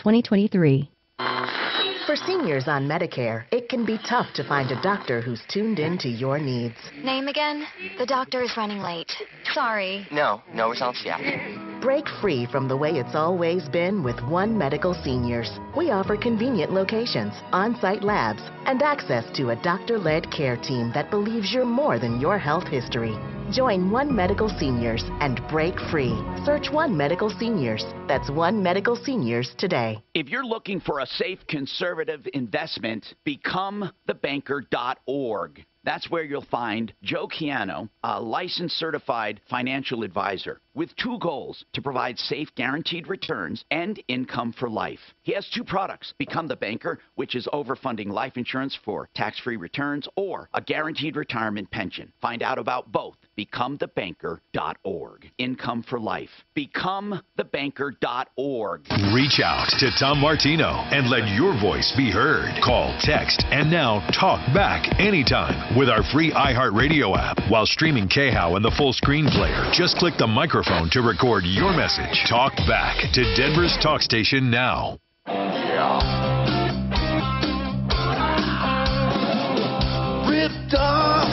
2023. For seniors on Medicare, it can be tough to find a doctor who's tuned into your needs. Name again? The doctor is running late. Sorry. No results yet. Break free from the way it's always been with One Medical Seniors. We offer convenient locations, on-site labs, and access to a doctor-led care team that believes you're more than your health history. Join One Medical Seniors and break free. Search One Medical Seniors. That's One Medical Seniors today. If you're looking for a safe, conservative investment, become thebanker.org. That's where you'll find Joe Chiano, a licensed certified financial advisor with two goals: to provide safe, guaranteed returns and income for life. He has two products: Become the Banker, which is overfunding life insurance for tax-free returns, or a guaranteed retirement pension. Find out about both. BecomeTheBanker.org. Income for life. BecomeTheBanker.org. Reach out to Tom Martino and let your voice be heard. Call, text, and now talk back anytime with our free iHeartRadio app. While streaming KHOW and the full screen player, just click the microphone to record your message. Talk back to Denver's talk station now. Ripped off,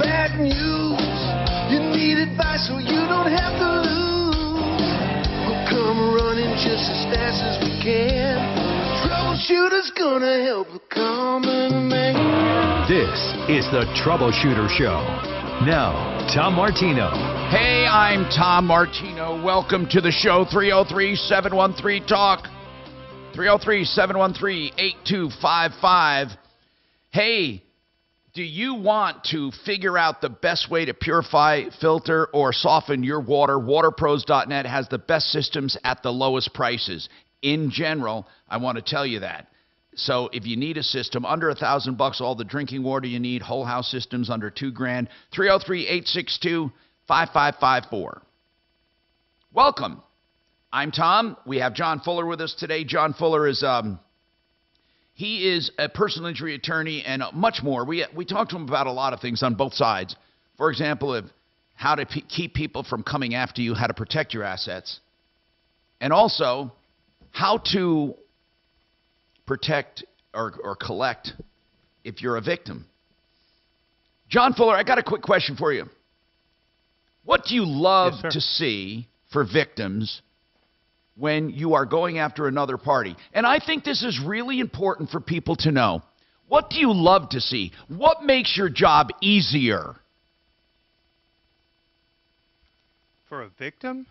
bad news. You need advice so you don't have to lose. We'll come running just as fast as we can. Troubleshooter's gonna help the common man. This is the Troubleshooter Show. Now, Tom Martino. Hey, I'm Tom Martino. Welcome to the show. 303-713-TALK. 303-713-8255. Hey, do you want to figure out the best way to purify, filter, or soften your water? WaterPros.net has the best systems at the lowest prices. In general, I want to tell you that. So if you need a system under $1,000, all the drinking water you need, whole house systems under $2,000, 303-862-5554. Welcome. I'm Tom. We have John Fuller with us today. John Fuller is he is a personal injury attorney and much more. We talked to him about a lot of things on both sides. For example, of how to keep people from coming after you, how to protect your assets, and also how to protect or collect if you're a victim. John Fuller, I got a quick question for you. What do you love to see for victims when you are going after another party? And I think this is really important for people to know. What do you love to see? What makes your job easier? For a victim?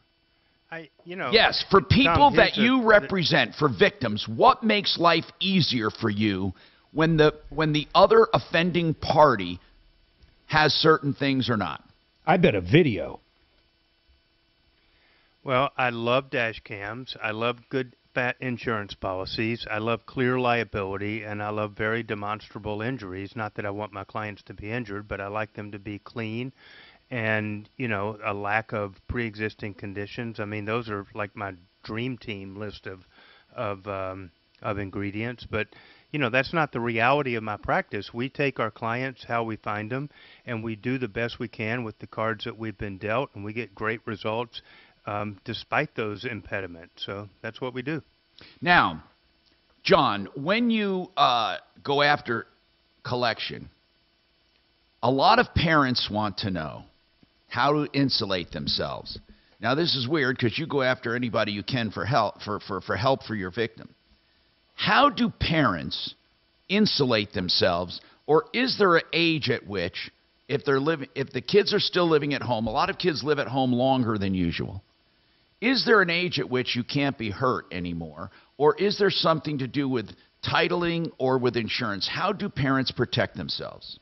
Yes, for people that you represent, for victims, what makes life easier for you when the other offending party has certain things or not? I bet a video. Well, I love dash cams. I love good fat insurance policies. I love clear liability, and I love very demonstrable injuries. Not that I want my clients to be injured, but I like them to be clean and, a lack of pre-existing conditions. I mean, those are like my dream team list of ingredients. But, that's not the reality of my practice. We take our clients how we find them, and we do the best we can with the cards that we've been dealt, and we get great results despite those impediments. So that's what we do. Now, John, when you go after collection, a lot of parents want to know how to insulate themselves. Now, this is weird because you go after anybody you can for help for your victim. How do parents insulate themselves, or is there an age at which, if the kids are still living at home, a lot of kids live at home longer than usual, is there an age at which you can't be hurt anymore, or is there something to do with titling or with insurance? How do parents protect themselves?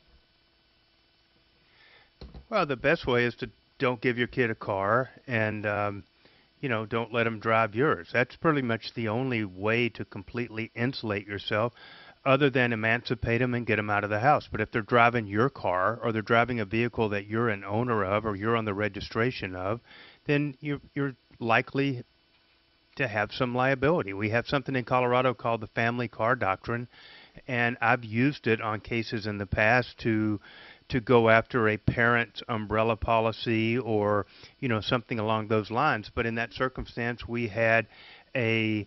Well, the best way is to don't give your kid a car and, don't let them drive yours. That's pretty much the only way to completely insulate yourself, other than emancipate them and get them out of the house. But if they're driving your car, or they're driving a vehicle that you're an owner of, or you're on the registration of, then you're likely to have some liability. We have something in Colorado called the family car doctrine, and I've used it on cases in the past to go after a parent's umbrella policy or, something along those lines. But in that circumstance, we had a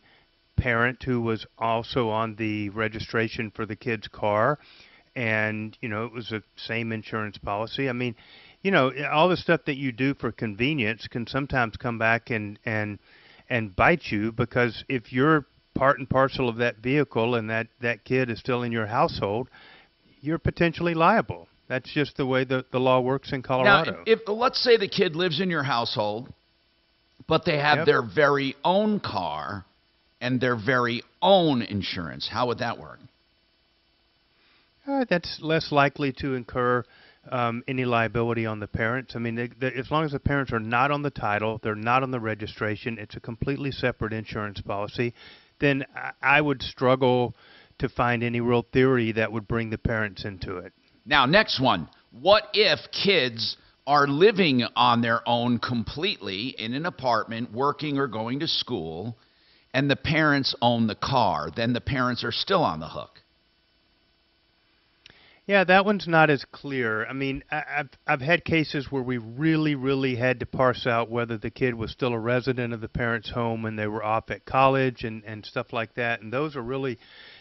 parent who was also on the registration for the kid's car, and it was the same insurance policy. I mean, all the stuff that you do for convenience can sometimes come back and bite you, because if you're part and parcel of that vehicle and that kid is still in your household, you're potentially liable. That's just the way the law works in Colorado. Now, if let's say the kid lives in your household, but they have their very own car and their very own insurance, how would that work? That's less likely to incur any liability on the parents. I mean, as long as the parents are not on the title, they're not on the registration, it's a completely separate insurance policy, then I would struggle to find any real theory that would bring the parents into it. Now, next one. What if kids are living on their own completely in an apartment, working or going to school, and the parents own the car? Then the parents are still on the hook. Yeah, that one's not as clear. I mean, I've had cases where we really, really had to parse out whether the kid was still a resident of the parents' home when they were off at college and stuff like that. And those are really,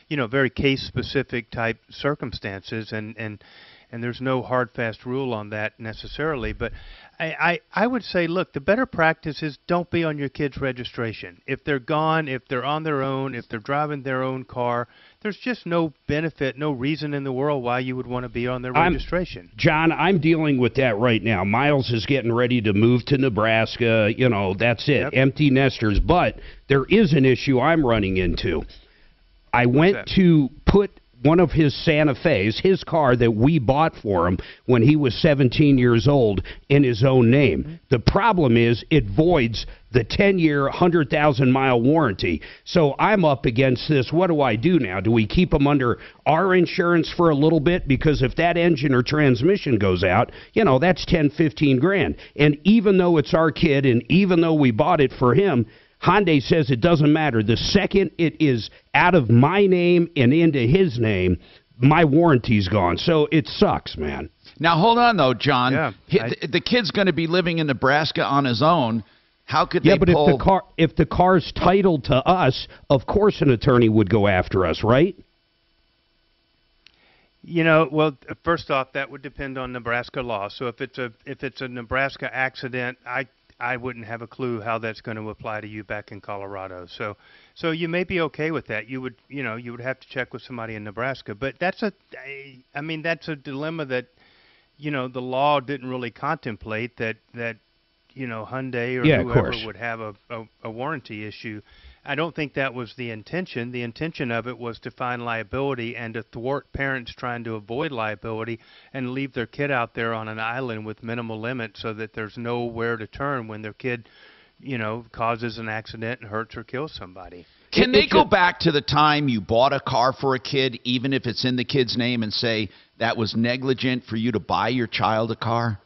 very case-specific type circumstances, and there's no hard, fast rule on that necessarily. But I would say, look, the better practice is don't be on your kid's registration. If they're gone, if they're on their own, if they're driving their own car, there's just no benefit, no reason in the world why you would want to be on their registration. John, I'm dealing with that right now. Miles is getting ready to move to Nebraska. That's it. Yep. Empty nesters. But there is an issue I'm running into. I went to put one of his Santa Fe's, his car that we bought for him when he was 17 years old, in his own name. Mm-hmm. The problem is it voids the 10-year, 100,000-mile warranty. So I'm up against this. What do I do now? Do we keep him under our insurance for a little bit? Because if that engine or transmission goes out, that's 10, 15 grand. And even though it's our kid and even though we bought it for him, Hyundai says it doesn't matter. The second it is out of my name and into his name, my warranty's gone. So it sucks, man. Now, hold on, though, John. Yeah, the kid's going to be living in Nebraska on his own. How could they pull... Yeah, but if the car's titled to us, of course an attorney would go after us, right? Well, first off, that would depend on Nebraska law. So if it's a Nebraska accident, I wouldn't have a clue how that's going to apply to you back in Colorado. So you may be okay with that. You would have to check with somebody in Nebraska. But that's a dilemma that, the law didn't really contemplate, that Hyundai or whoever would have a warranty issue. I don't think that was the intention. The intention of it was to find liability and to thwart parents trying to avoid liability and leave their kid out there on an island with minimal limits so that there's nowhere to turn when their kid, causes an accident and hurts or kills somebody. Can they go back to the time you bought a car for a kid, even if it's in the kid's name, and say that was negligent for you to buy your child a car?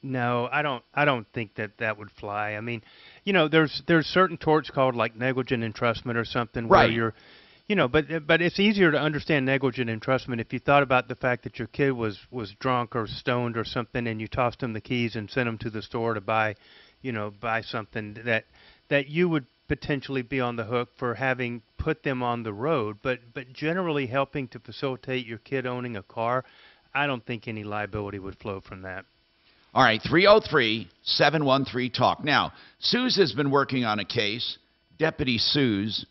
No, I don't think that would fly. I mean, there's certain torts called like negligent entrustment or something where you're, but it's easier to understand negligent entrustment if you thought about the fact that your kid was drunk or stoned or something, and you tossed him the keys and sent him to the store to buy something that you would potentially be on the hook for having put them on the road. But generally helping to facilitate your kid owning a car, I don't think any liability would flow from that. All right, 303-713-TALK. Now, Suze has been working on a case. Deputy Suze,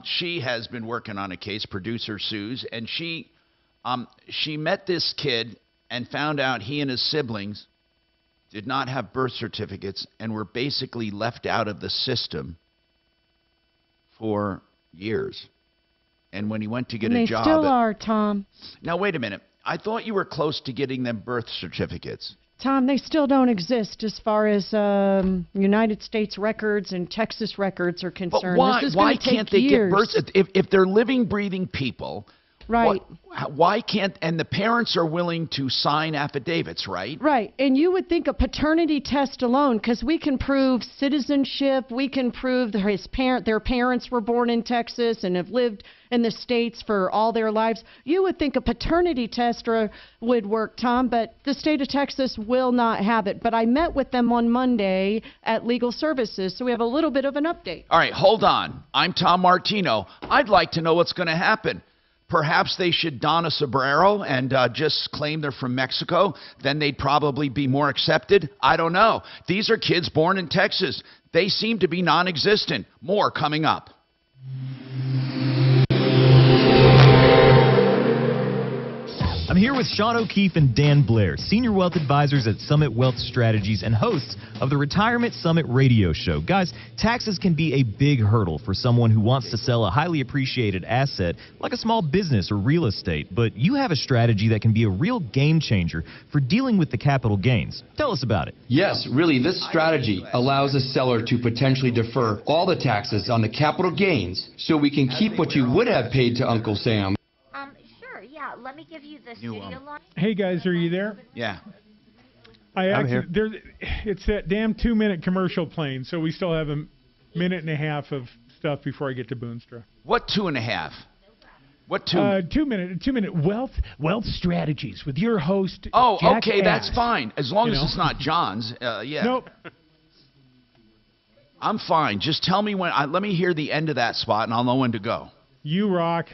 she has been working on a case, producer Suze, and she met this kid and found out he and his siblings did not have birth certificates and were basically left out of the system for years. And when he went to get a job... They still are, Tom. Now, wait a minute. I thought you were close to getting them birth certificates. Tom, they still don't exist as far as United States records and Texas records are concerned. But why can't they get birth? If they're living, breathing people, Right. Why can't, and the parents are willing to sign affidavits, right? Right. And you would think a paternity test alone, because we can prove citizenship, we can prove that their parents were born in Texas and have lived in the States for all their lives. You would think a paternity test would work, Tom, but the state of Texas will not have it. But I met with them on Monday at Legal Services, so we have a little bit of an update. All right, hold on. I'm Tom Martino. I'd like to know what's going to happen. Perhaps they should don a sombrero and just claim they're from Mexico. Then they'd probably be more accepted. I don't know. These are kids born in Texas. They seem to be non-existent. More coming up. I'm here with Sean O'Keefe and Dan Blair, Senior Wealth Advisors at Summit Wealth Strategies and hosts of the Retirement Summit radio show. Guys, taxes can be a big hurdle for someone who wants to sell a highly appreciated asset like a small business or real estate, but you have a strategy that can be a real game changer for dealing with the capital gains. Tell us about it. Yes, really, this strategy allows a seller to potentially defer all the taxes on the capital gains so we can keep what you would have paid to Uncle Sam. Yeah, let me give you the studio line. Hey guys, are you there? Yeah. I'm here. It's that damn 2-minute commercial playing, so we still have a minute and a half of stuff before I get to Boonstra. What 2.5? What 2-minute wealth strategies with your host. Oh, Jack okay, Ash. That's fine. As long as it's not John's. Yeah. Nope. I'm fine. Just tell me when. Let me hear the end of that spot, and I'll know when to go. You rock.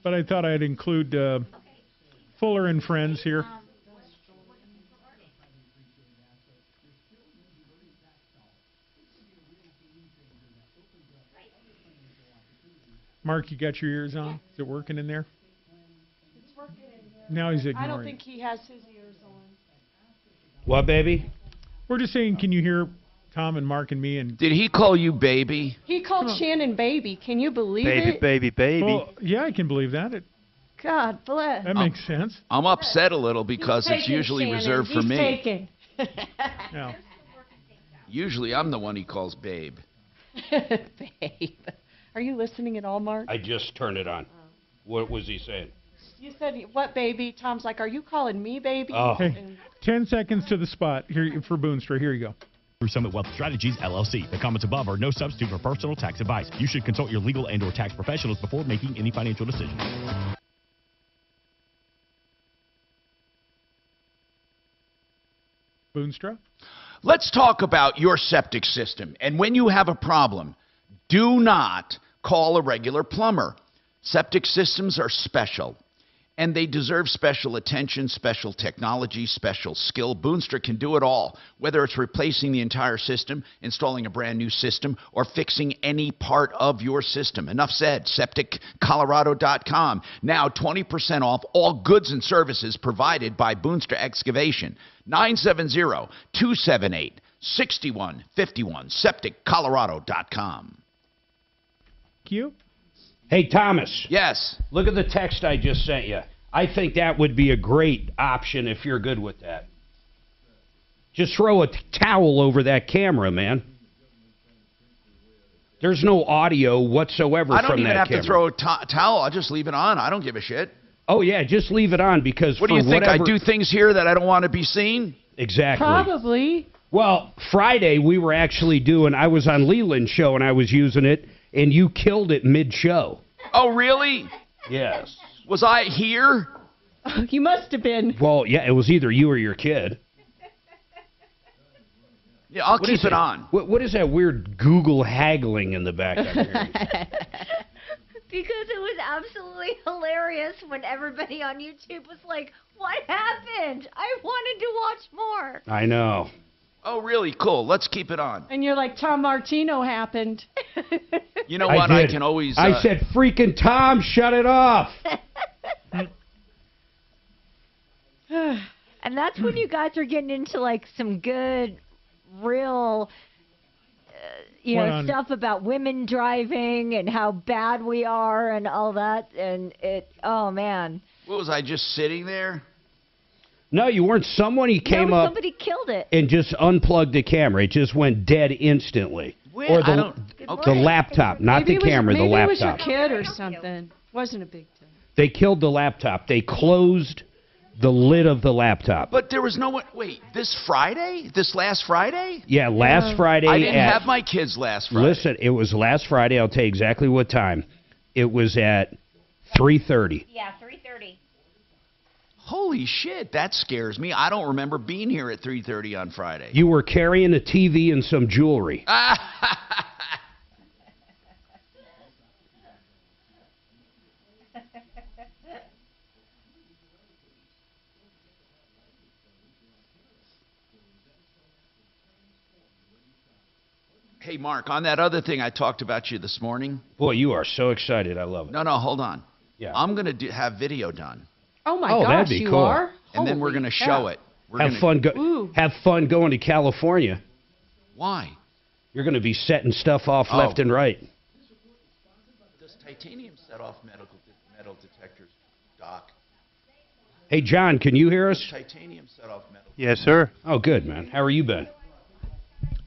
But I thought I'd include Fuller and Friends here. Mark, you got your ears on? Is it working in there? It's working in here. Now he's ignoring. I don't think he has his ears on. What, baby? We're just saying, can you hear Tom and Mark and me? And did he call you baby? He called Shannon baby. Can you believe it? Baby. Well, yeah, I can believe that. God bless. That makes sense. I'm upset a little because it's usually Shannon. reserved for me. Taking. Yeah. Usually I'm the one he calls babe. Babe. Are you listening at all, Mark? I just turned it on. What was he saying? You said, what baby? Tom's like, are you calling me baby? Oh. Hey, 10 seconds to the spot here for Boonstra. Here you go. Through Summit Wealth Strategies, LLC. The comments above are no substitute for personal tax advice. You should consult your legal and/or tax professionals before making any financial decisions. Boonstra? Let's talk about your septic system. And when you have a problem, do not call a regular plumber. Septic systems are special, and they deserve special attention, special technology, special skill. Boonstra can do it all, whether it's replacing the entire system, installing a brand new system, or fixing any part of your system. Enough said. SepticColorado.com. Now 20% off all goods and services provided by Boonstra Excavation. 970-278-6151. SepticColorado.com. Cute. Hey, Thomas. Yes. Look at the text I just sent you. I think that would be a great option if you're good with that. Just throw a towel over that camera, man. There's no audio whatsoever from that camera. I don't even have to throw a towel. I'll just leave it on. I don't give a shit. Oh, yeah, just leave it on because what do you think? I do things here that I don't want to be seen? Exactly. Probably. Well, Friday we were actually I was on Leland's show and I was using it, and you killed it mid-show. Oh, really? Yes. Was I here? You must have been. Well, yeah, it was either you or your kid. Yeah, I'll keep it on. What is that weird Google haggling in the back I'm hearing? Because it was absolutely hilarious when everybody on YouTube was like, what happened? I wanted to watch more. I know. Oh, really? Cool. Let's keep it on. And you're like, Tom Martino happened. You know what? I can always... I said, freaking Tom, shut it off. And that's when you guys are getting into, like, some good, real... stuff about women driving and how bad we are and all that. And oh, man. What was I, just sitting there? No, you weren't. Somebody came up. Somebody killed it. And just unplugged the camera. It just went dead instantly. Or the laptop, not the camera, the laptop. Maybe it was your kid or something. Wasn't a big deal. They killed the laptop. They closed the lid of the laptop. But there was no one. Wait, this Friday? This last Friday? Yeah, last Friday. I didn't have my kids last Friday. Listen, it was last Friday. I'll tell you exactly what time. It was at 3:30. Yeah, 3:30. Holy shit, that scares me. I don't remember being here at 3:30 on Friday. You were carrying a TV and some jewelry. Hey, Mark, on that other thing I talked about you this morning. Boy, you are so excited. I love it. No, hold on. Yeah. I'm going to have video done. Oh, my gosh, that'd be you cool. are? And then we're going to show it. Have fun going to California. Why? You're going to be setting stuff off left and right. Does titanium set off metal detectors, Doc? Hey, John, can you hear us? Does titanium set off metal? Yes, sir. Oh, good, man. How are you been?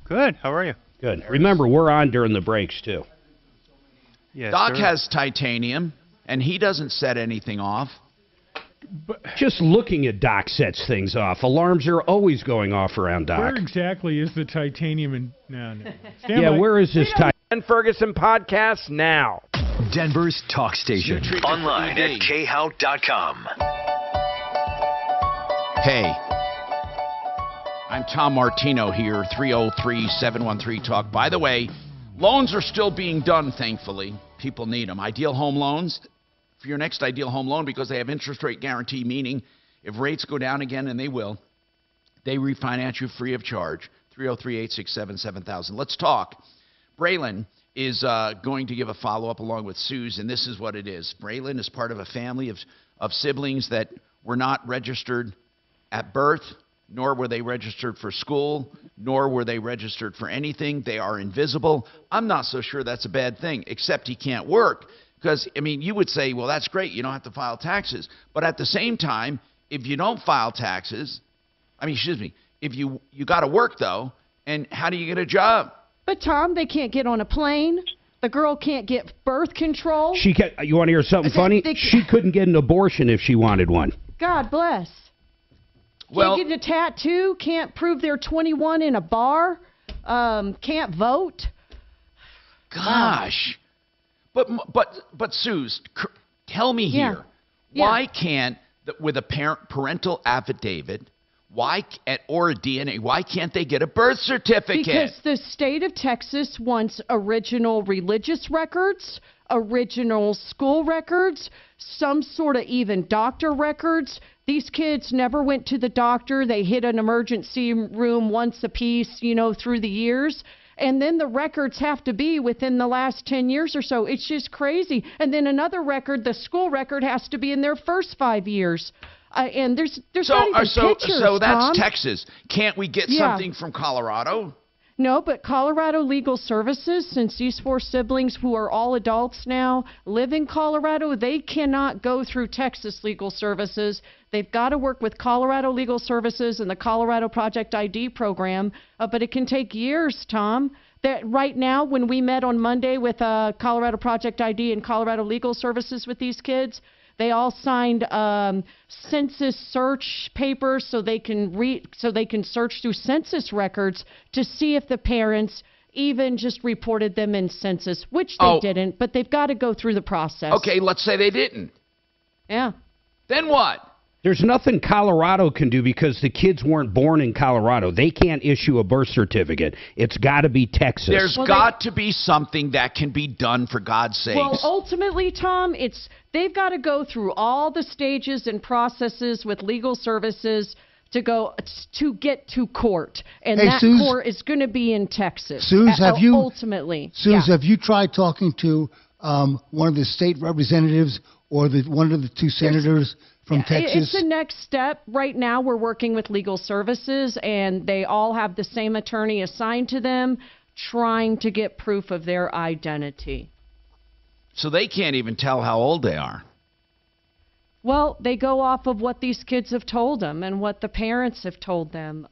Good. How are you? Good. Remember, we're on during the breaks, too. Yes, Doc sir. has titanium, and he doesn't set anything off. But just looking at Doc sets things off. Alarms are always going off around Doc. where exactly is the titanium? No. Yeah, where is this titanium? And Ferguson podcast now. Denver's talk station. Online at khout.com. Hey, I'm Tom Martino here, 303-713-TALK. By the way, loans are still being done, thankfully. People need them. Ideal Home Loans, for your next ideal home loan, because they have interest rate guarantee, meaning if rates go down again, and they will, they refinance you free of charge. 303-867-7000. Let's talk. Braylon is going to give a follow-up along with Suze, and this is what it is. Braylon is part of a family of siblings that were not registered at birth, nor were they registered for school, nor were they registered for anything. They are invisible. I'm not so sure that's a bad thing, except he can't work. Because, I mean, you would say, well, that's great. You don't have to file taxes. But at the same time, if you don't file taxes, if you got to work, though, and how do you get a job? But, Tom, they can't get on a plane. The girl can't get birth control. You want to hear something funny? She couldn't get an abortion if she wanted one. God bless. Well, can't get a tattoo, can't prove they're 21 in a bar, can't vote. Gosh. But Suze, tell me here, why can't, with a parental affidavit, or a DNA, why can't they get a birth certificate? Because the state of Texas wants original religious records, original school records, some sort of even doctor records. These kids never went to the doctor. They hit an emergency room once a piece, through the years. And then the records have to be within the last 10 years or so. It's just crazy. And then another record, the school record, has to be in their first 5 years. And there's not even pictures, So that's Tom. Texas. Can't we get something from Colorado? No, but Colorado Legal Services, since these four siblings who are all adults now live in Colorado, they cannot go through Texas Legal Services. They've got to work with Colorado Legal Services and the Colorado Project ID program, but it can take years, Tom. That right now, when we met on Monday with Colorado Project ID and Colorado Legal Services with these kids, they all signed census search papers so they can search through census records to see if the parents even just reported them in census, which they didn't, but they've got to go through the process. Okay, let's say they didn't. Yeah. Then what? There's nothing Colorado can do because the kids weren't born in Colorado. They can't issue a birth certificate. It's got to be Texas. There's got to be something that can be done, for God's sakes. Well, ultimately, Tom, they've got to go through all the stages and processes with legal services to get to court, and that Suze, court is going to be in Texas. Suze, have you tried talking to one of the state representatives or one of the two senators from Texas? It's the next step. Right now, we're working with legal services, and they all have the same attorney assigned to them, trying to get proof of their identity. So they can't even tell how old they are. Well, they go off of what these kids have told them and what the parents have told them.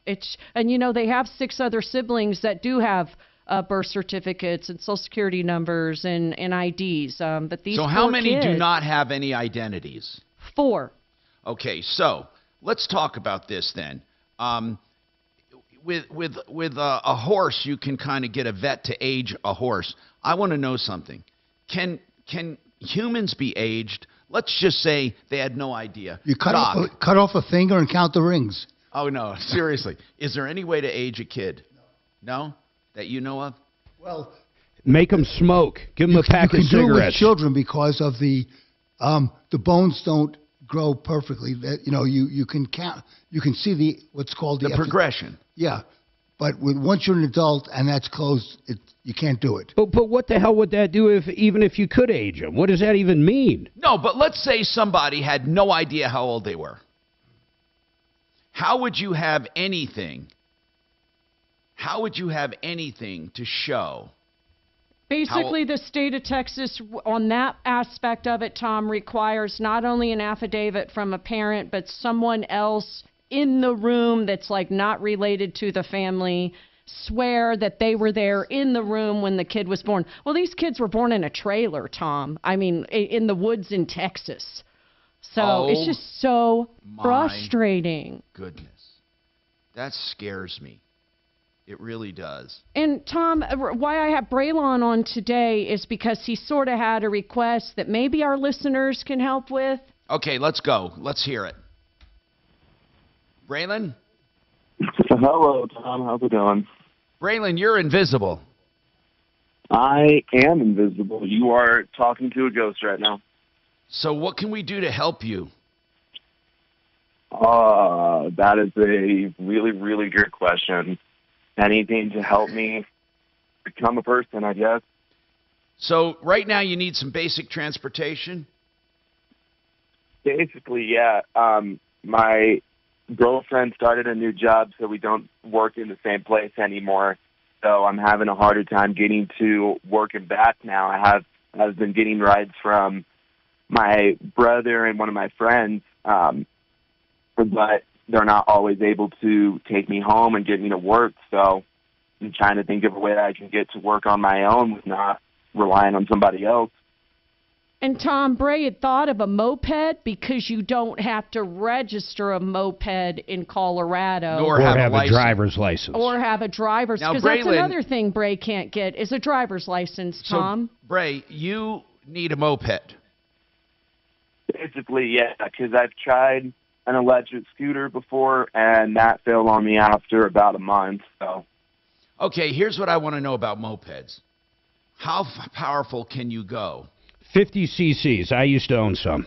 They have 6 other siblings that do have birth certificates and social security numbers and IDs. But these So how many kids, do not have any identities? 4. Okay, so let's talk about this then. With a horse, you can kind of get a vet to age a horse. I want to know something. Can humans be aged? Let's just say they had no idea. You cut off a finger and count the rings. Oh, no, seriously. Is there any way to age a kid? No? That you know of? Well, make them smoke. Give them a pack of cigarettes. You can do it with children because of the bones don't grow perfectly. That you can count. You can see what's called the progression. Yeah, but once you're an adult and that's closed, you can't do it. But what the hell would that do even if you could age them? What does that even mean? No, but let's say somebody had no idea how old they were. How would you have anything? How would you have anything to show? Basically, the state of Texas, on that aspect of it, Tom, requires not only an affidavit from a parent, but someone else in the room that's like not related to the family swear that they were there in the room when the kid was born. Well, these kids were born in a trailer, Tom. I mean, in the woods in Texas. So it's just so frustrating. Goodness. That scares me. It really does. And, Tom, why I have Braylon on today is because he sort of had a request that maybe our listeners can help with. Okay, let's go. Let's hear it. Braylon? Hello, Tom. How's it going? Braylon, you're invisible. I am invisible. You are talking to a ghost right now. So what can we do to help you? That is a really, really good question. Anything to help me become a person, I guess. So right now you need some basic transportation? Basically, yeah. My girlfriend started a new job, so we don't work in the same place anymore. So I'm having a harder time getting to work and back now. I've been getting rides from my brother and one of my friends, but they're not always able to take me home and get me to work. So I'm trying to think of a way that I can get to work on my own with not relying on somebody else. And Tom, Bray had thought of a moped because you don't have to register a moped in Colorado. Or have a driver's license. Or have a driver's, because that's another thing Bray can't get, is a driver's license, Tom. So, Bray, you need a moped. Basically, yeah, because I've tried an electric scooter before, and that failed on me after about a month. So, okay, here's what I want to know about mopeds. How powerful can you go? 50 cc's. I used to own some.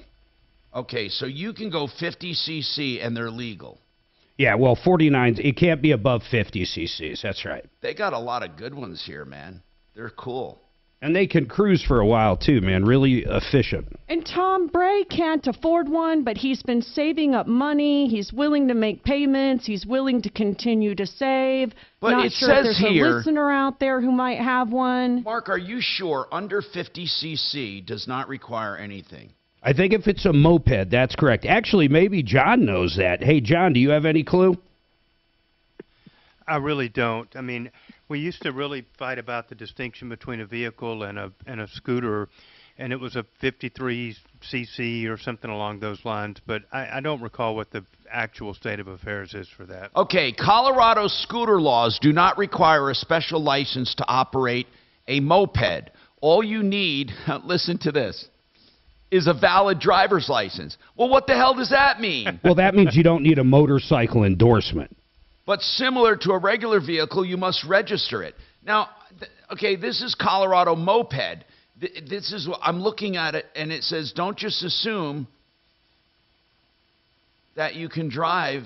Okay, so you can go 50 cc and they're legal. Yeah, well, 49, it can't be above 50 cc's. That's right. They got a lot of good ones here, man. They're cool. And they can cruise for a while, too, man. Really efficient. And Tom, Bray can't afford one, but he's been saving up money. He's willing to make payments. He's willing to continue to save. But Not it sure says if there's here, a listener out there who might have one. Mark, are you sure under 50 cc does not require anything? I think if it's a moped, that's correct. Actually, maybe John knows that. Hey, John, do you have any clue? I really don't. I mean, we used to really fight about the distinction between a vehicle and a scooter, and it was a 53 cc or something along those lines, but I don't recall what the actual state of affairs is for that. Okay, Colorado scooter laws do not require a special license to operate a moped. All you need, listen to this, is a valid driver's license. Well, what the hell does that mean? Well, that means you don't need a motorcycle endorsement. But similar to a regular vehicle, you must register it. Now, okay, this is Colorado moped. This is what I'm looking at it, and it says, don't just assume that you can drive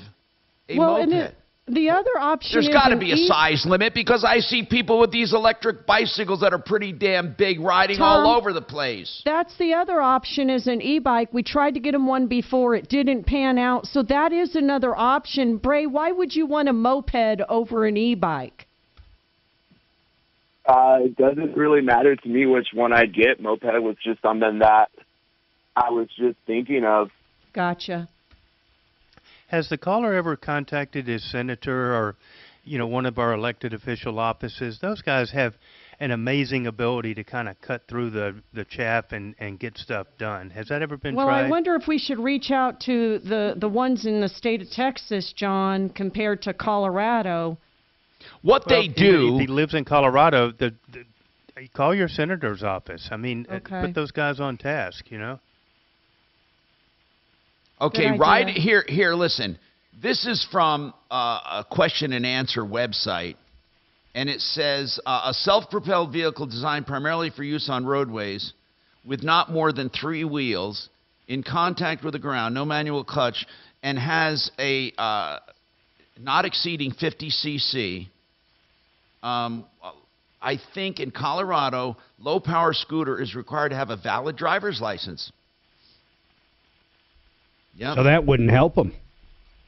a moped. And the other option There's got to be a size limit, because I see people with these electric bicycles that are pretty damn big riding all over the place. That's the other option, is an e-bike. We tried to get him one before. It didn't pan out. So that is another option. Bray, why would you want a moped over an e-bike? It doesn't really matter to me which one I get. Moped was just something that I was just thinking of. Gotcha. Has the caller ever contacted his senator or one of our elected official offices. Those guys have an amazing ability to kind of cut through the chaff and get stuff done. Has that ever been tried? Well, I wonder if we should reach out to the ones in the state of Texas, John, compared to Colorado. What they do... If he lives in Colorado, call your senator's office. I mean, put those guys on task, Okay, right here, listen. This is from a question and answer website, and it says, a self-propelled vehicle designed primarily for use on roadways with not more than 3 wheels in contact with the ground, no manual clutch, and has a not exceeding 50 cc. I think in Colorado, low-power scooter is required to have a valid driver's license. Yep. So that wouldn't help them.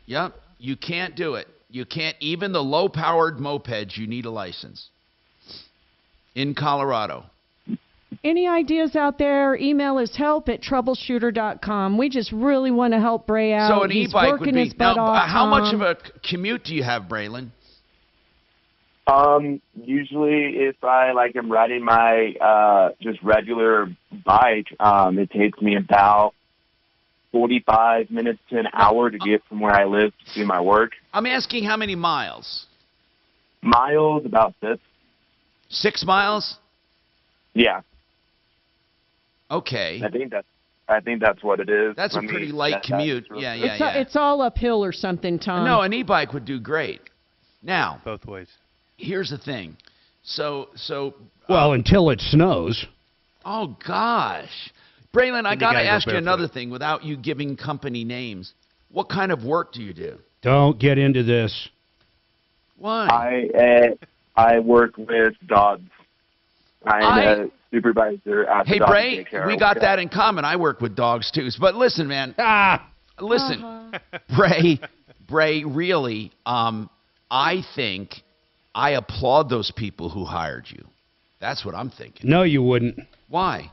Yep. You can't do it. You can't. Even the low-powered mopeds, you need a license. In Colorado. Any ideas out there? Email is help@troubleshooter.com. We just really want to help Bray out. So an He's e-bike working would be... his butt Now, off, how much Tom. of a commute do you have, Braylon? Usually if I am riding my just regular bike, it takes me about 45 minutes to an hour to get from where I live to do my work. I'm asking how many miles? Miles, about 6. 6 miles? Yeah. Okay. I think that's what it is. That's a pretty light commute. Yeah. It's all uphill or something, Tom. No, an e-bike would do great. Now, both ways. Here's the thing. So. Well, until it snows. Oh gosh, Braylon, I gotta ask you another thing without you giving company names. What kind of work do you do? Don't get into this. Why? I work with dogs. I'm a supervisor at the dog Bray, daycare. we got that in common. I work with dogs too. But listen, man. Listen, Bray, really, I think I applaud those people who hired you. That's what I'm thinking. No, you wouldn't. Why?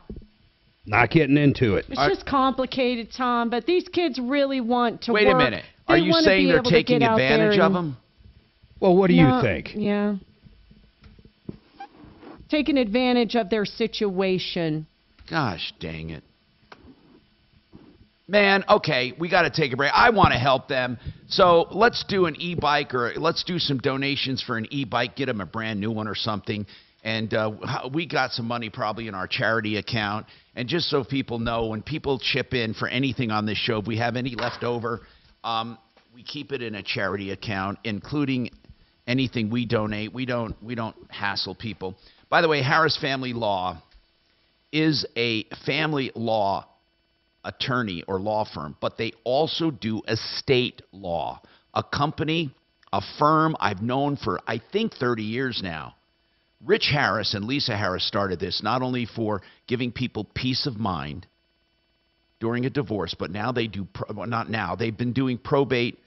Not getting into it. It's just complicated, Tom, but these kids really want to work. Wait a minute. Are you saying they're taking advantage of them? Well, what do you think? Yeah. Taking advantage of their situation. Gosh dang it. Man, okay, we got to take a break. I want to help them. So let's do an e-bike, or let's do some donations for an e-bike, get them a brand new one or something. And we got some money probably in our charity account. And just so people know, when people chip in for anything on this show, if we have any left over, we keep it in a charity account, including anything we donate. We don't hassle people. By the way, Harris Family Law is a family law attorney or law firm, but they also do estate law. A company, a firm I've known for, I think, 30 years now. Rich Harris and Lisa Harris started this not only for giving people peace of mind during a divorce, but now they do, they've been doing probate,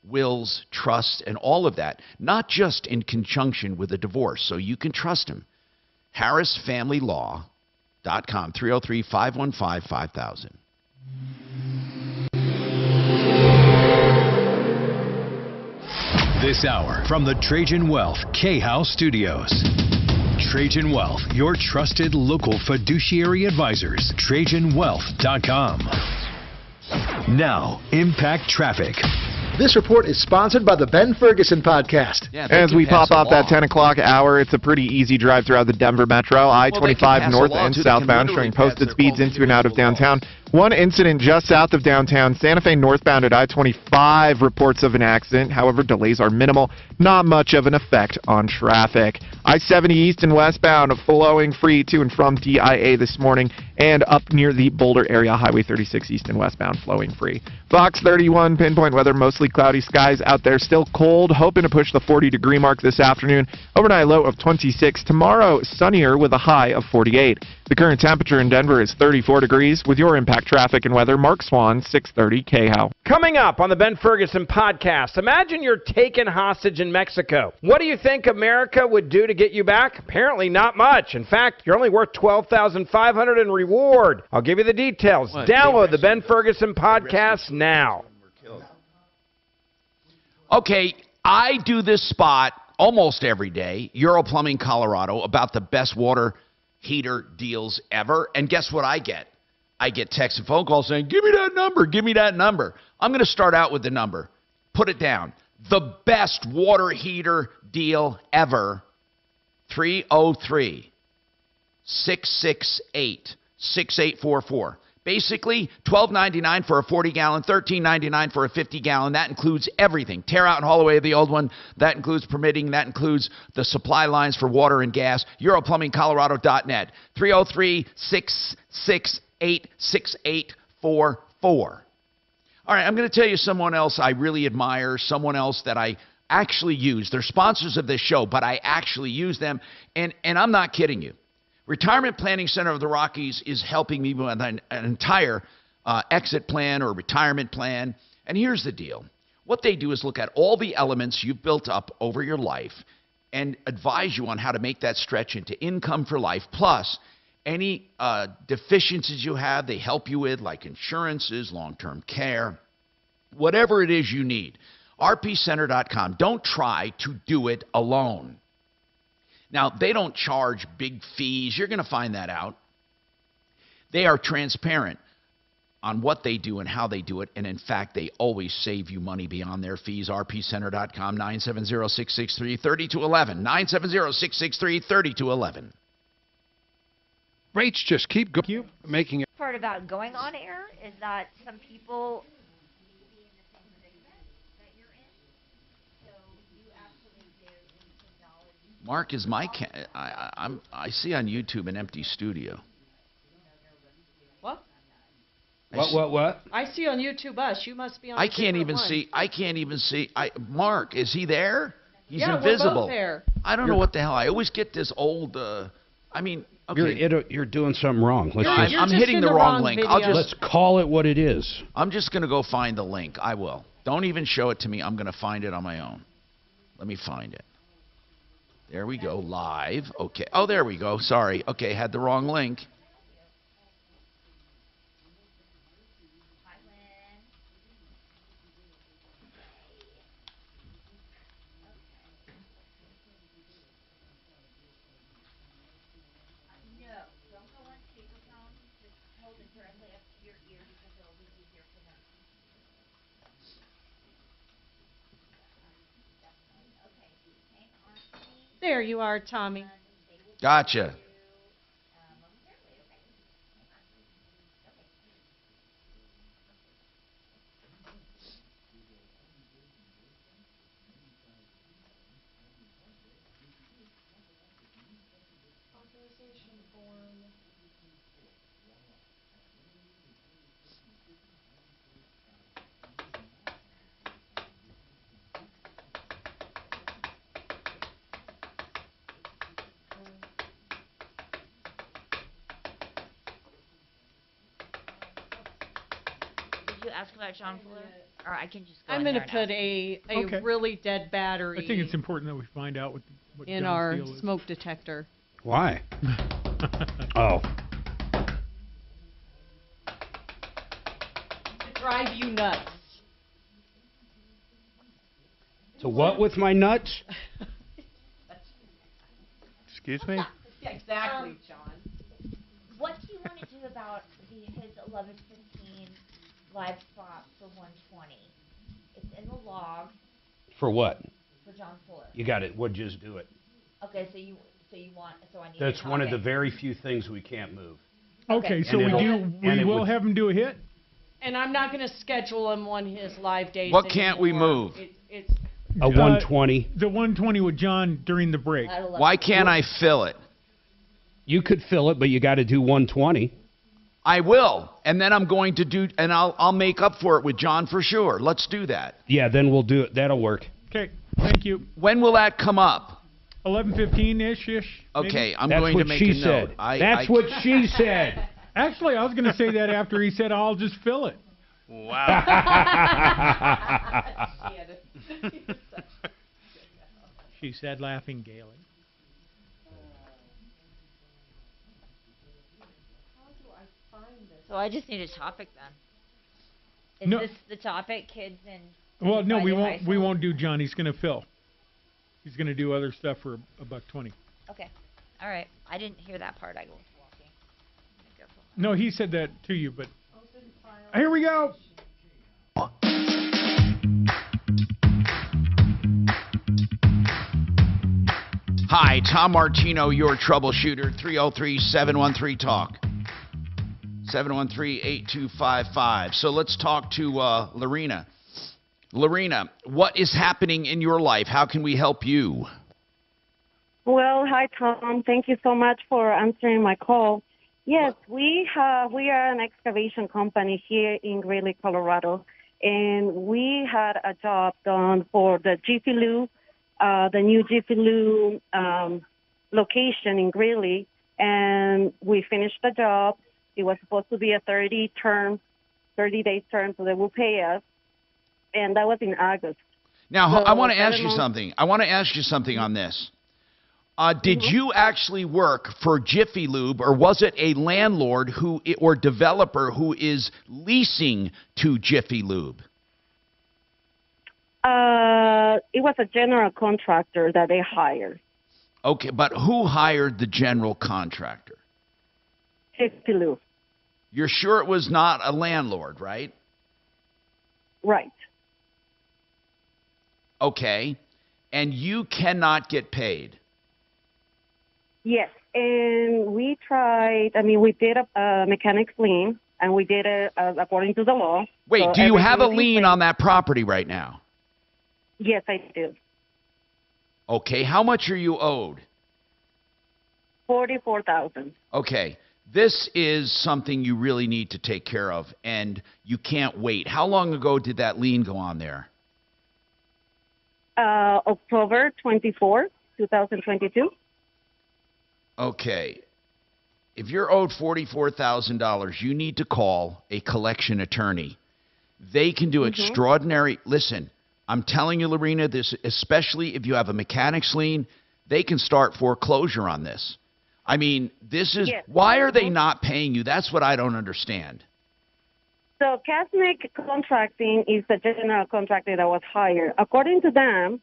wills, trusts, and all of that, not just in conjunction with a divorce, so you can trust them. HarrisFamilyLaw.com, 303-515-5000. This hour from the Trajan Wealth K-House Studios. Trajan Wealth, your trusted local fiduciary advisors. TrajanWealth.com. Now, Impact Traffic. This report is sponsored by the Ben Ferguson Podcast. As we pop off that 10 o'clock hour, it's a pretty easy drive throughout the Denver Metro. I-25 north and southbound showing posted speeds into and out of downtown. One incident just south of downtown. Santa Fe northbound at I-25 reports of an accident. However, delays are minimal. Not much of an effect on traffic. I-70 east and westbound flowing free to and from DIA this morning, and up near the Boulder area, Highway 36 east and westbound flowing free. Fox 31 pinpoint weather, mostly cloudy skies out there, still cold, hoping to push the 40-degree mark this afternoon. Overnight low of 26. Tomorrow, sunnier with a high of 48. The current temperature in Denver is 34 degrees. With your Impact Traffic and Weather, Mark Swan, 630 KHOW. Coming up on the Ben Ferguson Podcast, imagine you're taken hostage in Mexico. What do you think America would do to get you back? Apparently not much. In fact, you're only worth $12,500 in reward. I'll give you the details. Download the Ben Ferguson Podcast now. Okay, I do this spot almost every day, Euro Plumbing Colorado, about the best water heater deals ever. And guess what I get? I get texts and phone calls saying, give me that number, give me that number. I'm going to start out with the number. Put it down. The best water heater deal ever, 303-668-6844. Basically, $12.99 for a 40-gallon, $13.99 for a 50-gallon. That includes everything. Tear out and haul away the old one. That includes permitting. That includes the supply lines for water and gas. EuroPlumbingColorado.net. 303-668-6844. All right, I'm going to tell you someone else I really admire, someone else that I actually use. They're sponsors of this show, but I actually use them, and I'm not kidding you. Retirement Planning Center of the Rockies is helping me with an entire exit plan or retirement plan. And here's the deal. What they do is look at all the elements you've built up over your life and advise you on how to make that stretch into income for life, plus any deficiencies you have, they help you with, like insurances, long-term care, whatever it is you need. rpcenter.com. Don't try to do it alone. Now, they don't charge big fees. You're going to find that out. They are transparent on what they do and how they do it. And, in fact, they always save you money beyond their fees. rpcenter.com, 970-663-3211. 970-663-3211. Rates just keep making it. Part about going on air is that some people Mark, is my I see on YouTube an empty studio. What? What? I see on YouTube us. You must be on. I can't even see. Mark, is he there? He's yeah, invisible. We're both there. I don't know what the hell. I always get this old. Okay. You're doing something wrong. I'm hitting the wrong link. Let's call it what it is. I'm just going to go find the link. I will. Don't even show it to me. I'm going to find it on my own. Let me find it. There we go. Live. Okay. Oh, there we go. Sorry. Okay, had the wrong link. There you are, Tommy. Gotcha. Ask about John Fuller, or I can just go I'm going to put a really dead battery. I think it's important that we find out what in John's our deal is. smoke detector. Why? Oh. To drive you nuts. So what with my nuts? Excuse me? Yeah, exactly, John. What do you want to do about his 1115 live spot for 120? It's in the log. For what? For John Fuller. You got it. We'll just do it. Okay, so you want I need. That's one of the very few things we can't move. Okay, so we will have him do a hit. And I'm not going to schedule him on his live days. What can't we move? It's a 120. The 120 with John during the break. Why can't I fill it? You could fill it, but you got to do 120. I will, and then I'm going to do, and I'll make up for it with John for sure. Let's do that. Yeah, then we'll do it. That'll work. Okay, thank you. When will that come up? 11:15-ish. Okay, I'm going to make a note. That's what she said. Actually, I was going to say that after he said, I'll just fill it. Wow. She said, laughing gaily. So I just need a topic then. Is this the topic, kids and? Well, no, we won't do John. He's going to fill. He's going to do other stuff for $120. Okay. All right. I didn't hear that part. I was walking. No, he said that to you, but here we go. Hi, Tom Martino, your troubleshooter. 303-713-TALK. 713-8255. So let's talk to Lorena. Lorena, what is happening in your life? How can we help you? Well, hi, Tom. Thank you so much for answering my call. Yes, we are an excavation company here in Greeley, Colorado, and we had a job done for the Jiffy Lube, the new Jiffy Lube location in Greeley, and we finished the job. It was supposed to be a 30-day term, so they will pay us, and that was in August. Now, So I want to ask you know. something. I want to ask you something on this. Did you actually work for Jiffy Lube, or was it a landlord or developer who is leasing to Jiffy Lube? It was a general contractor that they hired. Okay, but who hired the general contractor? Jiffy Lube. You're sure it was not a landlord, right? Right. Okay. And you cannot get paid. Yes, and we tried. I mean, we did a mechanic's lien, and we did it according to the law. Wait, So do you have a everything lien on that property right now? Yes, I do. Okay, how much are you owed? $44,000. Okay, this is something you really need to take care of, and you can't wait. How long ago did that lien go on there? October 24, 2022. Okay. If you're owed $44,000, you need to call a collection attorney. They can do extraordinary. Listen, I'm telling you, Lorena, this, especially if you have a mechanic's lien, they can start foreclosure on this. I mean, this is, why are they not paying you? That's what I don't understand. So Casnick Contracting is the general contractor that was hired. According to them,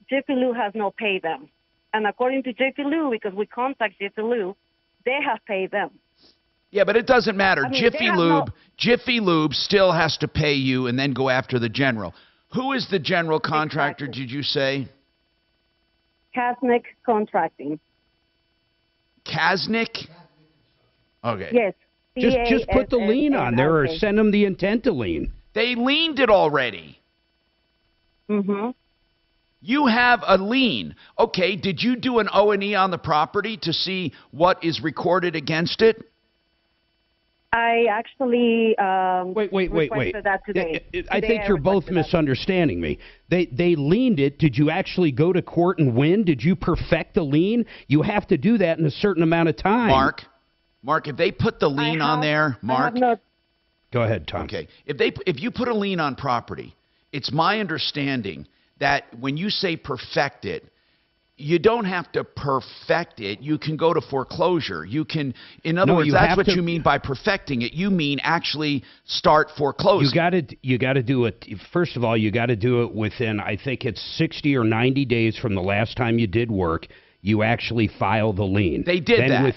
Jiffy Lube has not paid them. And according to Jiffy Lube, because we contact Jiffy Lube, they have paid them. Yeah, but it doesn't matter. I mean, Jiffy Lube still has to pay you and then go after the general. Who is the general contractor, did you say? Casnick Contracting. Casnick? Okay. Yes. Just put the lien on there or send them the intent to lien. They liened it already. Mm-hmm. You have a lien. Okay, did you do an O&E on the property to see what is recorded against it? I actually wait. requested that today. I think you're both misunderstanding me. They liened it. Did you actually go to court and win? Did you perfect the lien? You have to do that in a certain amount of time. Mark, if they put the lien on there, Mark. Go ahead, Tom. Okay. If you put a lien on property, it's my understanding that when you say perfect it, you don't have to perfect it. You can go to foreclosure. You can, in other words, that's what you mean by perfecting it. You mean actually start foreclosing. You got to do it. First of all, you got to do it within, I think it's 60 or 90 days from the last time you did work. You actually file the lien. They did that.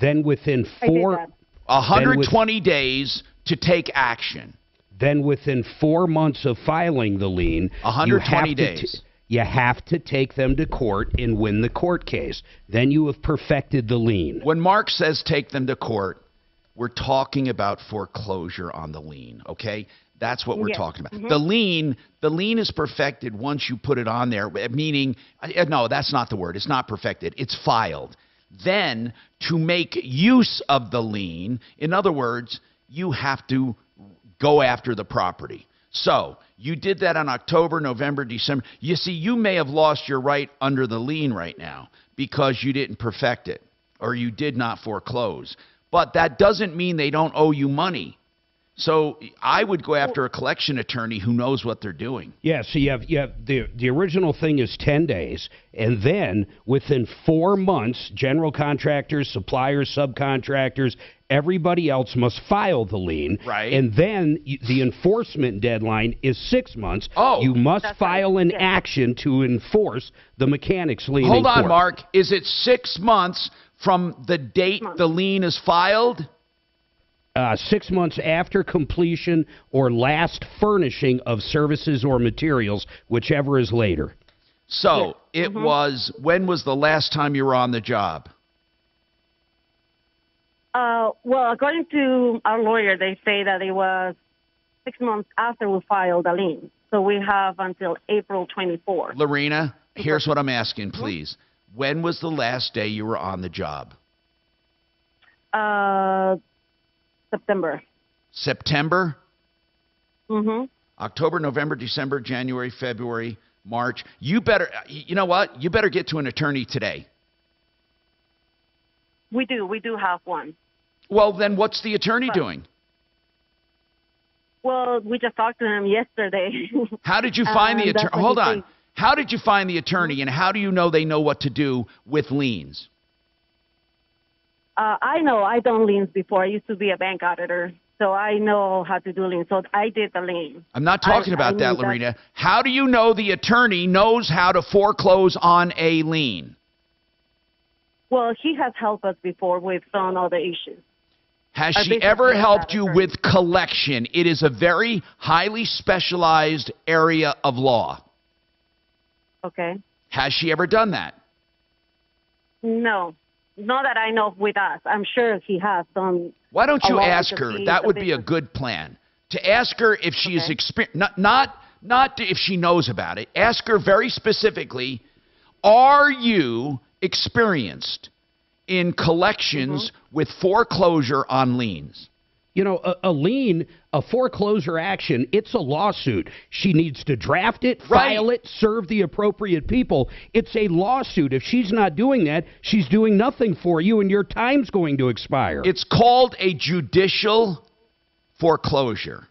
Then within 120 days to take action. Then within 4 months of filing the lien, 120 days. You have to take them to court and win the court case. Then you have perfected the lien. When Mark says take them to court, we're talking about foreclosure on the lien, okay? That's what we're talking about. The lien is perfected once you put it on there, meaning, no, that's not the word. It's not perfected. It's filed. Then, to make use of the lien, in other words, you have to go after the property. So, you did that on October, November, December. You see, you may have lost your right under the lien right now because you didn't perfect it or you did not foreclose. But that doesn't mean they don't owe you money. So I would go after a collection attorney who knows what they're doing. Yeah, so you have the original thing is 10 days, and then within 4 months, general contractors, suppliers, subcontractors, everybody else must file the lien. Right. And then the enforcement deadline is 6 months. Oh. You must file an action to enforce the mechanic's lien. Hold in on, court. Mark. Is it 6 months from the date the lien is filed? 6 months after completion or last furnishing of services or materials, whichever is later. So it was, when was the last time you were on the job? Well, according to our lawyer, they say that it was 6 months after we filed the lien. So we have until April 24th. Lorena, here's what I'm asking, please. When was the last day you were on the job? September. September? Mm-hmm. October, November, December, January, February, March. You better, you know what? You better get to an attorney today. We do have one. Well, then what's the attorney doing? Well, we just talked to him yesterday. How did you find the attorney? Hold on. How did you find the attorney, and how do you know they know what to do with liens? I know. I've done liens before. I used to be a bank auditor, so I know how to do liens. So I did the lien. I'm not talking about that, Lorena. How do you know the attorney knows how to foreclose on a lien? Well, he has helped us before with some other issues. Has she ever helped you with collection? It is a very highly specialized area of law. Okay. Has she ever done that? No. Not that I know with us. I'm sure he has done. Why don't you ask her? That would be a good plan. To ask her if she is experienced, not if she knows about it. Ask her very specifically, are you experienced in collections with foreclosure on liens? You know, a lien, a foreclosure action, it's a lawsuit. She needs to draft it, file it, serve the appropriate people. It's a lawsuit. If she's not doing that, she's doing nothing for you, and your time's going to expire. It's called a judicial foreclosure,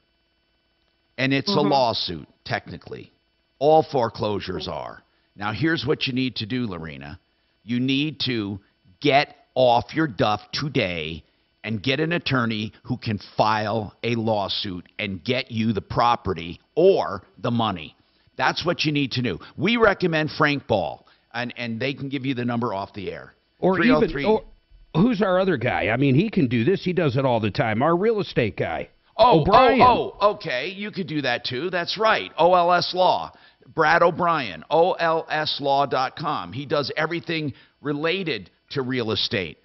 and it's a lawsuit, technically. All foreclosures are. Now, here's what you need to do, Lorena. You need to get off your duff today and get an attorney who can file a lawsuit and get you the property or the money. That's what you need to do. We recommend Frank Ball, and they can give you the number off the air. Or even, who's our other guy? I mean, he can do this. He does it all the time. Our real estate guy. O'Brien. Okay. You could do that, too. That's right. OLS Law. Brad O'Brien, olslaw.com. He does everything related to real estate.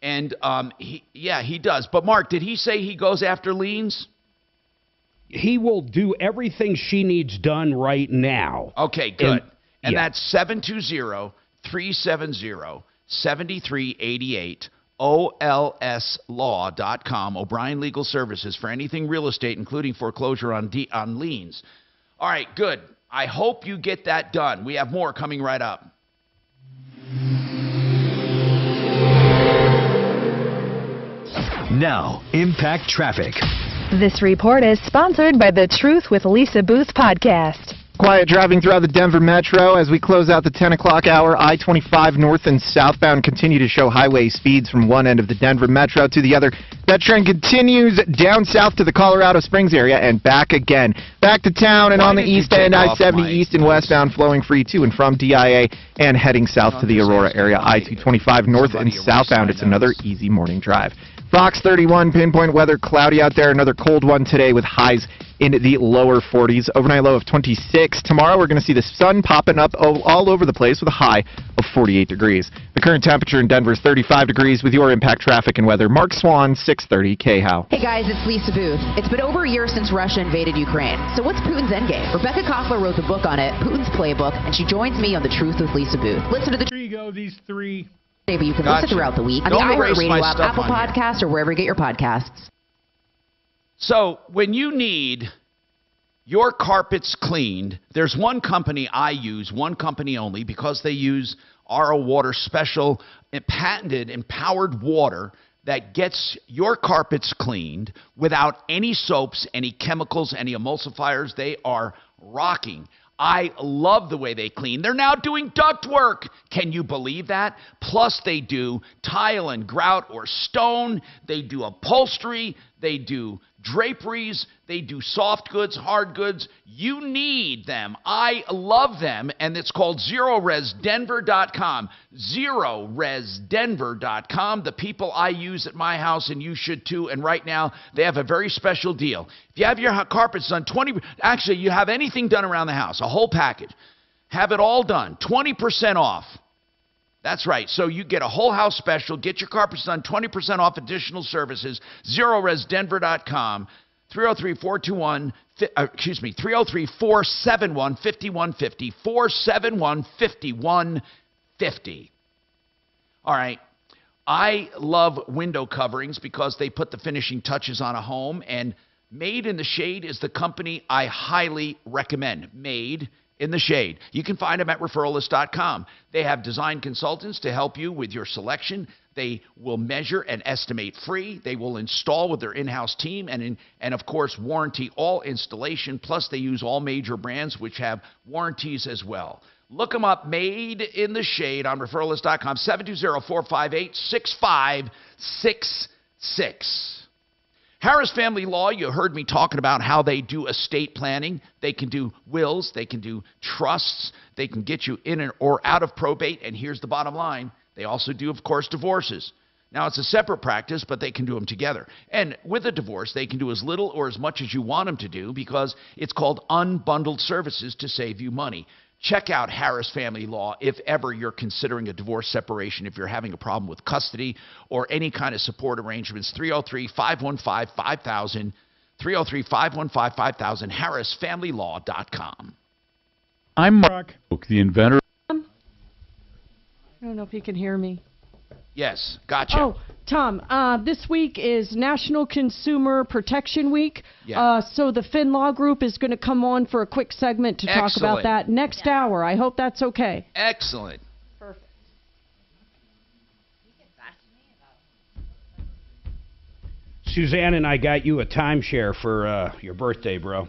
And, he does. But, Mark, did he say he goes after liens? He will do everything she needs done right now. Okay, good. And that's 720-370-7388, olslaw.com, O'Brien Legal Services, for anything real estate, including foreclosure on liens. All right, good. I hope you get that done. We have more coming right up. Now, Impact Traffic. This report is sponsored by the Truth with Lisa Booth podcast. Quiet driving throughout the Denver Metro as we close out the 10 o'clock hour. I-25 north and southbound continue to show highway speeds from one end of the Denver Metro to the other. That trend continues down south to the Colorado Springs area and back again. Back to town and on the east end, I-70 east and westbound flowing free to and from DIA and heading south to the Aurora area. I-225 north and southbound. It's another easy morning drive. Fox 31, pinpoint weather, cloudy out there. Another cold one today with highs in the lower 40s. Overnight low of 26. Tomorrow we're going to see the sun popping up all over the place with a high of 48 degrees. The current temperature in Denver is 35 degrees with your Impact Traffic and weather. Mark Swan, 630 KHOW. Hey guys, it's Lisa Booth. It's been over a year since Russia invaded Ukraine. So what's Putin's endgame? Rebecca Koffler wrote the book on it, Putin's Playbook, and she joins me on The Truth with Lisa Booth. Listen to the... Here you go, these three... But you can listen throughout the week on the iHeartRadio app, Apple Podcasts, or wherever you get your podcasts. So when you need your carpets cleaned, there's one company I use, one company only, because they use RO Water special, patented, empowered water that gets your carpets cleaned without any soaps, any chemicals, any emulsifiers. They are rocking. I love the way they clean. They're now doing duct work. Can you believe that? Plus, they do tile and grout or stone. They do upholstery. They do draperies. They do soft goods, hard goods. You need them. I love them, and it's called ZeroResDenver.com. ZeroResDenver.com. The people I use at my house, and you should too. And right now, they have a very special deal. If you have your carpets done, actually, you have anything done around the house, a whole package, have it all done, 20% off. That's right. So you get a whole house special, get your carpets done, 20% off additional services, ZeroResDenver.com, 303-421, 303-471-5150, 471-5150. All right. I love window coverings because they put the finishing touches on a home, and Made in the Shade is the company I highly recommend. Made in the Shade. You can find them at referralist.com. They have design consultants to help you with your selection. They will measure and estimate free. They will install with their in-house team and of course, warranty all installation. Plus, they use all major brands, which have warranties as well. Look them up, Made in the Shade, on referralist.com, 720-458-6566. Harris Family Law, you heard me talking about how they do estate planning. They can do wills. They can do trusts. They can get you in or out of probate. And here's the bottom line. They also do, of course, divorces. Now, it's a separate practice, but they can do them together. And with a divorce, they can do as little or as much as you want them to do because it's called unbundled services to save you money. Check out Harris Family Law if ever you're considering a divorce separation, if you're having a problem with custody or any kind of support arrangements. 303-515-5000, 303-515-5000, harrisfamilylaw.com. I'm Mark, the inventor. I don't know if you can hear me. Yes, gotcha. Oh, Tom, this week is National Consumer Protection Week. Yeah. So the FinLaw Group is going to come on for a quick segment to talk about that next hour. I hope that's okay. Excellent. Perfect. Suzanne and I got you a timeshare for your birthday, bro.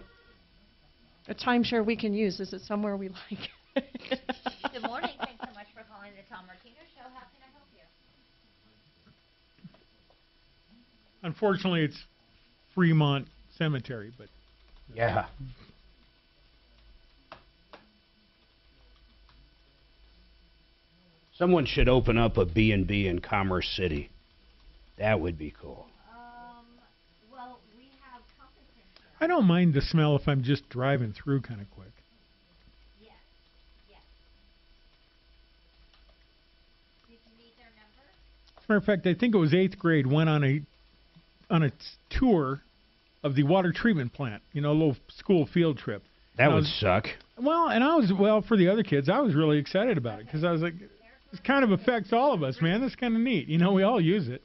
A timeshare we can use. Is it somewhere we like? Good morning. Thanks so much for calling the Tom Martino Show. How can I help you? Unfortunately, it's Fremont Cemetery, but yeah. Someone should open up a B&B in Commerce City. That would be cool. Well, we have compensation. I don't mind the smell if I'm just driving through kind of quick. Yes. Yes. Did you meet their number? As a matter of fact, I think it was 8th grade, went on a tour of the water treatment plant, you know, a little school field trip. That would suck. Well, and for the other kids, I was really excited about it because I was like, this kind of affects all of us, man. That's kind of neat. You know, we all use it.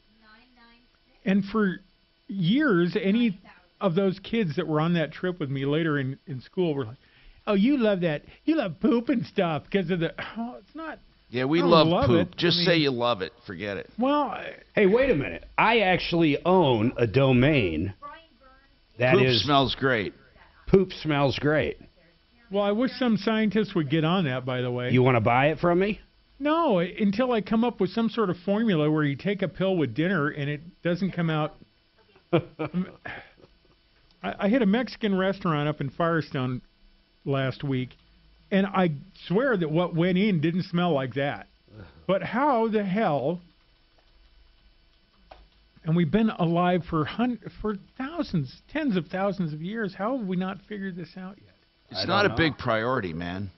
And for years, any of those kids that were on that trip with me later in school were like, oh, you love that. You love poop and stuff because of the, oh, it's not. Yeah, we love poop. It. Just say you love it. Forget it. Well, hey, wait a minute. I actually own a domain that poop smells great. Poop smells great. Well, I wish some scientists would get on that, by the way. You want to buy it from me? No, until I come up with some sort of formula where you take a pill with dinner and it doesn't come out. I hit a Mexican restaurant up in Firestone last week, and I swear that what went in didn't smell like that. But how the hell? And we've been alive for thousands, tens of thousands of years. How have we not figured this out yet? It's not a big priority, man.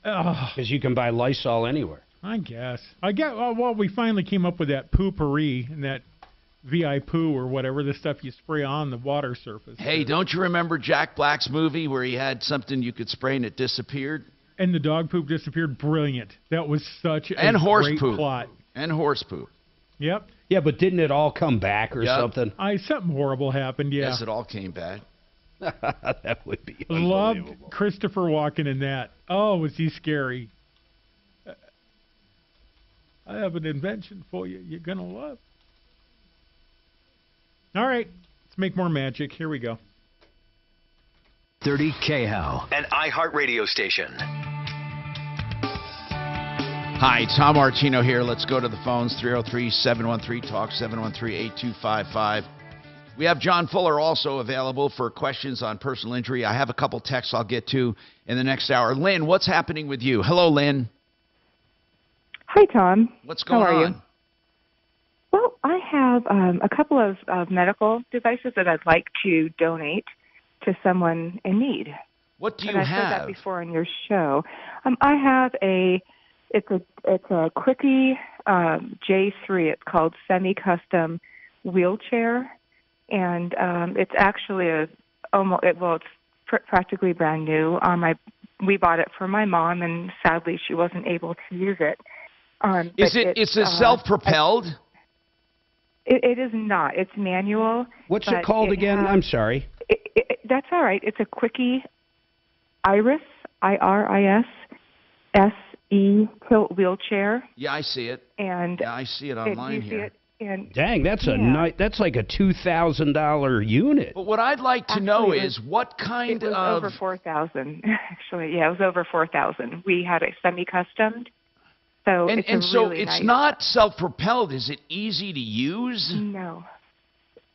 Because you can buy Lysol anywhere. I guess. Well, we finally came up with that poopery and that VI poo or whatever, the stuff you spray on the water surface. Hey, don't you remember Jack Black's movie where he had something you could spray and it disappeared? And the dog poop disappeared. Brilliant. That was such a horse great poop. plot. And horse poop. Yep. Yeah, but didn't it all come back or something? Something horrible happened, yeah. Yes, it all came back. That would be Loved unbelievable. Christopher Walken in that. Oh, was he scary. I have an invention for you you're going to love. All right. Let's make more magic. Here we go. 30 KHAL, an iHeartRadio station. Hi, Tom Martino here. Let's go to the phones. 303-713-TALK, 713-8255. We have John Fuller also available for questions on personal injury. I have a couple texts I'll get to in the next hour. Lynn, what's happening with you? Hello, Lynn. Hi, Tom. What's going How are on? you? Well, I have a couple of medical devices that I'd like to donate to someone in need. What do you and I've have? heard that before on your show. I have it's a Quickie J3. It's called semi-custom wheelchair, and it's actually it's practically brand new. We bought it for my mom, and sadly she wasn't able to use it. Is it self-propelled? It is not. It's manual. What's it called again? I'm sorry. That's all right. It's a Quickie Iris, IRIS, SE tilt wheelchair. Yeah, I see it. And yeah, I see it online here. Dang, that's that's like a $2,000 unit. But what I'd like to know is what kind it was of over 4,000 actually. Yeah, it was over 4,000. We had a semi-custom. So it's not self-propelled. Is it easy to use? No.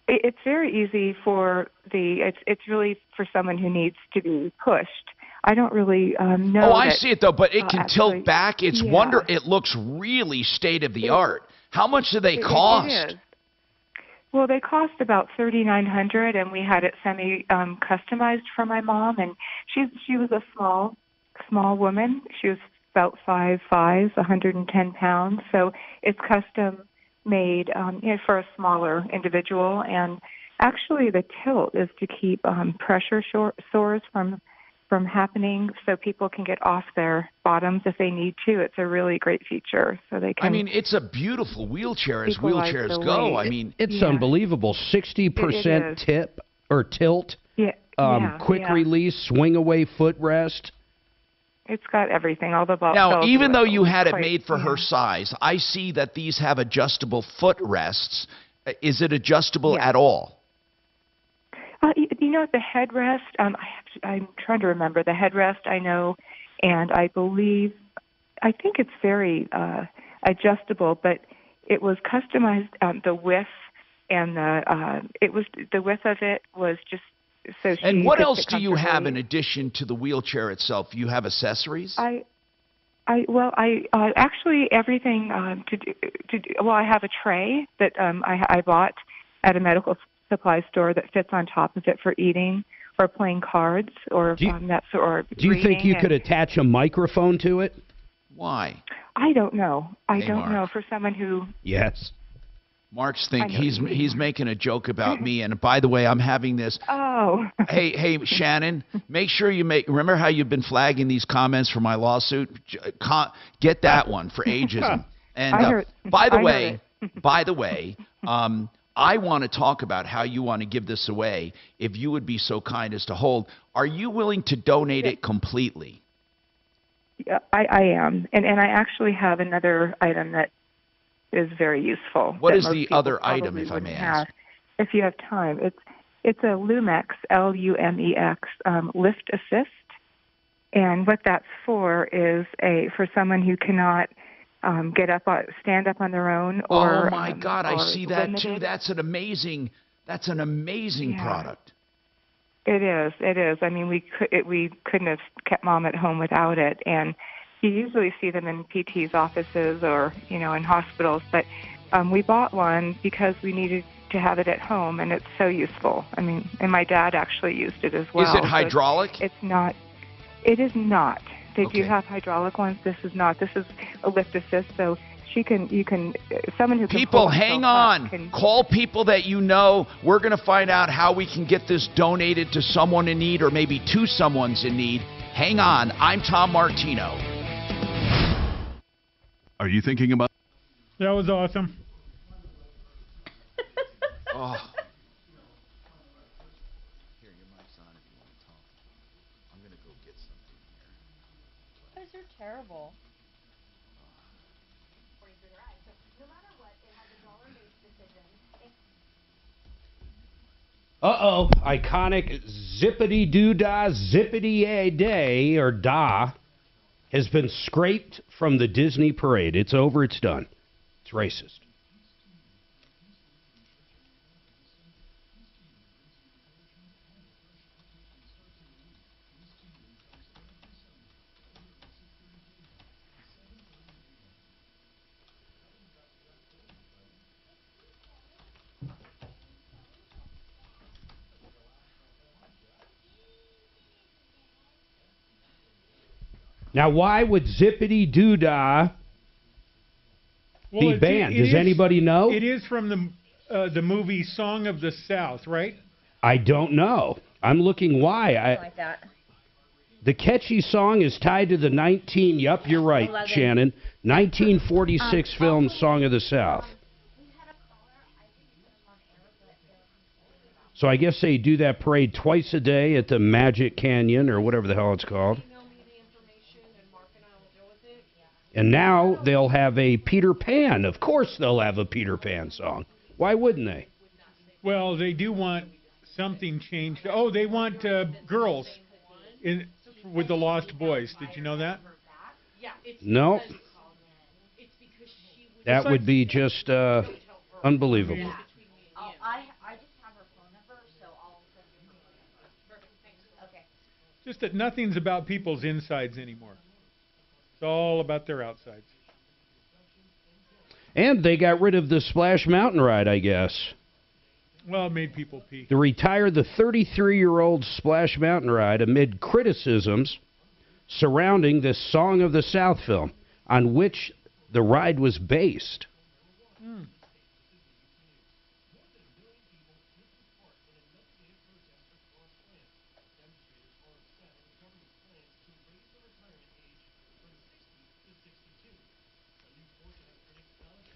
It's very easy for it's really for someone who needs to be pushed. I don't really know. Oh, I see it though, but it can tilt back. It's It looks really state of the art. How much do they cost? It is. Well, they cost about $3,900, and we had it customized for my mom. And she was a small woman. She was about 5'5", 110 pounds. So it's custom made for a smaller individual. And actually, the tilt is to keep pressure sores from happening, so people can get off their bottoms if they need to. It's a really great feature, so they can. I mean, it's a beautiful wheelchair as wheelchairs go. I mean, it's unbelievable. 60% tip or tilt. Quick release, swing away footrest. It's got everything. All the now, even though you had it made for her size, I see that these have adjustable footrests. Is it adjustable at all? The headrest, I'm trying to remember. The headrest I know, and I think it's very adjustable, but it was customized, the width and the width of it was just so she And what could else sit do you have comfortably. in addition to the wheelchair itself? You have accessories? I actually everything I have a tray that I bought at a medical supply store that fits on top of it for eating or playing cards or Do you think you could attach a microphone to it? Why? I don't know. I don't Mark. know. For someone who Yes. Mark's he's making a joke about me, and by the way, I'm having this. Oh. Hey, Shannon, make sure you remember how you've been flagging these comments for my lawsuit? Get that one for ageism. And by the way, I want to talk about how you want to give this away. If you would be so kind as to hold, are you willing to donate it completely? Yeah, I am, and I actually have another item that is very useful. What that is most the people other item, probably if I may wouldn't ask? have. If you have time, it's a Lumex, Lumex lift assist, and what that's for is for someone who cannot stand up on their own. Or, oh my God, I see that limited. too. That's an amazing product. It is. I mean, we couldn't have kept Mom at home without it, and you usually see them in PT's offices or in hospitals, but we bought one because we needed to have it at home, and it's so useful. I mean, and my dad actually used it as well. Is it hydraulic? It's not. It is not. They do have hydraulic ones. This is not. This is a lift assist, so someone who can people hang on. Call people that you know. We're going to find out how we can get this donated to someone in need, or maybe to someone's in need. Hang on. I'm Tom Martino. Are you thinking about? That was awesome. Oh. Here, your mic's on if you want to talk. I'm going to go get something here. Those are terrible. No matter what, it has a dollar-based decision. Uh-oh, iconic zippity-doo-dah, zippity-a-day, or da, has been scraped from the Disney parade. It's over, it's done. It's racist. Now, why would zippity-doo-dah be banned? Does anybody know? It is from the movie Song of the South, right? I don't know. I'm looking why. Like that. The catchy song is tied to the Yup, you're right, 11. Shannon. 1946 film Song of the South. So I guess they do that parade twice a day at the Magic Canyon or whatever the hell it's called. And now they'll have a Peter Pan. Of course they'll have a Peter Pan song. Why wouldn't they? Well, they do want something changed. Oh, they want girls with the Lost Boys. Did you know that? No. That would be just unbelievable. I just have her phone number, so I'll send you. Okay. Just that nothing's about people's insides anymore. It's all about their outsides. And they got rid of the Splash Mountain ride, I guess. Well, it made people pee. They retired the 33-year-old Splash Mountain ride amid criticisms surrounding this Song of the South film, on which the ride was based.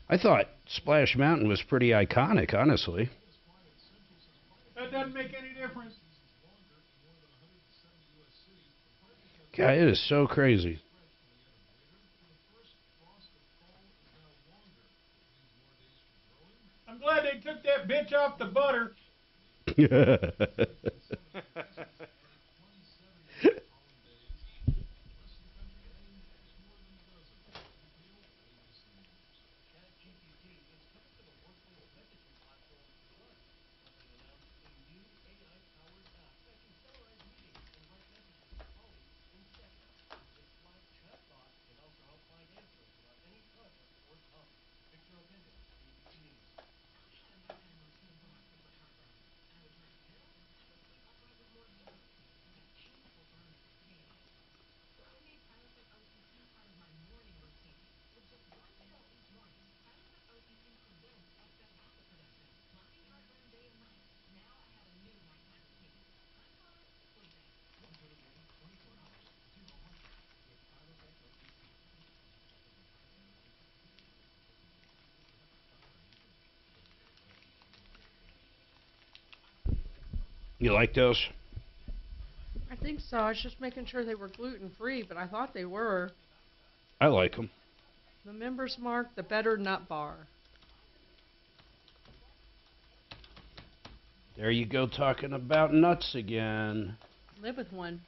I thought Splash Mountain was pretty iconic, honestly. That doesn't make any difference. God, it is so crazy. I'm glad they took that bitch off the butter. You like those? I think so. I was just making sure they were gluten-free, but I thought they were. I like them. The Members Mark, the Better Nut Bar. There you go, talking about nuts again. Live with one.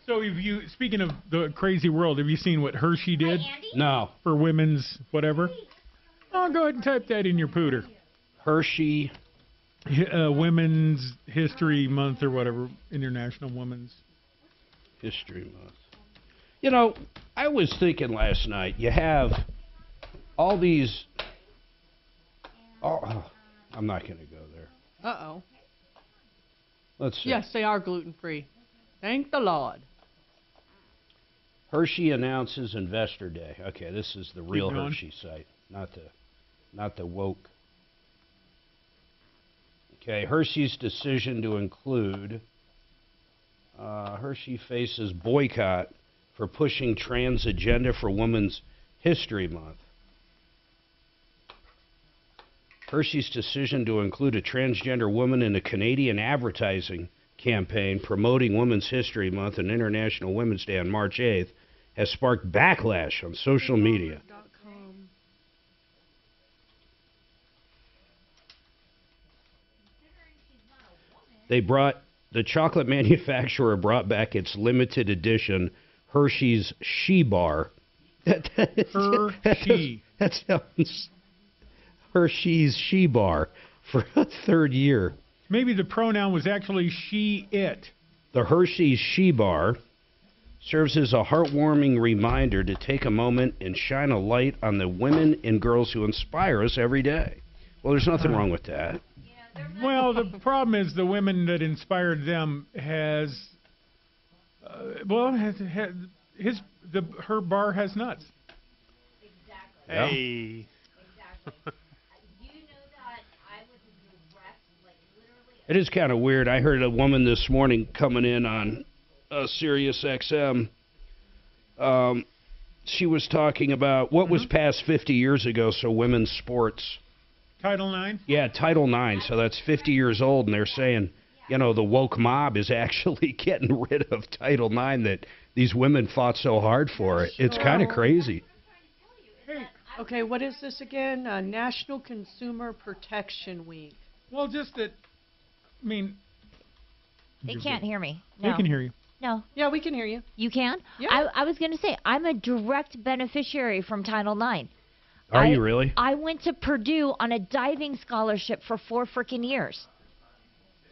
So, speaking of the crazy world, have you seen what Hershey did? No. For women's whatever? Oh, go ahead and type that in your pooter. Hershey. Women's History Month or whatever, International Women's History Month. You know, I was thinking last night, you have all these... Oh, I'm not going to go there. Uh-oh. Let's see. Yes, they are gluten-free. Thank the Lord. Hershey announces Investor Day. Okay, this is the real Hershey site, not the woke. Okay, Hershey's decision to include Hershey faces boycott for pushing trans agenda for Women's History Month. Hershey's decision to include a transgender woman in a Canadian advertising campaign promoting Women's History Month and International Women's Day on March 8th has sparked backlash on social media. The chocolate manufacturer brought back its limited edition Hershey's She Bar. Hershey. That sounds Hershey's She Bar for a third year. Maybe the pronoun was actually she, it. The Hershey's She Bar serves as a heartwarming reminder to take a moment and shine a light on the women and girls who inspire us every day. Well, there's nothing wrong with that. Well, the problem is the women that inspired them her bar has nuts. Yeah. Hey. It is kind of weird. I heard a woman this morning coming in on Sirius XM. She was talking about what was passed 50 years ago, so women's sports. Title IX? Yeah, Title IX. So that's 50 years old, and they're saying, you know, the woke mob is actually getting rid of Title IX that these women fought so hard for. It's kind of crazy. Okay, what is this again? National Consumer Protection Week. Well, just that, I mean... They can't hear me. No. They can hear you. No. Yeah, we can hear you. You can? Yeah. I was going to say, I'm a direct beneficiary from Title IX. Are you really? I went to Purdue on a diving scholarship for 4 freaking years.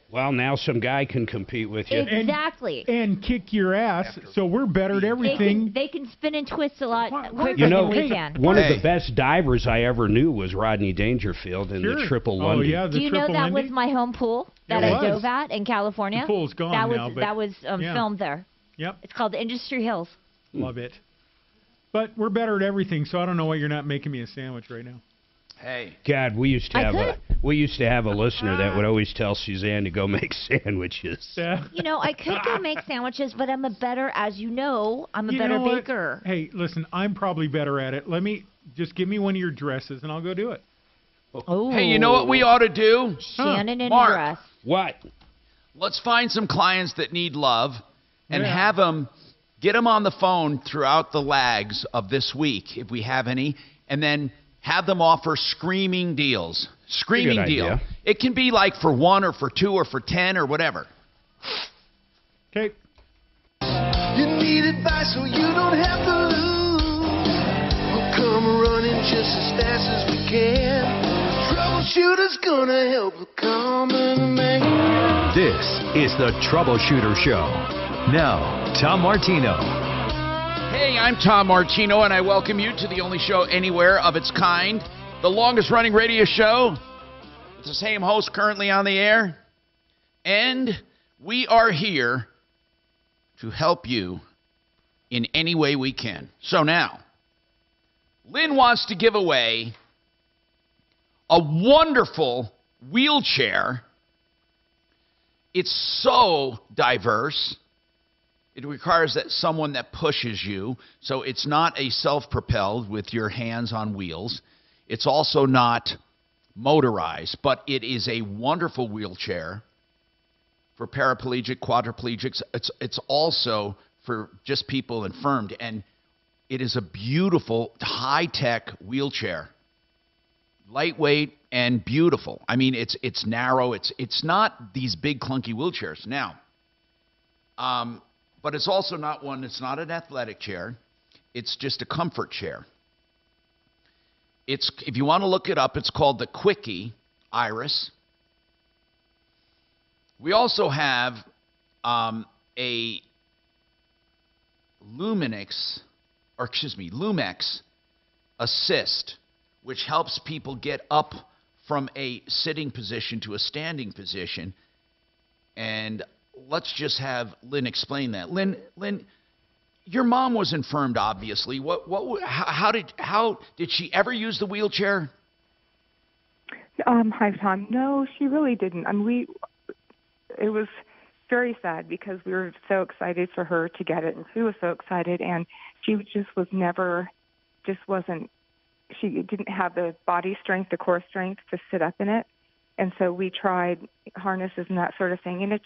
Well, now some guy can compete with you. Exactly. And kick your ass, so we're better at everything. They can spin and twist a lot quicker You know, than we can. one of the best divers I ever knew was Rodney Dangerfield in the Triple Lundy. Oh, yeah, the Do you know Triple that Lundy? was my home pool that I dove at in California? The pool's gone now, but that was yeah. filmed there. Yep. It's called Industry Hills. Love it. But we're better at everything, so I don't know why you're not making me a sandwich right now. Hey. God, we used to have a listener that would always tell Suzanne to go make sandwiches. You know, I could go make sandwiches, but I'm a better baker. Hey, listen, I'm probably better at it. Just give me one of your dresses, and I'll go do it. Oh. Hey, you know what we ought to do? Shannon in Mark, a dress. What? Let's find some clients that need love and have them, get them on the phone throughout the lags of this week, if we have any, and then have them offer screaming deals. Screaming deal. Idea. It can be like for 1 or for 2 or for 10 or whatever. Okay. You need advice so you don't have to lose. We'll come running just as fast as we can. Troubleshooter's gonna help the common man. This is the Troubleshooter Show. Now, Tom Martino. Hey, I'm Tom Martino, and I welcome you to the only show anywhere of its kind, the longest-running radio show with the same host currently on the air. And we are here to help you in any way we can. So now, Lynn wants to give away a wonderful wheelchair. It's so diverse. It requires someone that pushes you, so it's not a self-propelled with your hands on wheels. It's also not motorized, but it is a wonderful wheelchair for paraplegic, quadriplegics. It's also for just people infirmed, and it is a beautiful, high-tech wheelchair. Lightweight and beautiful. I mean, it's narrow. It's not these big, clunky wheelchairs. Now, but it's also not one, it's not an athletic chair. It's just a comfort chair. If you want to look it up, it's called the Quickie Iris. We also have a Lumex Assist, which helps people get up from a sitting position to a standing position. And let's just have Lynn explain that. Lynn, your mom was infirmed, obviously. How did she ever use the wheelchair? Hi, Tom. No, she really didn't. It was very sad because we were so excited for her to get it, and she was so excited, and she she didn't have the body strength, the core strength to sit up in it. And so we tried harnesses and that sort of thing, and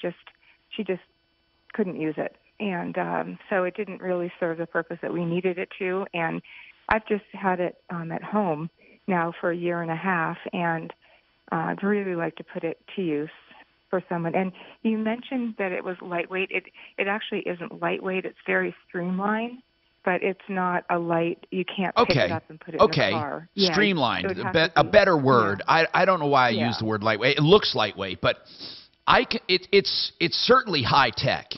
she just couldn't use it. And so it didn't really serve the purpose that we needed it to. And I've just had it at home now for 1.5 years, and I'd really like to put it to use for someone. And you mentioned that it was lightweight. It actually isn't lightweight. It's very streamlined, but it's not a light. You can't pick it up and put it in a car. Yeah, Streamlined, a better word. Yeah. I don't know why I use the word lightweight. It looks lightweight, but it's certainly high tech.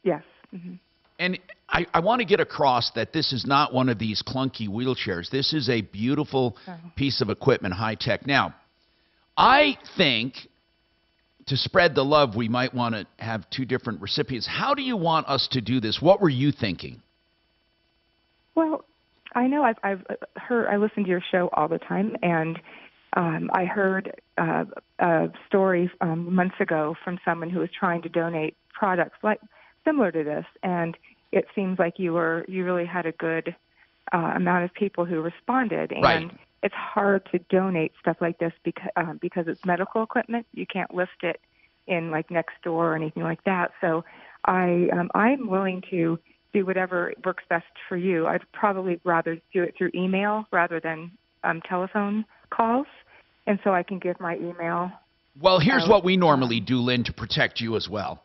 Yes. Mm-hmm. And I want to get across that this is not one of these clunky wheelchairs. This is a beautiful piece of equipment, high tech. Now, I think to spread the love, we might want to have two different recipients. How do you want us to do this? What were you thinking? Well, I know I've heard, I listen to your show all the time, and I heard a story months ago from someone who was trying to donate products similar to this, and it seems like you really had a good amount of people who responded. And it's hard to donate stuff like this because it's medical equipment. You can't list it in like Nextdoor or anything like that. So I'm willing to do whatever works best for you. I'd probably rather do it through email rather than telephone calls, and so I can give my email. Well, here's what we normally do, Lynn, to protect you as well.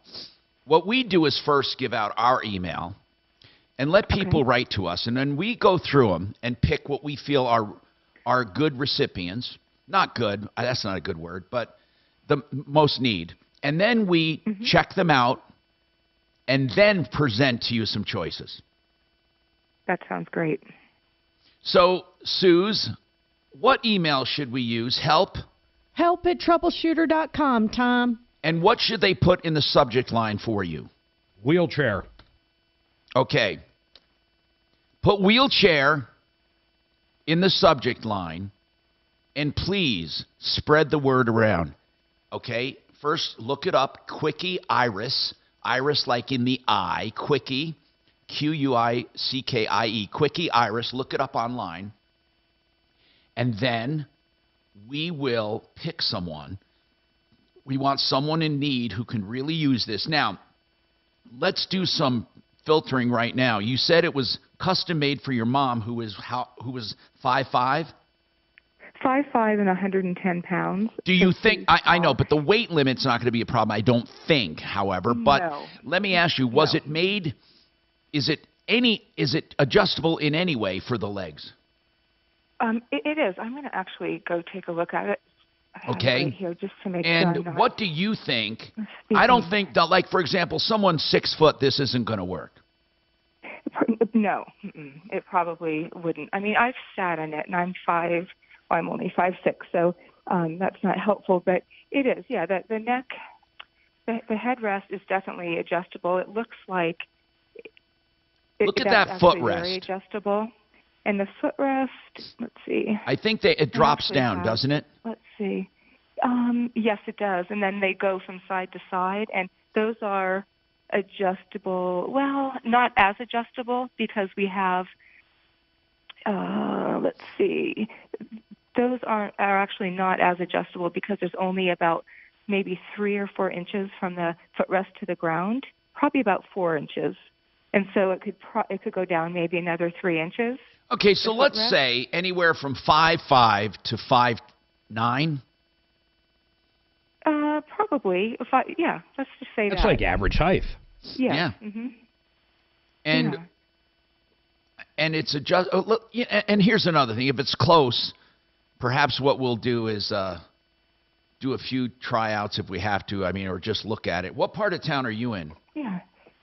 What we do is first give out our email and let people write to us, and then we go through them and pick what we feel are good recipients. Not good, that's not a good word, but the most need. And then we check them out and then present to you some choices. That sounds great. So, Suze, what email should we use? Help at troubleshooter.com, Tom. And what should they put in the subject line for you? Wheelchair. Okay. Put wheelchair in the subject line, and please spread the word around. Okay? First, look it up. Quickie Iris. Iris like in the eye. Quickie. Quickie. Quickie Iris. Look it up online. And then we will pick someone. We want someone in need who can really use this. Now, let's do some filtering right now. You said it was custom made for your mom, who was 5'5"? 5'5" and 110 pounds. Do you think, I know, but the weight limit's not going to be a problem, I don't think, however. But let me ask you, was it made, is it adjustable in any way for the legs? It is. I'm going to actually go take a look at it. Okay. Right here, just to make and sure what do you think? I don't think that, like, for example, someone 6 foot, this isn't going to work. No, it probably wouldn't. I mean, I've sat in it, and I'm only 5'6", so that's not helpful. But it is, yeah. The neck, the headrest is definitely adjustable. It looks like. Look at that footrest. Very adjustable. And the footrest, let's see. I think it drops down, doesn't it? Let's see. Yes, it does. And then they go from side to side, and those are adjustable. Well, not as adjustable because we have, let's see. Those are actually not as adjustable because there's only about maybe 3 or 4 inches from the footrest to the ground, probably about 4 inches. And so it could go down maybe another 3 inches. Okay, so let's say anywhere from 5'5" to 5'9". Probably. Yeah, let's just say that's like average height. Yeah. And it's and here's another thing. If it's close, perhaps what we'll do is do a few tryouts if we have to. I mean, or just look at it. What part of town are you in? Yeah,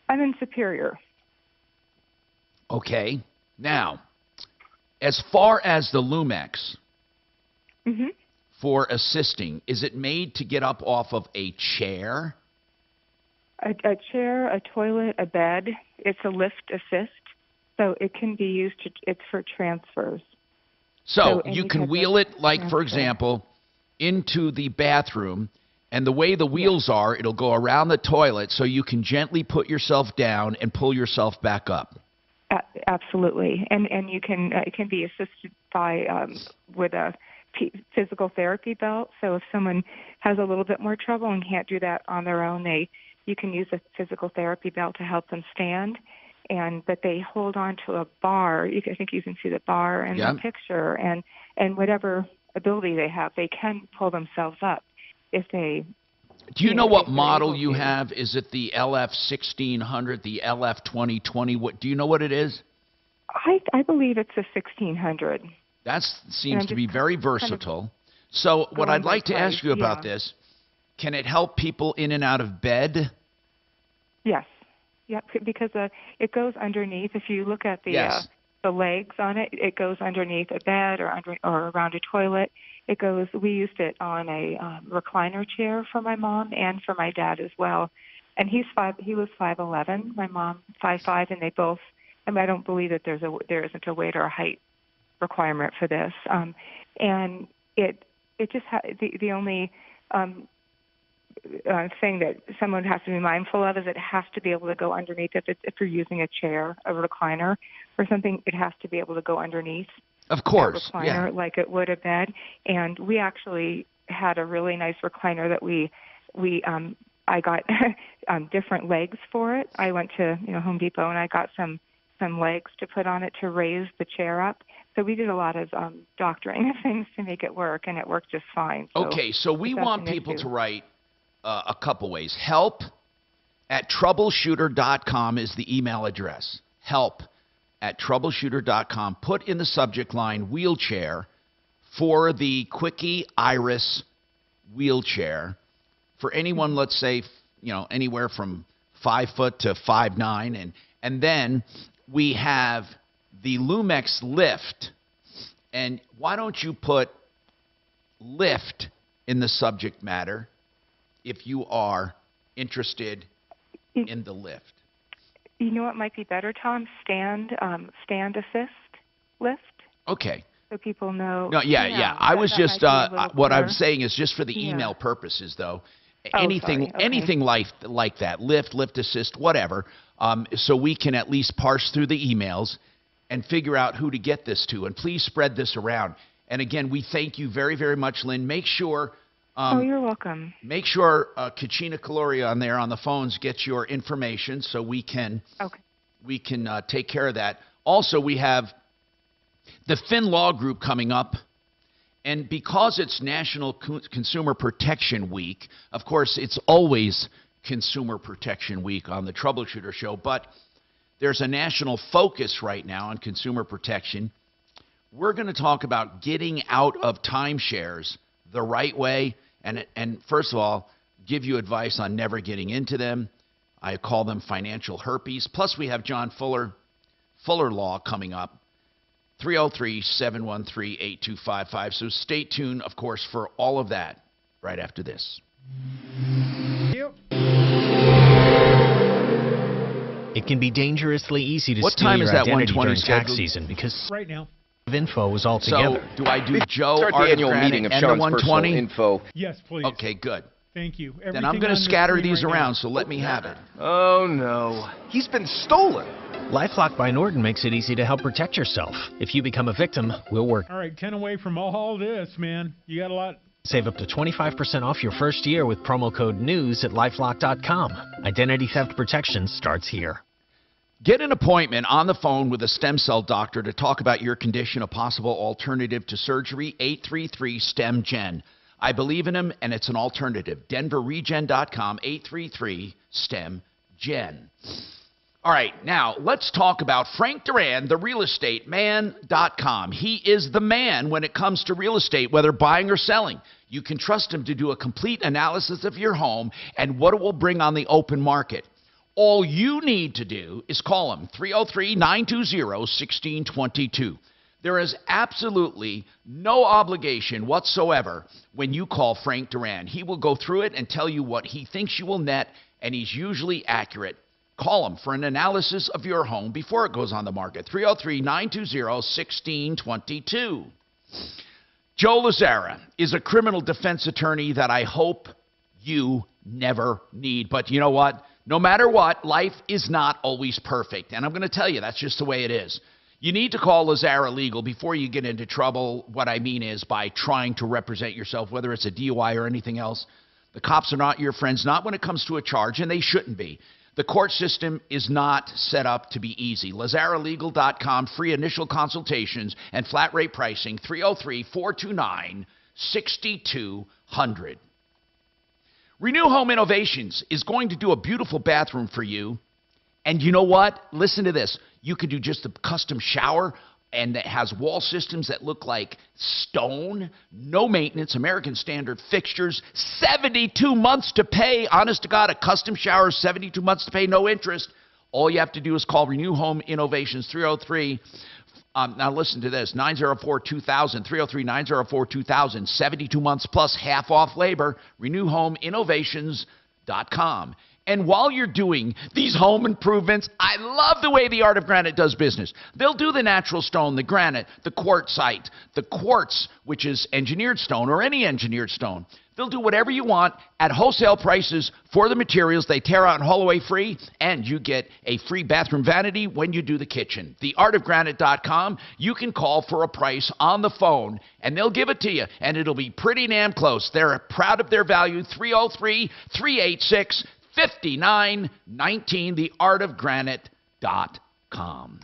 I'm in Superior. Okay. Now, as far as the Lumex for assisting, is it made to get up off of a chair? A chair, a toilet, a bed. It's a lift assist, so it can be used it's for transfers. So you can wheel it, like, for example, into the bathroom, and the way the wheels are, it'll go around the toilet so you can gently put yourself down and pull yourself back up. Absolutely, and you can it can be assisted by with a physical therapy belt. So if someone has a little bit more trouble and can't do that on their own, you can use a physical therapy belt to help them stand. But they hold on to a bar. I think you can see the bar in the picture, and whatever ability they have, they can pull themselves up if they Do you know what model you have? Is it the LF 1600, the LF 2020? What do you know what it is? I believe it's a 1600. That seems to be very versatile. So what I'd like to ask you about this, can it help people in and out of bed? Yes. Yep, because it goes underneath. If you look at the legs on it, it goes underneath a bed or around a toilet. It goes. We used it on a recliner chair for my mom and for my dad as well. And he was 5'11", my mom 5'5", and they both. I mean, I don't believe that there isn't a weight or a height requirement for this. And it just the only thing that someone has to be mindful of is it has to be able to go underneath. If you're using a chair, a recliner, or something, it has to be able to go underneath. Of course, a recliner, like it would a bed. And we actually had a really nice recliner that I got different legs for it. I went to Home Depot and I got some legs to put on it to raise the chair up. So we did a lot of doctoring things to make it work, and it worked just fine. Okay, so we want people to write a couple ways. help@troubleshooter.com is the email address. help@troubleshooter.com. Put in the subject line wheelchair for the Quickie Iris wheelchair for anyone, let's say, anywhere from 5 foot to 5'9", and then we have the Lumex lift. And why don't you put lift in the subject matter if you are interested in the lift? You know what might be better, Tom? Stand assist lift. Okay. So people know. No, yeah. I was just what I'm saying is just for the email purposes, though. Anything like that, lift assist, whatever, so we can at least parse through the emails and figure out who to get this to. And please spread this around. And again, we thank you very, very much, Lynn. Make sure. You're welcome. Make sure Kachina Kaloria on there on the phones gets your information so we can take care of that. Also, we have the Fin Law Group coming up. And because it's National Consumer Protection Week, of course, it's always Consumer Protection Week on the Troubleshooter Show, but there's a national focus right now on consumer protection. We're going to talk about getting out of timeshares the right way, and first of all, give you advice on never getting into them. I call them financial herpes. Plus, we have John Fuller Law coming up. 303-713-8255. So stay tuned, of course, for all of that right after this. It can be dangerously easy to What steal time your is that identity 120 during tax scheduled? season because right now of info is all together. So do I do Joe, Start the Art annual Granite, meeting of and the Sean's 120? personal info. Yes, please. Okay, good. Thank you. Then I'm going to scatter these around, so let me have it. Oh, no. He's been stolen. LifeLock by Norton makes it easy to help protect yourself. If you become a victim, we'll work. All right, 10 away from all this, man. You got a lot. Save up to 25% off your first year with promo code NEWS at LifeLock.com. Identity theft protection starts here. Get an appointment on the phone with a stem cell doctor to talk about your condition, a possible alternative to surgery. 833-STEM-GEN. I believe in him, and it's an alternative. DenverRegen.com, 833-STEM-GEN. All right, now let's talk about Frank Duran, the realestateman.com. He is the man when it comes to real estate, whether buying or selling. You can trust him to do a complete analysis of your home and what it will bring on the open market. All you need to do is call him, 303-920-1622. There is absolutely no obligation whatsoever when you call Frank Duran. He will go through it and tell you what he thinks you will net, and he's usually accurate. Call him for an analysis of your home before it goes on the market. 303-920-1622. Joe Lazzara is a criminal defense attorney that I hope you never need. But you know what? No matter what, life is not always perfect. And I'm going to tell you, that's just the way it is. You need to call Lazzara Legal before you get into trouble. What I mean is by trying to represent yourself, whether it's a DUI or anything else. The cops are not your friends, not when it comes to a charge, and they shouldn't be. The court system is not set up to be easy. LazzaraLegal.com, free initial consultations and flat rate pricing, 303-429-6200. Renew Home Innovations is going to do a beautiful bathroom for you. And you know what? Listen to this. You can do just a custom shower, and it has wall systems that look like stone, no maintenance, American Standard fixtures, 72 months to pay. Honest to God, a custom shower, 72 months to pay, no interest. All you have to do is call Renew Home Innovations 303. Now listen to this, 904-2000, 303-904-2000, 72 months plus half off labor, renewhomeinnovations.com. And while you're doing these home improvements, I love the way the Art of Granite does business. They'll do the natural stone, the granite, the quartzite, the quartz, which is engineered stone or any engineered stone. They'll do whatever you want at wholesale prices for the materials. They tear out and haul away free, and you get a free bathroom vanity when you do the kitchen. TheArtOfGranite.com. You can call for a price on the phone, and they'll give it to you, and it'll be pretty damn close. They're proud of their value. 303-386-5919, TheArtOfGranite.com.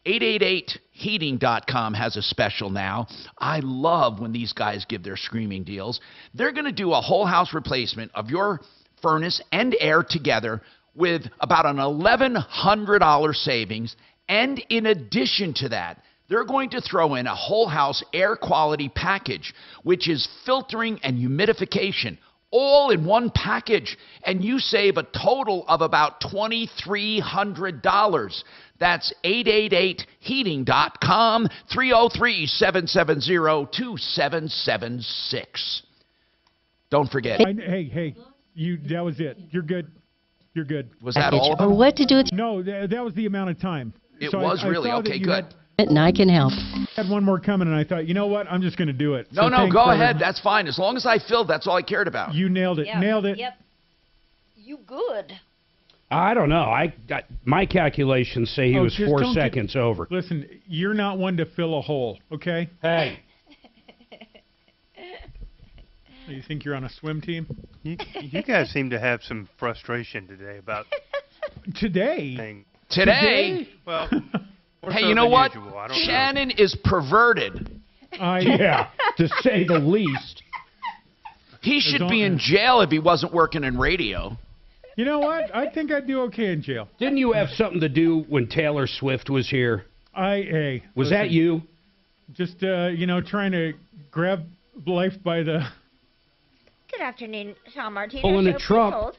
888heating.com has a special now. I love when these guys give their screaming deals. They're going to do a whole house replacement of your furnace and air together with about an $1,100 savings. And in addition to that, they're going to throw in a whole house air quality package, which is filtering and humidification, all in one package, and you save a total of about $2,300. That's 888heating.com, 303-770-2776. Don't forget. Hey, that was it. You're good. You're good. Was that all of them? Or what to do with... No, that was the amount of time. It was really? Okay, good. And I can help. I had one more coming, and I thought, you know what? I'm just going to do it. No, go ahead. That's fine. As long as I filled, that's all I cared about. You nailed it. Yeah. Nailed it. Yep. You good. I don't know. My calculations say he was 4 seconds over. Listen, you're not one to fill a hole, okay? Hey. You think you're on a swim team? You guys seem to have some frustration today about... Today? Today? Well... Hey, you know what? Shannon is perverted. Yeah, to say the least. He should be in jail if he wasn't working in radio. You know what? I think I'd do okay in jail. Didn't you have something to do when Taylor Swift was here? Was that you? Just, trying to grab life by the... Good afternoon, Tom Martino. Pulling a Show, Trump. please hold.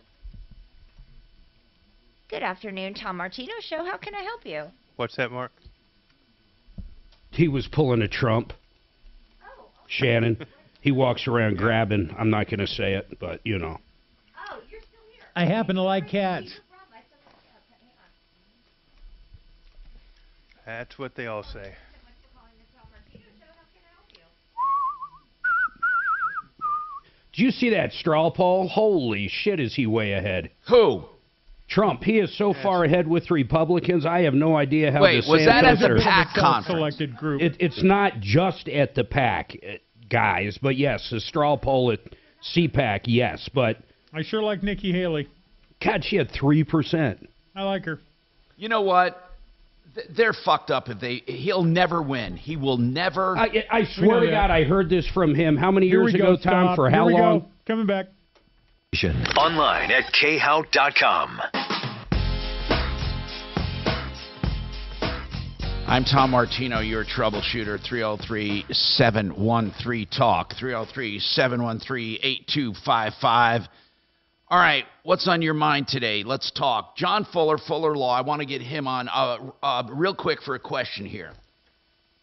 Good afternoon, Tom Martino Show. How can I help you? What's that, Mark? He was pulling a Trump. Oh. Shannon. He walks around grabbing. I'm not going to say it, but you know. Oh, you're still here. I happen to like cats. That's what they all say. Did you see that straw poll? Holy shit, is he way ahead. Who? Trump. He is so far ahead with Republicans. I have no idea how. Wait, was that at the PAC conference? Selected group. It's not just at the PAC, guys, but yes, the straw poll at CPAC, yes, but I sure like Nikki Haley. God, she had 3%. I like her. You know what? They're fucked up if he'll never win. He will never. I swear to God, I heard this from him. How many years ago, Tom? For how long? Coming back. Online at khout.com. I'm Tom Martino, your troubleshooter. 303-713-TALK. 303-713-8255. All right, what's on your mind today? Let's talk. John Fuller, Fuller Law. I want to get him on real quick for a question here.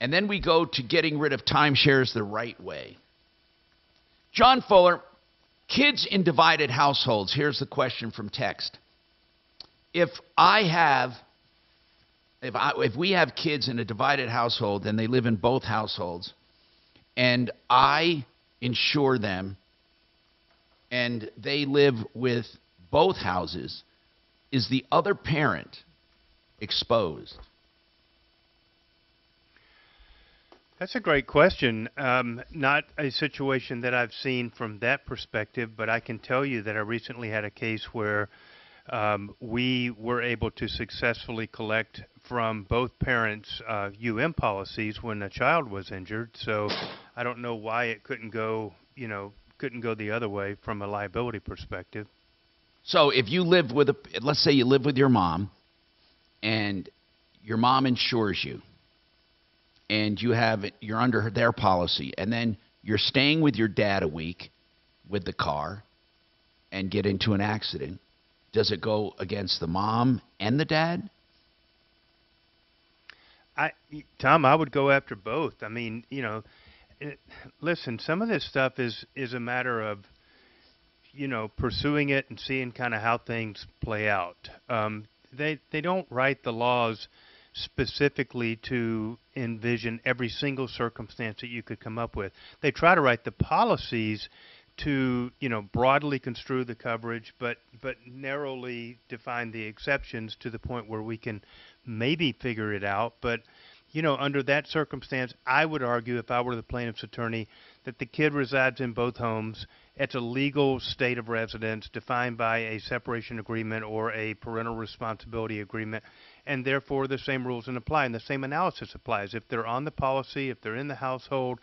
And then we go to getting rid of timeshares the right way. John Fuller, kids in divided households. Here's the question from text. If we have kids in a divided household and they live in both households, and I insure them, and they live with both houses, is the other parent exposed? That's a great question. Not a situation that I've seen from that perspective, but I can tell you that I recently had a case where we were able to successfully collect from both parents' policies when a child was injured. So I don't know why it couldn't go, couldn't go the other way from a liability perspective. So if you live with let's say you live with your mom, and your mom insures you, and you're under their policy, and then you're staying with your dad a week with the car and get into an accident, does it go against the mom and the dad? Tom, I would go after both. I mean, listen, some of this stuff is a matter of, pursuing it and seeing kind of how things play out. They don't write the laws specifically to envision every single circumstance that you could come up with. They try to write the policies to, broadly construe the coverage, but narrowly define the exceptions to the point where we can maybe figure it out. But, under that circumstance, I would argue, if I were the plaintiff's attorney, that the kid resides in both homes. It's a legal state of residence defined by a separation agreement or a parental responsibility agreement, and therefore the same rules apply and the same analysis applies. If they're on the policy, if they're in the household,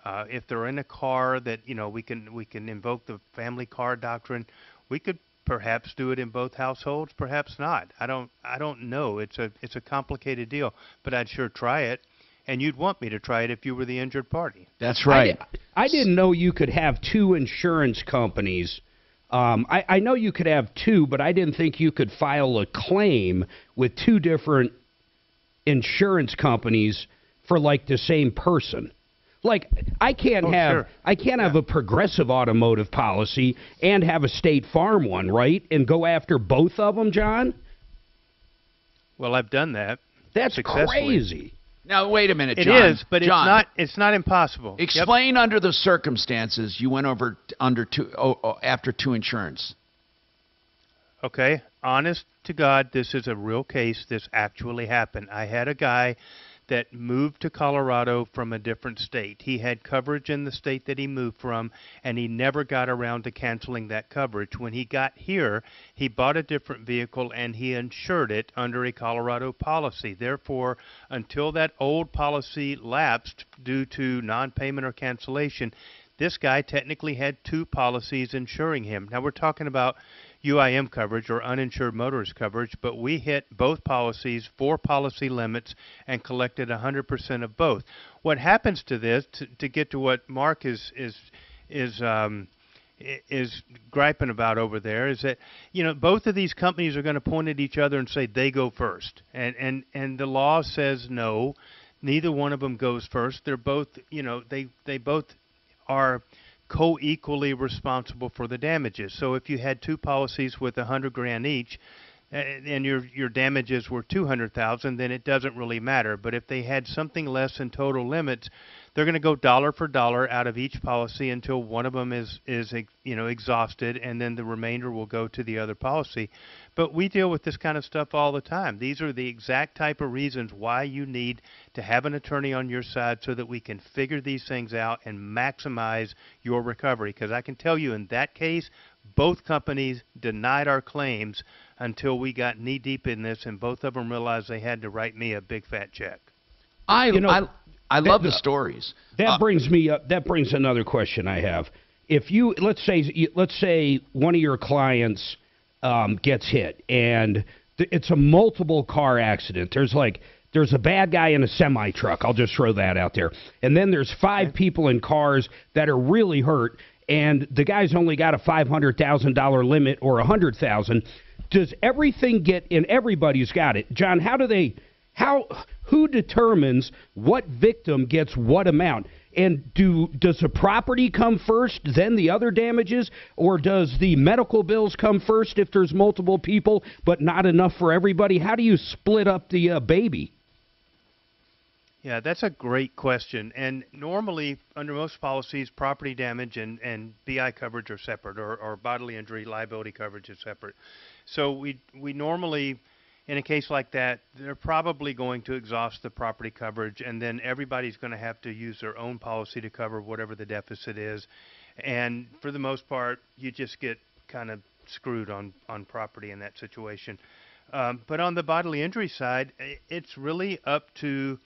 if they're in a car, that we can invoke the family car doctrine. We could perhaps do it in both households, perhaps not. I don't know. It's a complicated deal, but I'd sure try it. And you'd want me to try it if you were the injured party. That's right. I didn't know you could have two insurance companies. I know you could have two, but I didn't think you could file a claim with two different insurance companies for like the same person. Like I can't have a Progressive automotive policy and have a State Farm one, right? And go after both of them, John? Well, I've done that. That's crazy. Now, wait a minute, It John. is, but John, it's not impossible. Explain under the circumstances you went over after two insurance. Okay. Honest to God, this is a real case. This actually happened. I had a guy that moved to Colorado from a different state. He had coverage in the state that he moved from, and he never got around to canceling that coverage. When he got here, he bought a different vehicle, and he insured it under a Colorado policy. Therefore, until that old policy lapsed due to non-payment or cancellation, this guy technically had two policies insuring him. Now, we're talking about UIM coverage or uninsured motorist coverage, but we hit both policies, 4 policy limits, and collected 100% of both. What happens to this, to get to what Mark is griping about over there, is that both of these companies are going to point at each other and say they go first, and the law says no, neither one of them goes first. They're both they both are co-equally responsible for the damages. So if you had two policies with $100,000 each, and your damages were $200,000, then it doesn't really matter. But if they had something less in total limits, they're going to go dollar for dollar out of each policy until one of them is exhausted, and then the remainder will go to the other policy. But we deal with this kind of stuff all the time. These are the exact type of reasons why you need to have an attorney on your side so that we can figure these things out and maximize your recovery. Because I can tell you in that case, both companies denied our claims until we got knee-deep in this, and both of them realized they had to write me a big fat check. I love the stories. That brings me up. That brings another question I have. If you let's say one of your clients gets hit and it's a multiple car accident. There's a bad guy in a semi truck. I'll just throw that out there. And then there's 5 people in cars that are really hurt, and the guy's only got a $500,000 limit or $100,000. Does everything get in? Everybody's got it, John. Who determines what victim gets what amount? And does the property come first, then the other damages, or does the medical bills come first if there's multiple people but not enough for everybody? How do you split up the baby? Yeah, that's a great question. And normally, under most policies, property damage and BI coverage are separate, or bodily injury liability coverage is separate. So we normally, in a case like that, they're probably going to exhaust the property coverage, and then everybody's going to have to use their own policy to cover whatever the deficit is. And for the most part, you just get kind of screwed on property in that situation. But on the bodily injury side, it's really up to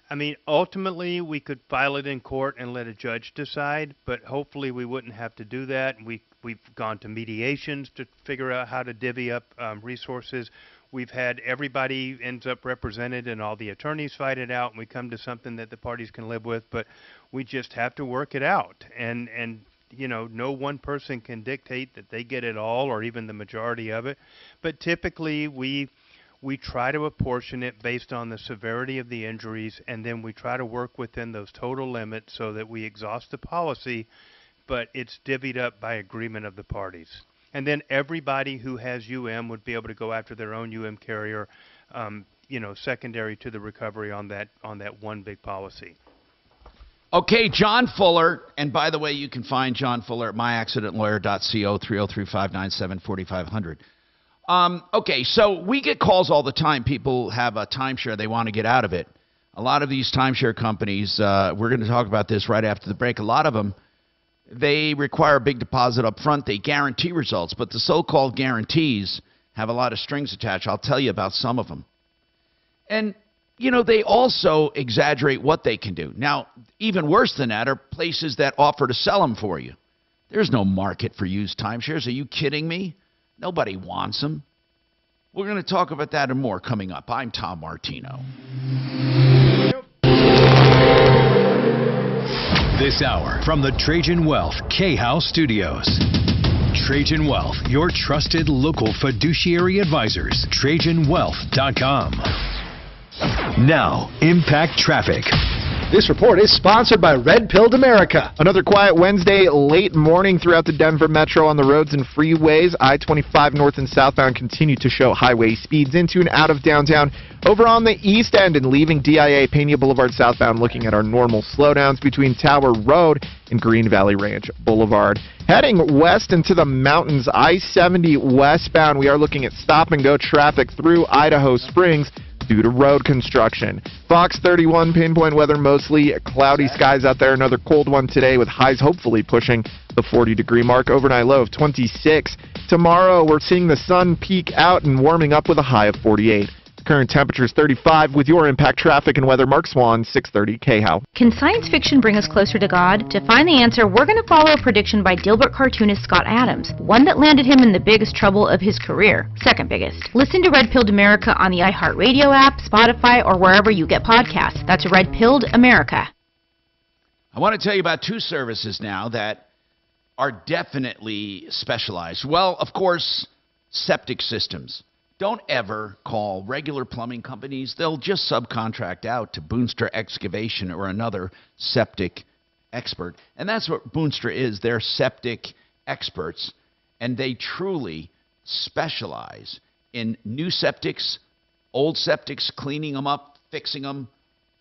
I mean, ultimately, we could file it in court and let a judge decide, but hopefully we wouldn't have to do that. We've gone to mediations to figure out how to divvy up resources. We've had everybody ends up represented and all the attorneys fight it out, and we come to something that the parties can live with, but we just have to work it out. And you know, no one person can dictate that they get it all or even the majority of it, but typically we try to apportion it based on the severity of the injuries, and then we try to work within those total limits so that we exhaust the policy, but it's divvied up by agreement of the parties. And then everybody who has UM would be able to go after their own UM carrier, you know, secondary to the recovery on that one big policy. Okay, John Fuller, and by the way, you can find John Fuller at myaccidentlawyer.co, 303-597-4500. Okay, so we get calls all the time. People have a timeshare. They want to get out of it. A lot of these timeshare companies, we're going to talk about this right after the break. A lot of them, they require a big deposit up front. They guarantee results, but the so-called guarantees have a lot of strings attached. I'll tell you about some of them. And, you know, they also exaggerate what they can do. Now, even worse than that are places that offer to sell them for you. There's no market for used timeshares. Are you kidding me? Nobody wants them. We're going to talk about that and more coming up. I'm Tom Martino. This hour from the Trajan Wealth K-House Studios. Trajan Wealth, your trusted local fiduciary advisors. TrajanWealth.com. Now, Impact Traffic. This report is sponsored by Red Pilled America. Another quiet Wednesday, late morning throughout the Denver Metro on the roads and freeways. I-25 north and southbound continue to show highway speeds into and out of downtown. Over on the east end and leaving DIA Pena Boulevard southbound, looking at our normal slowdowns between Tower Road and Green Valley Ranch Boulevard. Heading west into the mountains, I-70 westbound, we are looking at stop-and-go traffic through Idaho Springs due to road construction. Fox 31 pinpoint weather, mostly cloudy skies out there. Another cold one today with highs hopefully pushing the 40-degree mark. Overnight low of 26. Tomorrow we're seeing the sun peak out and warming up with a high of 48. Current temperature is 35 with your Impact Traffic and Weather. Mark Swan, 630 KHOW. Can science fiction bring us closer to God? To find the answer, we're going to follow a prediction by Dilbert cartoonist Scott Adams, one that landed him in the biggest trouble of his career, second biggest. Listen to Red Pilled America on the iHeartRadio app, Spotify, or wherever you get podcasts. That's Red Pilled America. I want to tell you about two services now that are definitely specialized. Well, of course, septic systems. Don't ever call regular plumbing companies. They'll just subcontract out to Boonstra Excavation or another septic expert. And that's what Boonstra is. They're septic experts, and they truly specialize in new septics, old septics, cleaning them up, fixing them,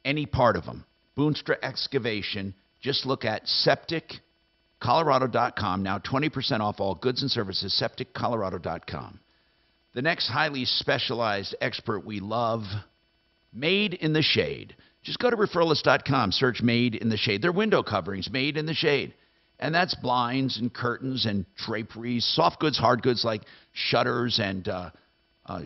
any part of them. Boonstra Excavation. Just look at septiccolorado.com. Now 20% off all goods and services, septiccolorado.com. The next highly specialized expert we love, Made in the Shade. Just go to referralist.com, search Made in the Shade. They're window coverings, made in the shade. And that's blinds and curtains and draperies, soft goods, hard goods like shutters and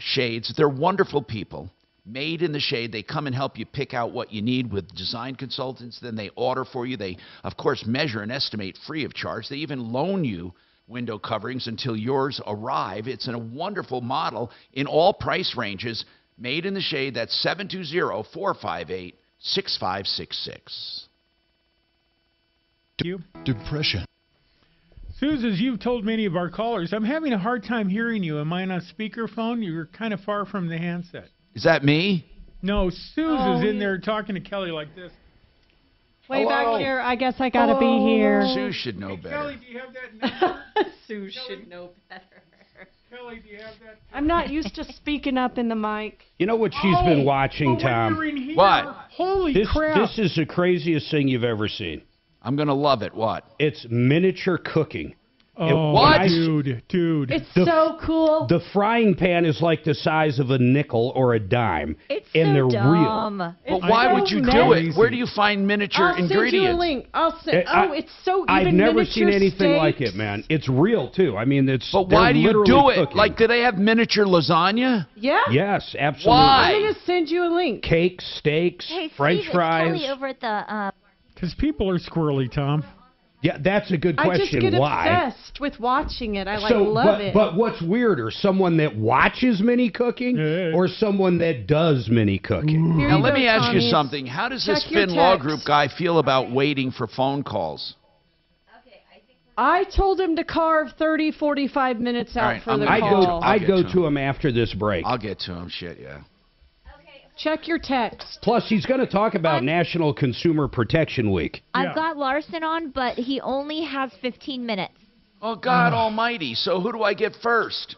shades. They're wonderful people. Made in the Shade. They come and help you pick out what you need with design consultants. Then they order for you. They, of course, measure and estimate free of charge. They even loan you window coverings until yours arrive. It's a wonderful model in all price ranges. Made in the Shade. That's 720-458-6566. Depression. Suze, as you've told many of our callers, I'm having a hard time hearing you. Am I on a speakerphone? You're kind of far from the handset. Is that me? No, Suze is in there talking to Kelly like this. Way back here. I guess I gotta be here. Sue should know better. Kelly, do you have that? Sue should know better. Kelly, do you have that? I'm not used to speaking up in the mic. You know what she's been watching, Tom? What? Holy crap. This is the craziest thing you've ever seen. I'm going to love it. What? It's miniature cooking. Oh, What? dude. It's so cool. The frying pan is like the size of a nickel or a dime. It's and so they're dumb. real. But why would you do it? Where do you find miniature I'll ingredients? send you a link. It's so even I've never miniature seen anything like steaks. it, man. It's real, too. I mean, it's. But why do you literally do it? cooking. Like, do they have miniature lasagna? Yeah. Yes, absolutely. Why? I'm going to send you a link. Cakes, steaks, Hey, French Steve, fries. It's Kelly over at the. Because people are squirrely, Tom. Yeah, that's a good I question. just get Why? obsessed with watching it. I but, love it. But what's weirder, someone that watches mini cooking or someone that does mini cooking? Now, let me ask you something. How does this Check your Fin Law text. Group guy feel about waiting for phone calls? I told him to carve 30, 45 minutes out All right, for I'm the gonna call. I'd go to him after this break. I'll get to him. Shit, yeah. Check your text. Plus, he's going to talk about National Consumer Protection Week. I've got Larson on, but he only has 15 minutes. Oh, God almighty. So who do I get first?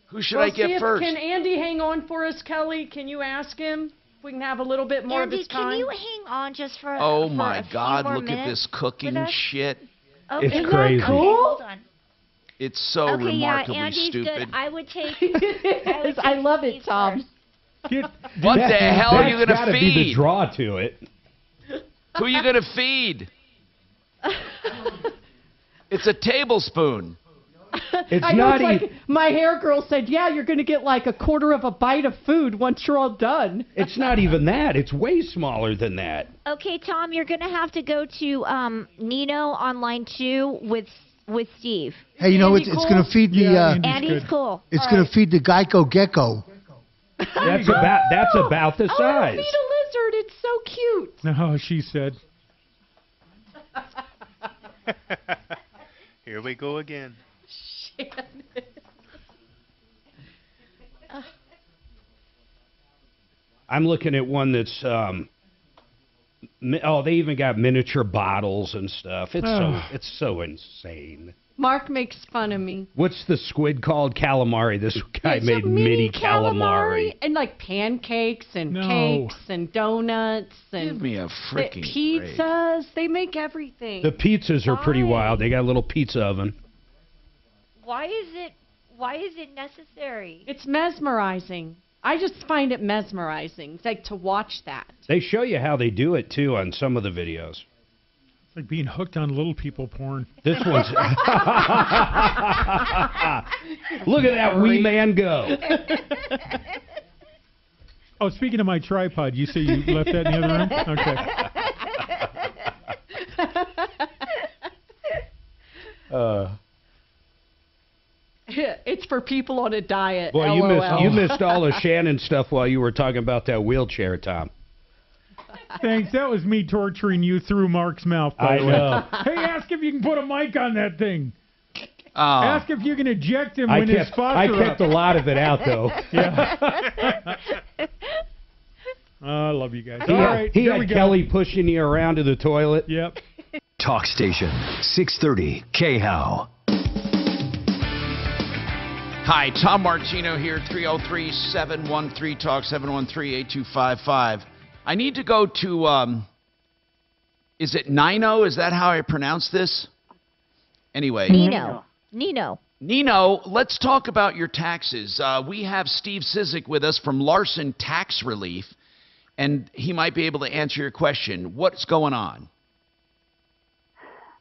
Who should I get first? Can Andy hang on for us, Kelly? Can you ask him if we can have a little bit more Andy, of his time? can you hang on just for Oh, for my a few God. more Look at minutes this cooking with us? shit. Oh, It's isn't crazy. That cool? Hold on. It's so Okay, remarkably yeah, Andy's stupid. good. I would take. I love it, Tom. What the hell are you going That's to gotta be the feed? draw to it. Who are you going to feed? It's a tablespoon. It's I know, not it's like my hair girl said, yeah, you're going to get like a quarter of a bite of food once you're all done. It's not even that. It's way smaller than that. Okay, Tom, you're gonna have to go to Nino on line 2 with Steve. Hey, you know, it's going to feed the... Andy's cool. It's going to feed the Geico gecko. That's about the size. Feed a lizard. It's so cute. No, she said. Here we go again. I'm looking at one that's they even got miniature bottles and stuff. It's so insane. Mark makes fun of me. What's the squid called? Calamari. This guy It's made a mini calamari. And like pancakes and No. cakes and donuts and Give me a freaking pizzas. They make everything. The pizzas are pretty wild. They got a little pizza oven. Why is it necessary? It's mesmerizing. I just find it mesmerizing. It's like to watch that. They show you how they do it too on some of the videos. It's like being hooked on little people porn. This one's... Look at that wee man go. Oh, speaking of my tripod, you say you left that in the other room? Okay. It's for people on a diet. Boy, LOL. you missed all the Shannon stuff while you were talking about that wheelchair, Tom. Thanks. That was me torturing you through Mark's mouth, by I the way. know. Hey, ask if you can put a mic on that thing. Oh. Ask if you can eject him when his spots I are kept up. a lot of it out, though. Yeah. I love you guys. He All had, right, he here had we go. Kelly pushing you around to the toilet. Yep. Talk Station 630 KHOW. Hi, Tom Martino here, 303-713-TALK, 713-8255. I need to go to, is it Nino? Is that how I pronounce this? Anyway. Nino. Nino, let's talk about your taxes. We have Steve Sizik with us from Larson Tax Relief, and he might be able to answer your question. What's going on?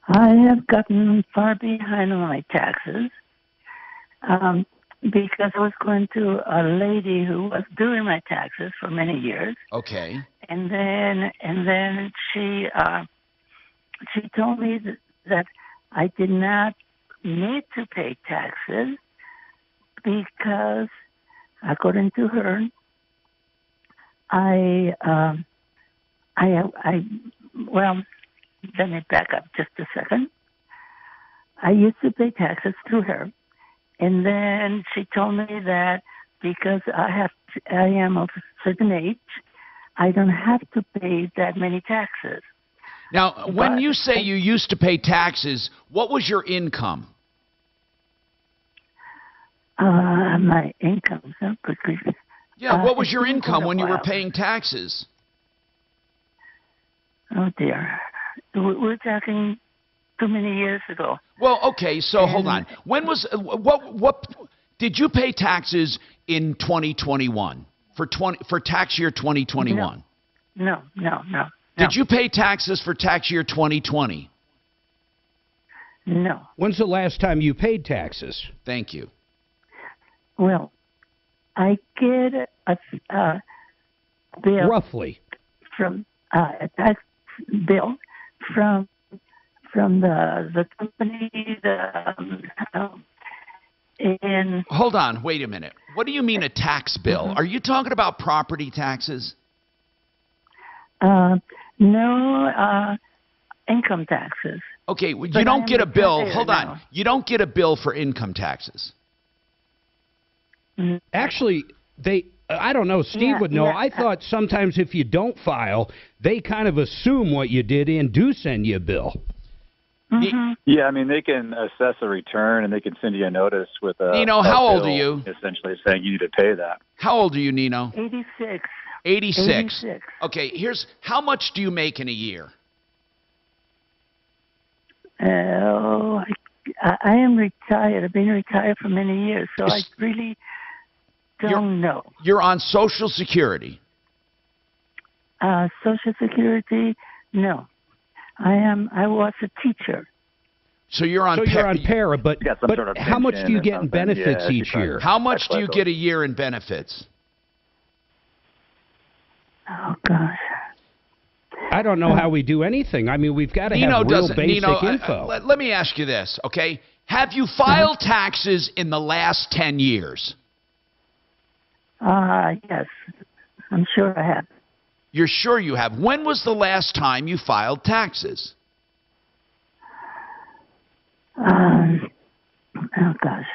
I have gotten far behind on my taxes because I was going to a lady who was doing my taxes for many years, Okay. and then she told me that I did not need to pay taxes because, according to her, well, let me back up just a second. I used to pay taxes through her, and then she told me that because I am of a certain age, I don't have to pay that many taxes. Now, when you say you used to pay taxes, what was your income? My income. Oh, good grief. Yeah, what was your it's been income quite a when you were while. paying taxes? Oh dear. We're talking too many years ago. Well, okay, so hold on. When was what did you pay taxes in 2021 for tax year 2021? No. Did you pay taxes for tax year 2020? No. When's the last time you paid taxes? Thank you. Well, I get a bill roughly from a tax bill from the company. And hold on, wait a minute. What do you mean a tax bill? Are you talking about property taxes? No, income taxes. Okay, well, you don't get a bill. Hold on. You don't get a bill for income taxes. Actually, I don't know. Steve would know. I thought sometimes if you don't file, they kind of assume what you did and do send you a bill. Yeah, I mean, they can assess a return and they can send you a notice with a Nino, how old are you? Essentially saying you need to pay that. How old are you, Nino? 86. 86. Okay, how much do you make in a year? I am retired. I've been retired for many years, so I really don't know. You're on Social Security. Social Security, no. I was a teacher. So you're on para, but sort of how much do you pension or get in something. benefits Yeah, each year? How much do you get a year in benefits? Oh, gosh. I don't know how we do anything. I mean, we've got to have real basic info. Let me ask you this, okay? Have you filed taxes in the last 10 years? Yes. I'm sure I have. You're sure you have. When was the last time you filed taxes? Oh, gosh.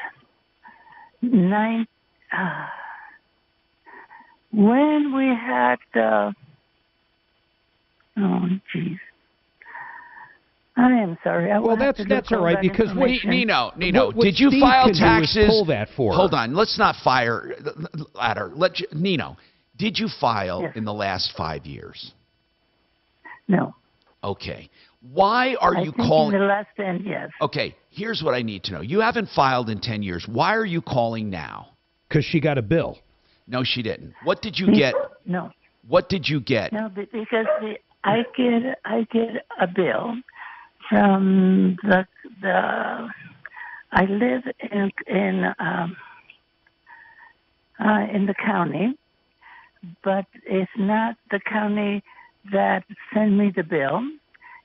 When we had, oh, jeez. I am sorry. Well, that's all right, because Nino, what did you Steve file can do is taxes? pull that for her. Hold on, let's not fire ladder. Nino, did you file in the last 5 years? No. Okay. Why are you in calling? the last 10 years. Okay, here's what I need to know. You haven't filed in 10 years. Why are you calling now? Because she got a bill. No, she didn't. What did you get? No. What did you get? No, because I get a bill from the I live in the county, but it's not the county that sent me the bill.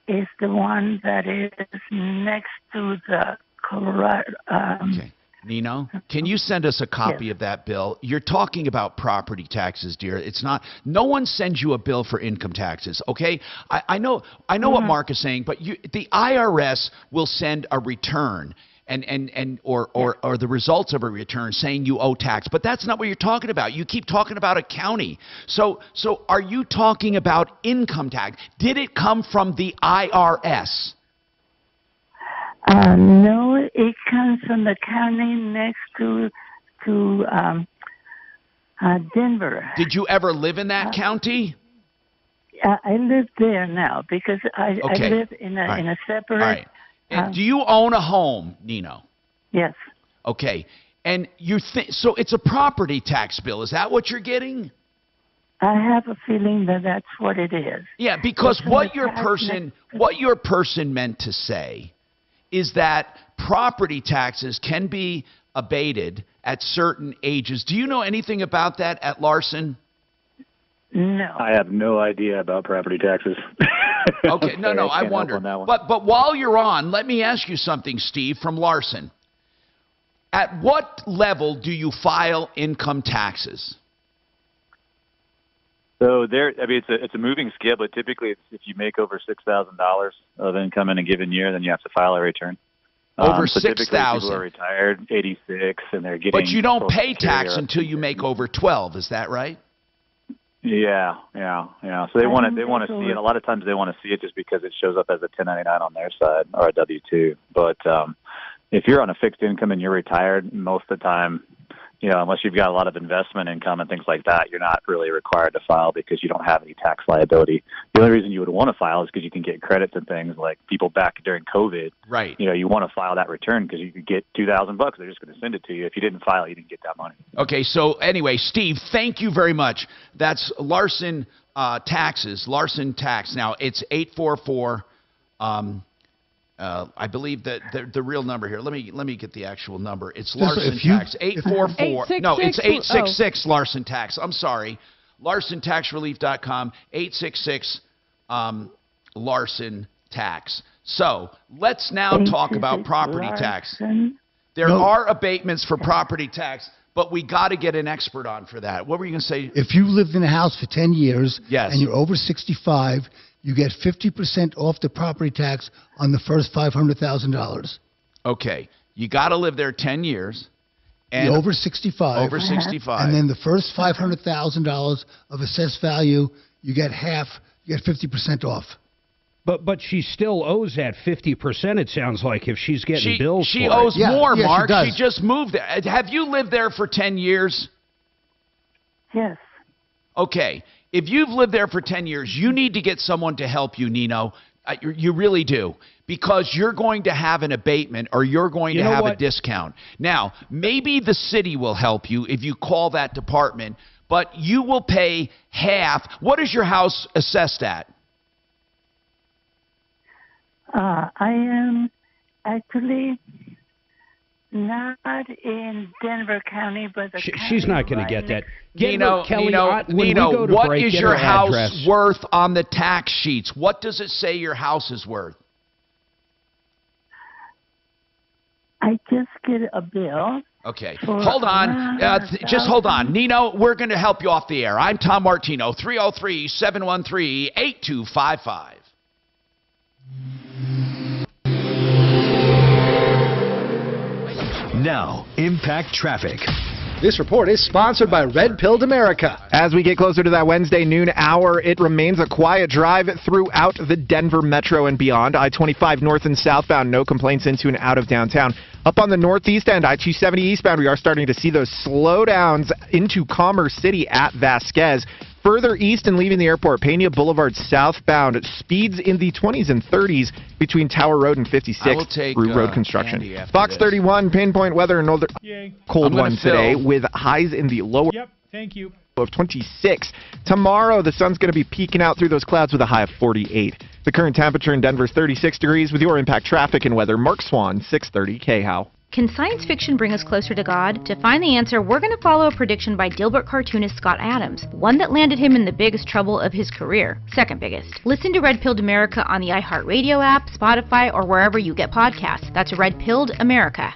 It's the one that is next to the Colorado. Okay. Nino, can you send us a copy of that bill? You're talking about property taxes, dear. It's not. No one sends you a bill for income taxes. Okay, I know what Mark is saying, but the IRS will send a return or the results of a return saying you owe tax, but that's not what you're talking about. You keep talking about a county. So are you talking about income tax? Did it come from the IRS? No, it comes from the county next to Denver. Did you ever live in that county? I live there now because I live in a separate. All right. Do you own a home, Nino? Yes. Okay. And you think so? It's a property tax bill. Is that what you're getting? I have a feeling that that's what it is. Yeah, because what your person meant to say is that property taxes can be abated at certain ages. Do you know anything about that at Larson? No. I have no idea about property taxes. Okay, no, I wonder. But while you're on, let me ask you something, Steve, from Larson. At what level do you file income taxes? So it's a moving scale, but typically if you make over $6,000 of income in a given year, then you have to file a return. Over so $6,000. People are retired, 86, and they're getting. But you don't pay tax until you make over 12. Is that right? Yeah. So they want to see it. A lot of times they want to see it just because it shows up as a 1099 on their side or a W-2. But if you're on a fixed income and you're retired, most of the time unless you've got a lot of investment income and things like that, you're not really required to file because you don't have any tax liability. The only reason you would want to file is because you can get credits and things like people back during COVID. Right. You want to file that return because you could get $2,000. They're just going to send it to you. If you didn't file, you didn't get that money. Okay. So anyway, Steve, thank you very much. That's Larson Taxes, Larson Tax. Now it's 844. I believe that the real number here. Let me get the actual number. It's Larson Tax. 844. No, it's 866 Larson Tax. I'm sorry. LarsonTaxRelief.com. 866 Larson Tax. So let's now talk about property tax. There are abatements for property tax, but we got to get an expert on for that. What were you going to say? If you lived in a house for 10 years yes. and you're over 65, you get 50% off the property tax on the first $500,000. Okay. You got to live there 10 years. And you're over 65. Over 65. And then the first $500,000 of assessed value, you get half, you get 50% off. But she still owes that 50%, it sounds like, if she's getting bills She for owes it. more, yeah, Mark. she just moved there. Have you lived there for 10 years? Yes. Okay. If you've lived there for 10 years, you need to get someone to help you, Nino. You really do. Because you're going to have an abatement or you're going to have a discount. Now, maybe the city will help you if you call that department, but you will pay half. What is your house assessed at? I am actually not in Denver County, but she's not going to get that. Nino, what is your house worth on the tax sheets? What does it say your house is worth? I just get a bill. Okay. Hold on. Just hold on. Nino, we're going to help you off the air. I'm Tom Martino, 303-713-8255. Now, Impact Traffic. This report is sponsored by Red Pilled America. As we get closer to that Wednesday noon hour, it remains a quiet drive throughout the Denver metro and beyond. I-25 north and southbound, no complaints into and out of downtown. Up on the northeast end, I-270 eastbound, we are starting to see those slowdowns into Commerce City at Vasquez. Further east and leaving the airport, Pena Boulevard southbound, speeds in the 20s and 30s between Tower Road and 56 through road construction. Fox 31, pinpoint weather, another cold one today with highs in the lower of 26. Tomorrow, the sun's going to be peeking out through those clouds with a high of 48. The current temperature in Denver is 36 degrees. With your Impact Traffic and weather, Mark Swan, 630 KHOW. Can science fiction bring us closer to God? To find the answer, we're going to follow a prediction by Dilbert cartoonist Scott Adams, one that landed him in the biggest trouble of his career, second biggest. Listen to Red Pilled America on the iHeartRadio app, Spotify, or wherever you get podcasts. That's Red Pilled America.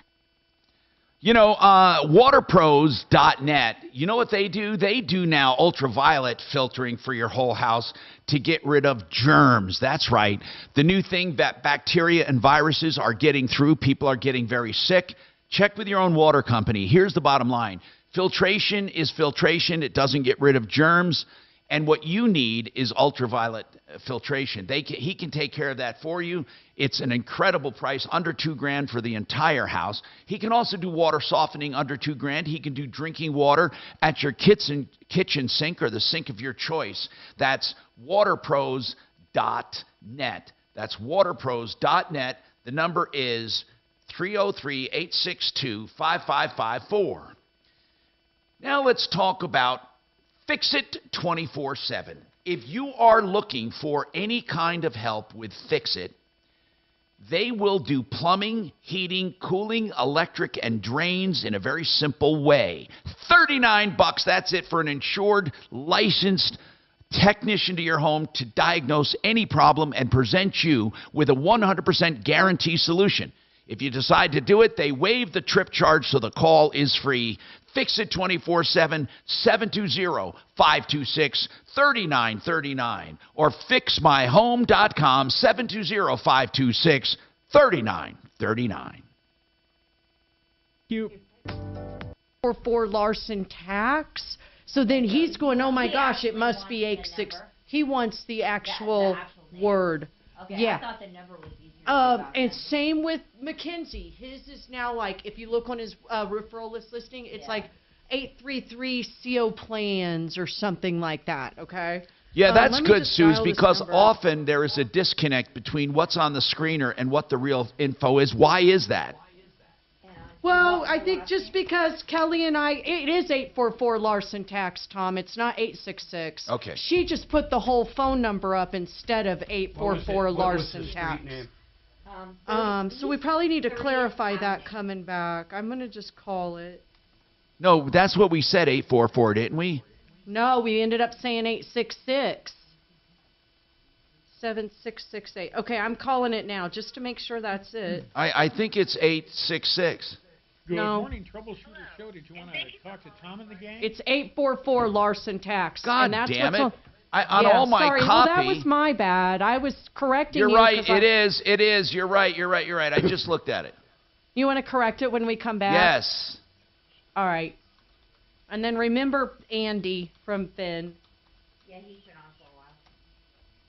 You know, waterpros.net, you know what they do? They do now ultraviolet filtering for your whole house to get rid of germs. That's right. The new thing that bacteria and viruses are getting through. People are getting very sick. Check with your own water company. Here's the bottom line. Filtration is filtration. It doesn't get rid of germs. And what you need is ultraviolet filtration. He can take care of that for you. It's an incredible price, under $2,000 for the entire house. He can also do water softening under $2,000. He can do drinking water at your kitchen sink or the sink of your choice. That's waterpros.net. That's waterpros.net. The number is 303-862-5554. Now let's talk about Fix It 24/7. If you are looking for any kind of help with Fix It, they will do plumbing, heating, cooling, electric, and drains in a very simple way. $39, that's it for an insured, licensed technician to your home to diagnose any problem and present you with a 100% guarantee solution. If you decide to do it, they waive the trip charge, so the call is free. Fix It 24/7, 720-526-3939 or fixmyhome.com, 720-526-3939. For Larson Tax. So then he's going, oh my gosh, it must be 86. He wants the actual word. Okay, yeah. I thought the number was easier. And same with McKinsey. His is now like, if you look on his referral list listing, it's like 833 CO plans or something like that, okay? Yeah, that's let me good, just Suze, dial this because number. often there is a disconnect between what's on the screener and what the real info is. Why is that? Well, I think just because Kelly and I, it is 844 Larson Tax, Tom. It's not 866. Okay. She just put the whole phone number up instead of 844 Larson Tax. So we probably need to clarify that coming back. I'm going to just call it. No, that's what we said, 844, didn't we? No, we ended up saying 866. 7668. Okay, I'm calling it now just to make sure that's it. I think it's 866. Good No. morning, Troubleshooter Show. Did you want to talk to Tom and the gang? It's 844 Larson Tax. God and that's damn what's it. On all my sorry. copy. Well, that was my bad. I was correcting You're you. right. 'cause It is. You're right. I just looked at it. You want to correct it when we come back? Yes. All right. And then remember Andy from Finn. Yeah, he's been on for a while.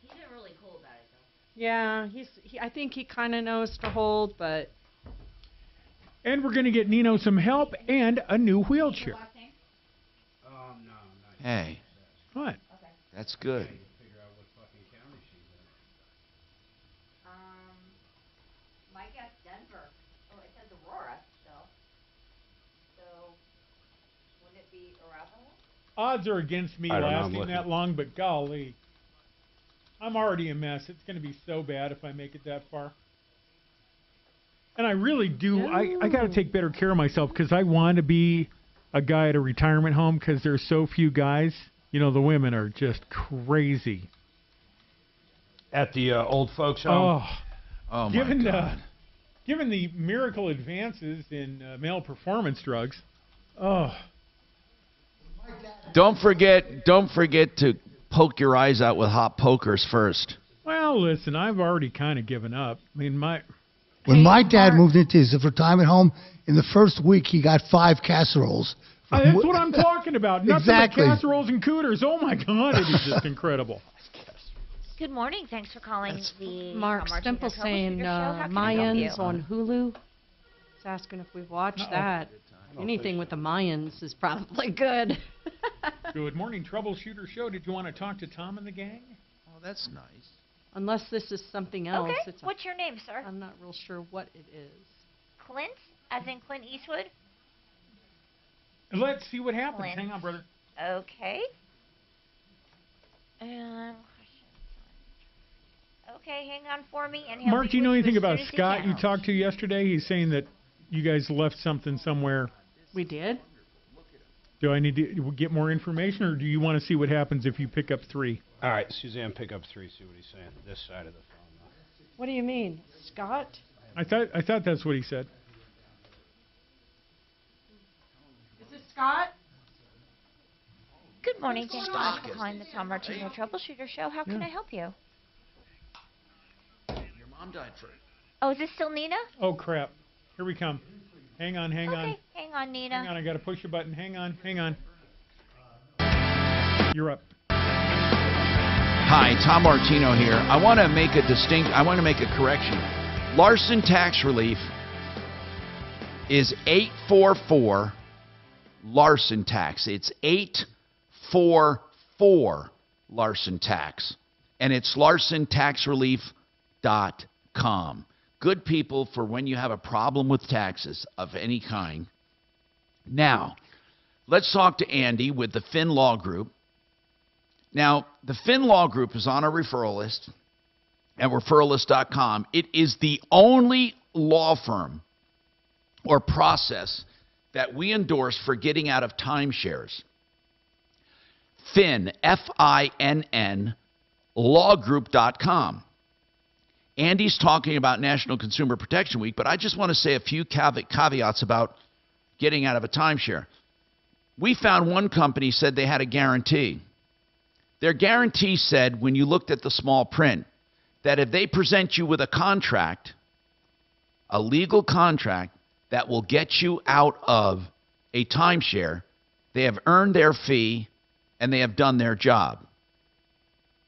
He's been really cool about it, though. Yeah, I think he kind of knows to hold, but... And we're going to get Nino some help and a new wheelchair. Hey. What? That's good. My guess, Denver. Oh, it says Aurora still. So, wouldn't it be Arapahoe? Odds are against me I don't know, I'm lasting looking. that long, but golly. I'm already a mess. It's going to be so bad if I make it that far. And I really do. I got to take better care of myself because I want to be a guy at a retirement home because there's so few guys. You know, the women are just crazy. At the old folks home? Oh, my given God. Given the miracle advances in male performance drugs, Don't forget to poke your eyes out with hot pokers first. well, listen, I've already kind of given up. I mean, When my dad moved into his retirement home, in the first week he got 5 casseroles. That's what I'm talking about. Nothing Exactly. but casseroles and cooters. Oh, my God, it is just incredible. Good morning. Thanks for calling the Mark Tom Stemple Martino saying Troubleshooter Show. How can I help you? Mayans on Hulu. He's asking if we've watched that. Anything with the Mayans is probably good. Good morning, Troubleshooter Show. Did you want to talk to Tom and the gang? Oh, that's nice. Unless this is something else. Okay. It's What's your name, sir? I'm not real sure what it is. Clint, as in Clint Eastwood? Let's see what happens. Clint. Hang on, brother. Okay. Okay, hang on for me. And he'll Mark, be do you know with anything as about soon as he Scott can. you talked to yesterday? He's saying that you guys left something somewhere. We did? Do I need to get more information, or do you want to see what happens if you pick up 3? All right, Suzanne, pick up 3, see what he's saying. This side of the phone. What do you mean? Scott? I thought that's what he said. Is it Scott? Good morning. Thanks so much for calling the Tom Martino Troubleshooter Show. How can I help you? Your mom died first. Oh, is this still Nina? Oh, crap. Here we come. Hang on. Okay, hang on, Nina. Hang on, I got to push a button. Hang on. You're up. Hi, Tom Martino here. I want to make a correction. Larson Tax Relief is 844 Larson Tax. It's 844 Larson Tax. And it's LarsonTaxRelief.com. Good people for when you have a problem with taxes of any kind. Now, let's talk to Andy with the Finn Law Group. Now, the Finn Law Group is on our referral list at referrallist.com. It is the only law firm or process that we endorse for getting out of timeshares. Finn, Finn, lawgroup.com. Andy's talking about National Consumer Protection Week, but I just want to say a few caveats about getting out of a timeshare. We found one company said they had a guarantee. Their guarantee said, when you looked at the small print, that if they present you with a contract, a legal contract that will get you out of a timeshare, they have earned their fee and they have done their job.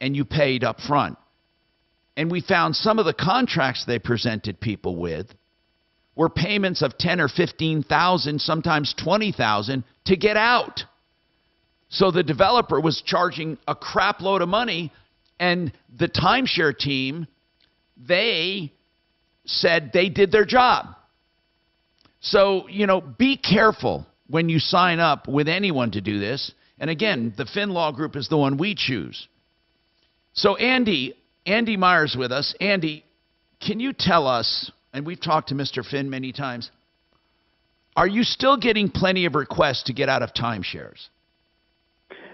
And you paid up front. And we found some of the contracts they presented people with were payments of $10,000 or $15,000, sometimes $20,000 to get out. So the developer was charging a crap load of money, and the timeshare team, they said they did their job. So, be careful when you sign up with anyone to do this. And again, the FinLaw Group is the one we choose. So Andy Meyer's with us. Andy, can you tell us, and we've talked to Mr. Finn many times, are you still getting plenty of requests to get out of timeshares?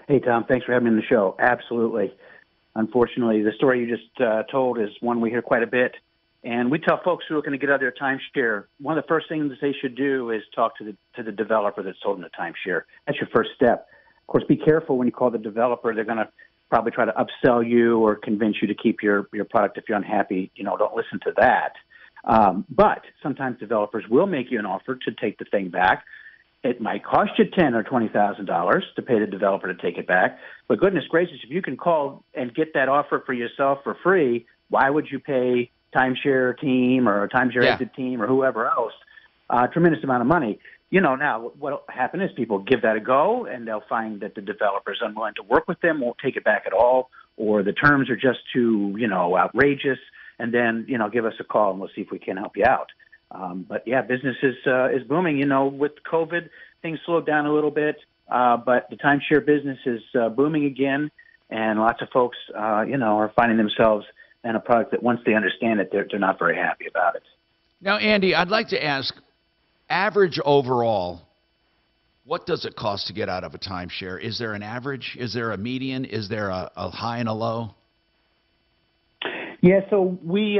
Hey, Tom, thanks for having me on the show. Absolutely. Unfortunately, the story you just told is one we hear quite a bit. And we tell folks who are going to get out of their timeshare, one of the first things they should do is talk to the developer that's sold them the timeshare. That's your first step. Of course, be careful when you call the developer. They're going to probably try to upsell you or convince you to keep your product if you're unhappy. Don't listen to that. But sometimes developers will make you an offer to take the thing back. It might cost you $10,000 or $20,000 to pay the developer to take it back. But goodness gracious, if you can call and get that offer for yourself for free, why would you pay timeshare team or a timeshare exit team or whoever else a tremendous amount of money? Now what will happen is people give that a go, and they'll find that the developer is unwilling to work with them, won't take it back at all, or the terms are just too, outrageous. And then, give us a call and we'll see if we can help you out. But yeah, business is booming. With COVID, things slowed down a little bit, but the timeshare business is booming again, and lots of folks, are finding themselves in a product that once they understand it, they're not very happy about it. Now, Andy, I'd like to ask, average overall, what does it cost to get out of a timeshare? Is there an average? Is there a median? Is there a high and a low? Yeah, so we,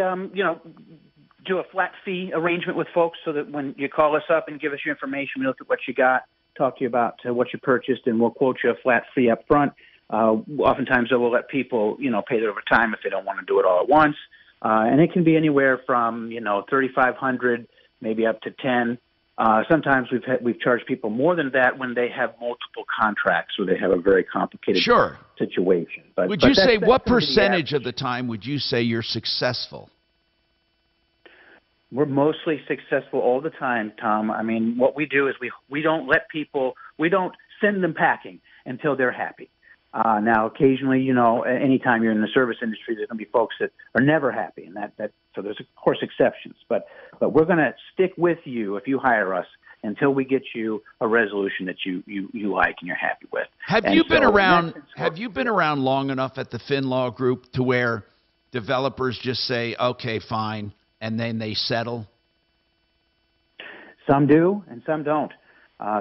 do a flat fee arrangement with folks so that when you call us up and give us your information, we look at what you got, talk to you about what you purchased, and we'll quote you a flat fee up front. Oftentimes, we'll let people, pay it over time if they don't want to do it all at once. And it can be anywhere from, $3,500 maybe up to $10,000. Sometimes we've charged people more than that when they have multiple contracts or they have a very complicated situation. But would you say what percentage of the time would you say you're successful? We're mostly successful all the time, Tom. I mean, what we do is we don't send them packing until they're happy. Now, occasionally, anytime you're in the service industry, there's going to be folks that are never happy, and so there's of course exceptions. But we're going to stick with you if you hire us until we get you a resolution that you like and you're happy with. Have you been around long enough at the FinLaw Group to where developers just say, "Okay, fine," and then they settle? Some do, and some don't.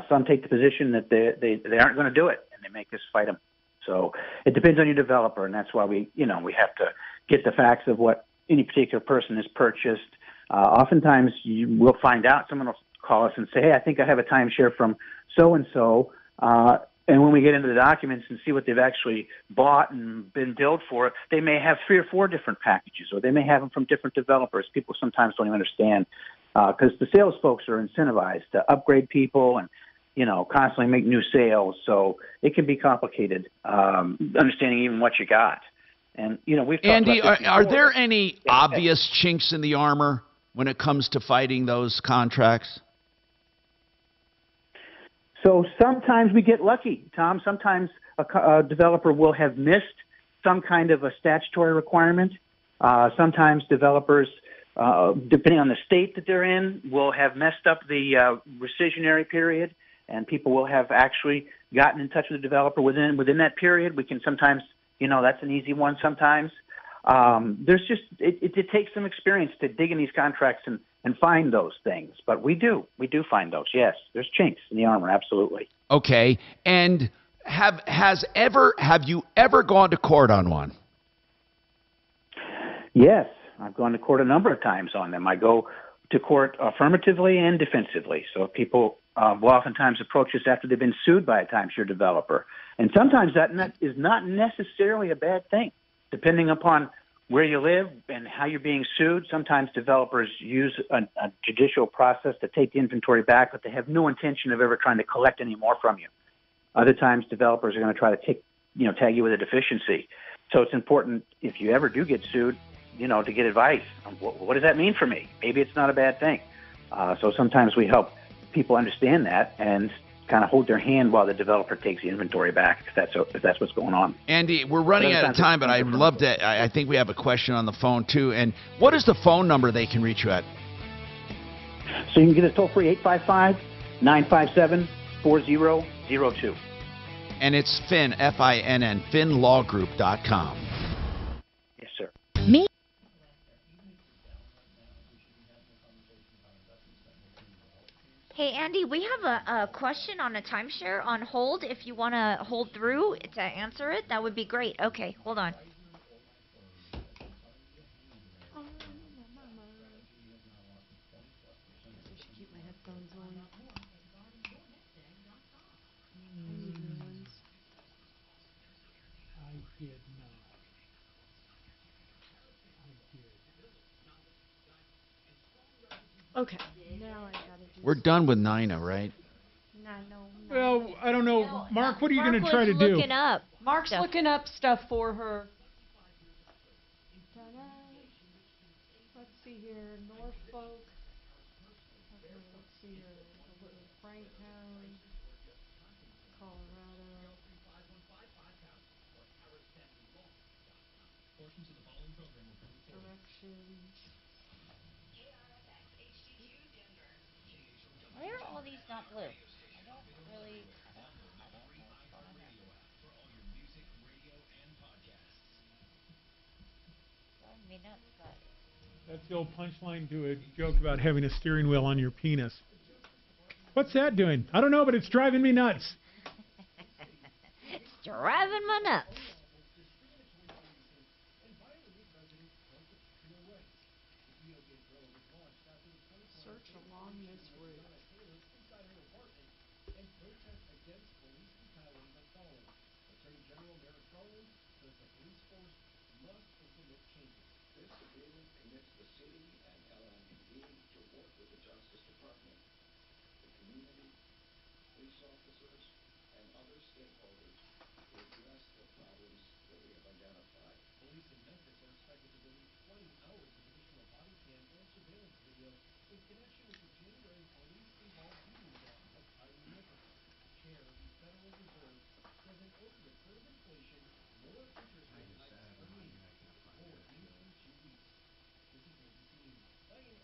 Some take the position that they aren't going to do it, and they make us fight them. So it depends on your developer, and that's why we have to get the facts of what any particular person has purchased. Oftentimes, we'll find out. Someone will call us and say, "Hey, I think I have a timeshare from so-and-so." And when we get into the documents and see what they've actually bought and been billed for, they may have 3 or 4 different packages, or they may have them from different developers. People sometimes don't even understand because the sales folks are incentivized to upgrade people and constantly make new sales. So it can be complicated understanding even what you got. And, we've talked Andy, about this are before. there any obvious chinks in the armor when it comes to fighting those contracts? So sometimes we get lucky, Tom. Sometimes a developer will have missed some kind of a statutory requirement. Sometimes developers, depending on the state that they're in, will have messed up the rescissionary period, and people will have actually gotten in touch with the developer within that period. We can sometimes, that's an easy one sometimes. There's just, it takes some experience to dig in these contracts and find those things. But we do find those, yes. There's chinks in the armor, absolutely. Okay, and have you ever gone to court on one? Yes, I've gone to court a number of times on them. I go to court affirmatively and defensively. So people will oftentimes approach us after they've been sued by a timeshare developer. And sometimes that is not necessarily a bad thing, depending upon where you live and how you're being sued. Sometimes developers use a judicial process to take the inventory back, but they have no intention of ever trying to collect any more from you. Other times developers are going to try to tag you with a deficiency. So it's important, if you ever do get sued, to get advice on what does that mean for me? Maybe it's not a bad thing. So sometimes we help people understand that and kind of hold their hand while the developer takes the inventory back, if that's what's going on. Andy, we're running out of time, but I'd love to. I think we have a question on the phone too. And what is the phone number they can reach you at? So you can get us toll free 855-957-4002. And it's Finn, F-I-N-N, FinnLawGroup.com. Yes, sir. Me. Hey, Andy, we have a question on a timeshare on hold. If you want to hold through to answer it, that would be great. Okay, hold on. Okay. Now I gotta do. We're done with Nina, right? Well, I don't know. Mark, what are you going to try to do? Mark's looking up. Mark's looking up stuff for her. Ta-da. Let's see here. Norfolk. Okay, let's see here. Franktown. Colorado. Directions. Why are all these not blue? I don't really. Driving me nuts, but. That's the old punchline to a joke about having a steering wheel on your penis. What's that doing? I don't know, but it's driving me nuts. It's driving my nuts. Search along this route.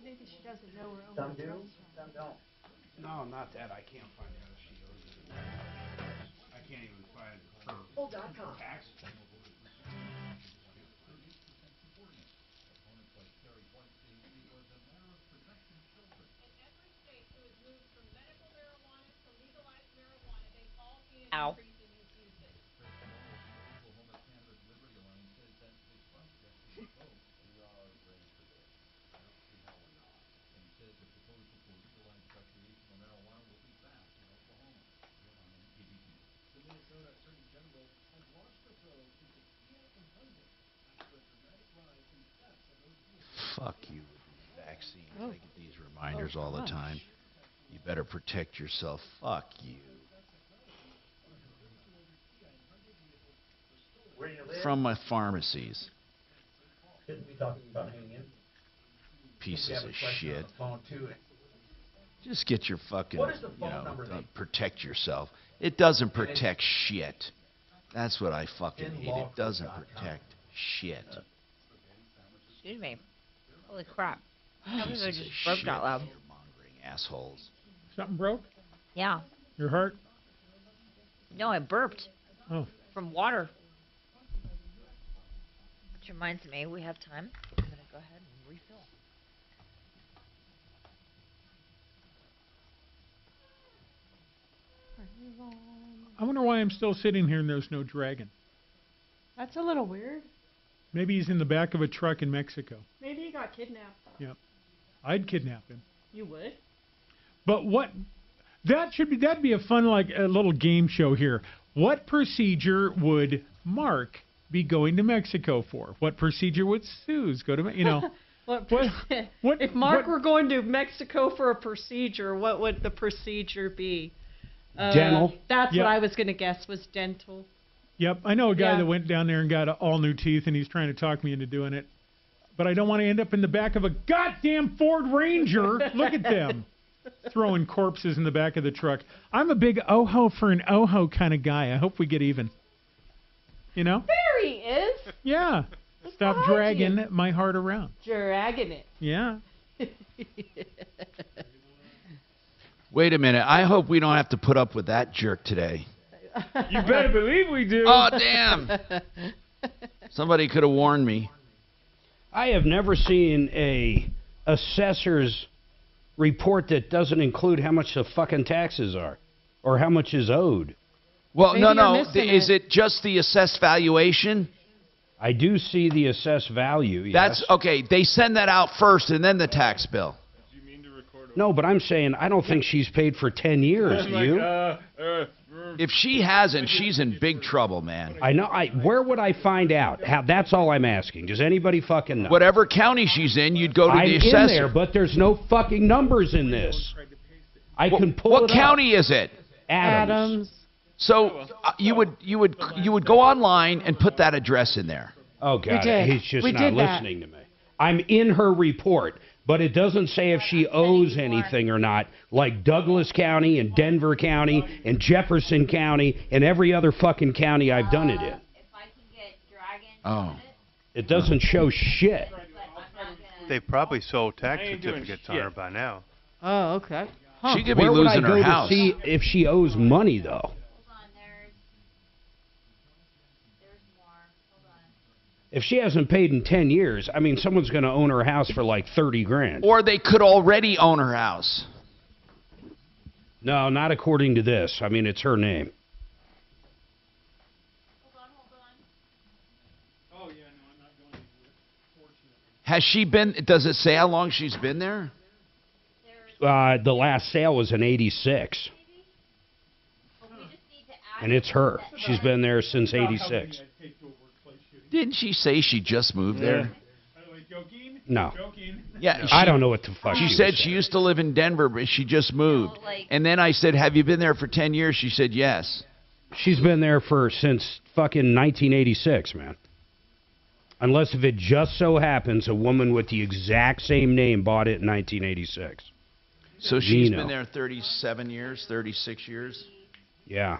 Maybe she doesn't know her own address. Some don't. No, not that. I can't find out if she owes it. I can't even find her tax. Ow. Fuck you with these vaccines. I get these reminders all the time. You better protect yourself. Fuck you. Where do you live? From my pharmacies. Shouldn't be talking about hanging in. Pieces of shit. Phone too. Just get your fucking, What is the phone number protect yourself. It doesn't protect shit. That's what I fucking hate. It doesn't protect shit. Excuse me. Holy crap. Something Pieces of just broke shit, out loud. fear-mongering assholes. Something broke? Yeah. Your heart? No, I burped. Oh. From water. Which reminds me, we have time. I'm going to go ahead and refill. I wonder why I'm still sitting here and there's no dragon. That's a little weird. Maybe he's in the back of a truck in Mexico. Maybe he got kidnapped. Yep. I'd kidnap him. You would? But what that'd be a fun, like, a little game show here. What procedure would Mark be going to Mexico for? What procedure would Suze go to, If Mark were going to Mexico for a procedure, what would the procedure be? Dental. That's Yep. what I was going to guess was dental. Yep, I know a guy Yeah. that went down there and got all new teeth, and he's trying to talk me into doing it. but I don't want to end up in the back of a goddamn Ford Ranger. Look at them. Throwing corpses in the back of the truck. I'm a big oho for an oho kind of guy. I hope we get even. You know? There he is. Yeah. Stop dragging my heart around. Dragging it. Yeah. Wait a minute. I hope we don't have to put up with that jerk today. You better believe we do. Oh, damn. Somebody could have warned me. I have never seen a assessor's report that doesn't include how much the fucking taxes are or how much is owed. Well, Maybe no. you're missing Is it just the assessed valuation? I do see the assessed value, yes. That's okay. They send that out first and then the tax bill. No, but I'm saying I don't think she's paid for 10 years, do you? If she hasn't, she's in big trouble, man. I know. Where would I find out? That's all I'm asking. Does anybody fucking know? Whatever county she's in, you'd go to I'm the assessor. in there, but there's no fucking numbers in this. I can pull What it county up. is it? Adams. So you would go online and put that address in there. Oh God, he's just not listening to me. I'm in her report, but it doesn't say if she owes anything or not. Like Douglas County and Denver County and Jefferson County and every other fucking county I've done it in. Oh. It doesn't show shit. They probably sold tax certificates on her by now. Oh, okay. She could be Where would losing I go her house. to see if she owes money, though? If she hasn't paid in 10 years, I mean, someone's going to own her house for like 30 grand. Or they could already own her house. No, not according to this. I mean, it's her name. Has she been, does it say how long she's been there? The last sale was in 86. And it's her. She's been there since 86. Didn't she say she just moved there? No. Yeah, I don't know what the fuck she said. She used to live in Denver, but she just moved. And then I said, have you been there for 10 years? She said, yes. She's been there since fucking 1986, man. Unless if it just so happens a woman with the exact same name bought it in 1986. So she's been there 37 years, 36 years? Yeah.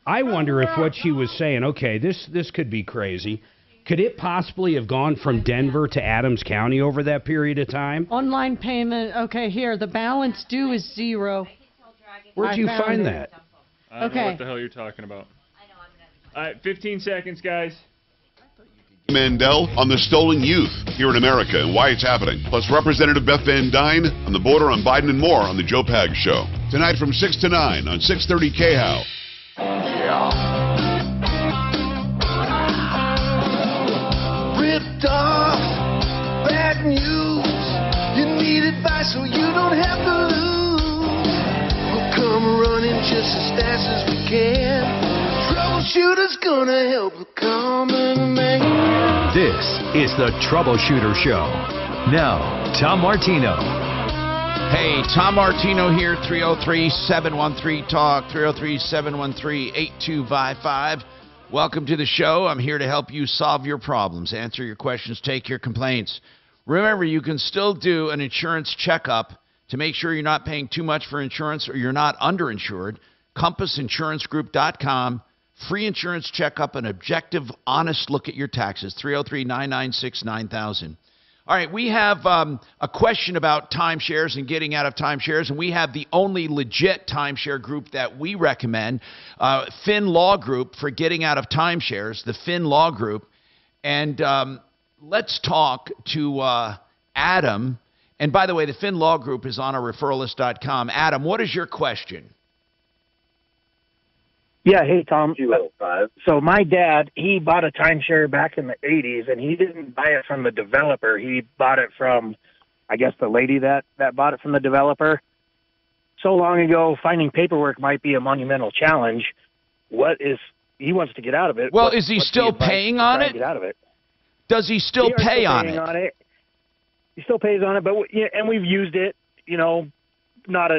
I wonder if what she was saying, okay, this could be crazy. Could it possibly have gone from Denver to Adams County over that period of time? Online payment. Okay, here. The balance due is 0. Where'd you find that? I don't know what the hell you're talking about. All right, 15 seconds, guys. Mandel on the stolen youth here in America and why it's happening. Plus Representative Beth Van Dyne on the border on Biden and more on the Joe Pags Show. Tonight from 6 to 9 on 630 KHOW. Ripped off, bad news. You need advice so you don't have to lose. We'll come running just as fast as we can. Troubleshooter's gonna help the common man. This is the Troubleshooter Show. Now, Tom Martino. Hey, Tom Martino here, 303-713-TALK, 303-713-8255. Welcome to the show. I'm here to help you solve your problems, answer your questions, take your complaints. Remember, you can still do an insurance checkup to make sure you're not paying too much for insurance or you're not underinsured. CompassInsuranceGroup.com. Free insurance checkup, an objective, honest look at your taxes. 303-996-9000. All right, we have a question about timeshares and getting out of timeshares, and we have the only legit timeshare group that we recommend, Fin Law Group, for getting out of timeshares, the Fin Law Group. And let's talk to Adam. And by the way, the Fin Law Group is on our referralist.com. Adam, what is your question? Yeah, hey, Tom. So my dad, he bought a timeshare back in the 80s, and he didn't buy it from the developer. He bought it from, I guess, the lady that bought it from the developer. So long ago, finding paperwork might be a monumental challenge. He wants to get out of it. Well, is he still paying on it? Get out of it. Does he still pay on it? He still pays on it, but and we've used it, not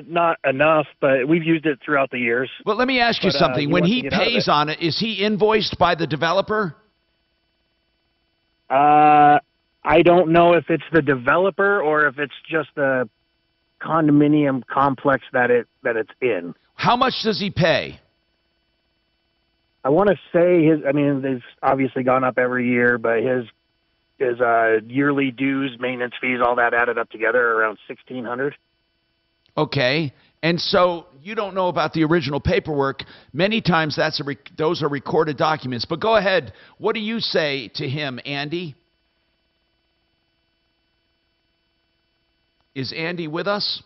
enough, but we've used it throughout the years. Well, let me ask you something. When he pays on it, is he invoiced by the developer? I don't know if it's the developer or if it's just the condominium complex that it's in. How much does he pay? I want to say they've obviously gone up every year, but his yearly dues, maintenance fees, all that added up together are around $1,600. Okay. And so you don't know about the original paperwork. Many times those are recorded documents. But go ahead. What do you say to him, Andy? Is Andy with us?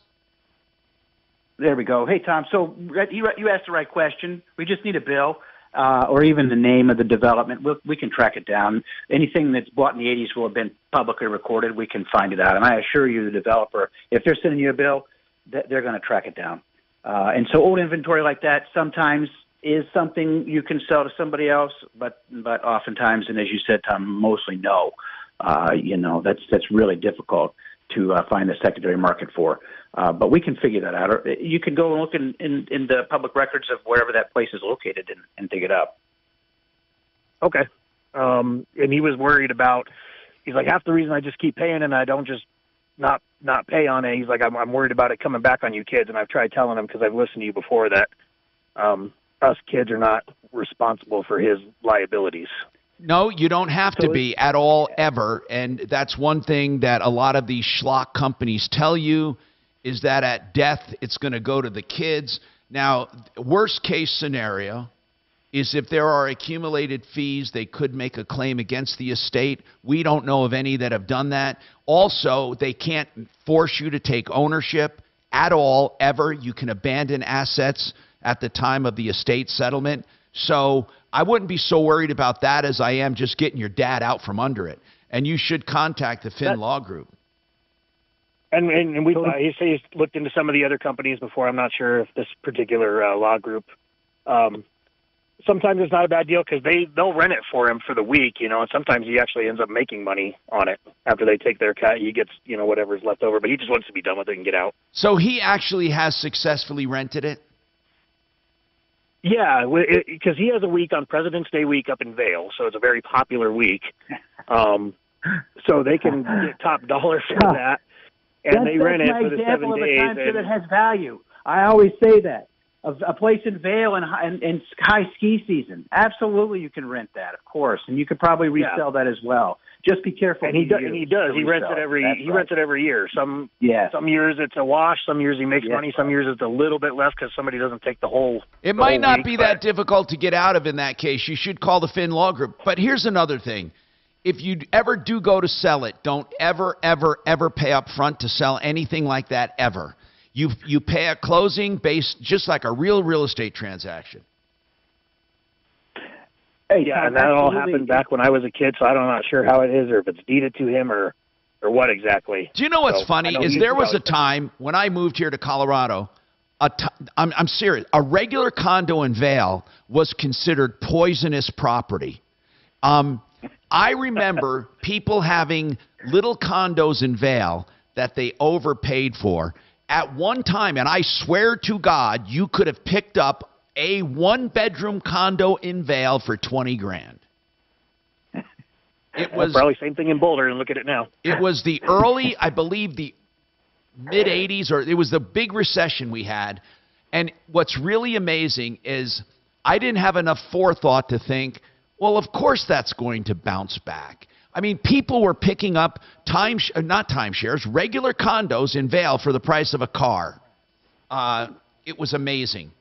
There we go. Hey, Tom. So you asked the right question. We just need a bill or even the name of the development. We can track it down. Anything that's bought in the 80s will have been publicly recorded. We can find it out. And I assure you, the developer, if they're sending you a bill, they're going to track it down. And so old inventory like that sometimes is something you can sell to somebody else, but oftentimes, and as you said, Tom, mostly no. That's really difficult to find a secondary market for. But we can figure that out. Or you can go and look in the public records of wherever that place is located and dig it up. Okay. And he was worried about, he's like, half the reason I just keep paying and I don't just not pay on it. He's like, I'm worried about it coming back on you kids. And I've tried telling him, because I've listened to you before, that us kids are not responsible for his liabilities. No, you don't have to be at all, ever. And that's one thing that a lot of these schlock companies tell you, is that at death, it's going to go to the kids. Now, worst case scenario is if there are accumulated fees, they could make a claim against the estate. We don't know of any that have done that. Also, they can't force you to take ownership at all, ever. You can abandon assets at the time of the estate settlement. So I wouldn't be so worried about that as I am just getting your dad out from under it. And you should contact the Finn Law Group. And he's looked into some of the other companies before. I'm not sure if this particular law group. Sometimes it's not a bad deal because they'll rent it for him for the week, and sometimes he actually ends up making money on it after they take their cut. He gets, whatever's left over, but he just wants to be done with it and get out. So he actually has successfully rented it? Yeah, because he has a week on President's Day week up in Vail, so it's a very popular week. So they can get top dollar for that, and they rent it for the 7 days. That's a timeshare that has value. I always say that. A place in Vail and high ski season. Absolutely, you can rent that, of course, and you could probably resell that as well. Just be careful. And he does. He rents it every year. Some years it's a wash. Some years he makes money. Some years it's a little bit less because somebody doesn't take the whole. It might not be that difficult to get out of in that case. You should call the Finn Law Group. But here's another thing. If you ever do go to sell it, don't ever, ever, ever pay up front to sell anything like that ever. You pay at closing based just like a real estate transaction. Hey, yeah, and that all happened back when I was a kid, so I'm not sure how it is or if it's deeded to him or what exactly. Do you know what's funny is there was a time when I moved here to Colorado, I'm serious, a regular condo in Vail was considered poisonous property. I remember people having little condos in Vail that they overpaid for. At one time, and I swear to God, you could have picked up a one-bedroom condo in Vail for $20,000. It was probably same thing in Boulder, and look at it now. It was the early, I believe, the mid-'80s, or it was the big recession we had. And what's really amazing is I didn't have enough forethought to think, well, of course that's going to bounce back. I mean, people were picking up not timeshares, regular condos in Vail for the price of a car. It was amazing.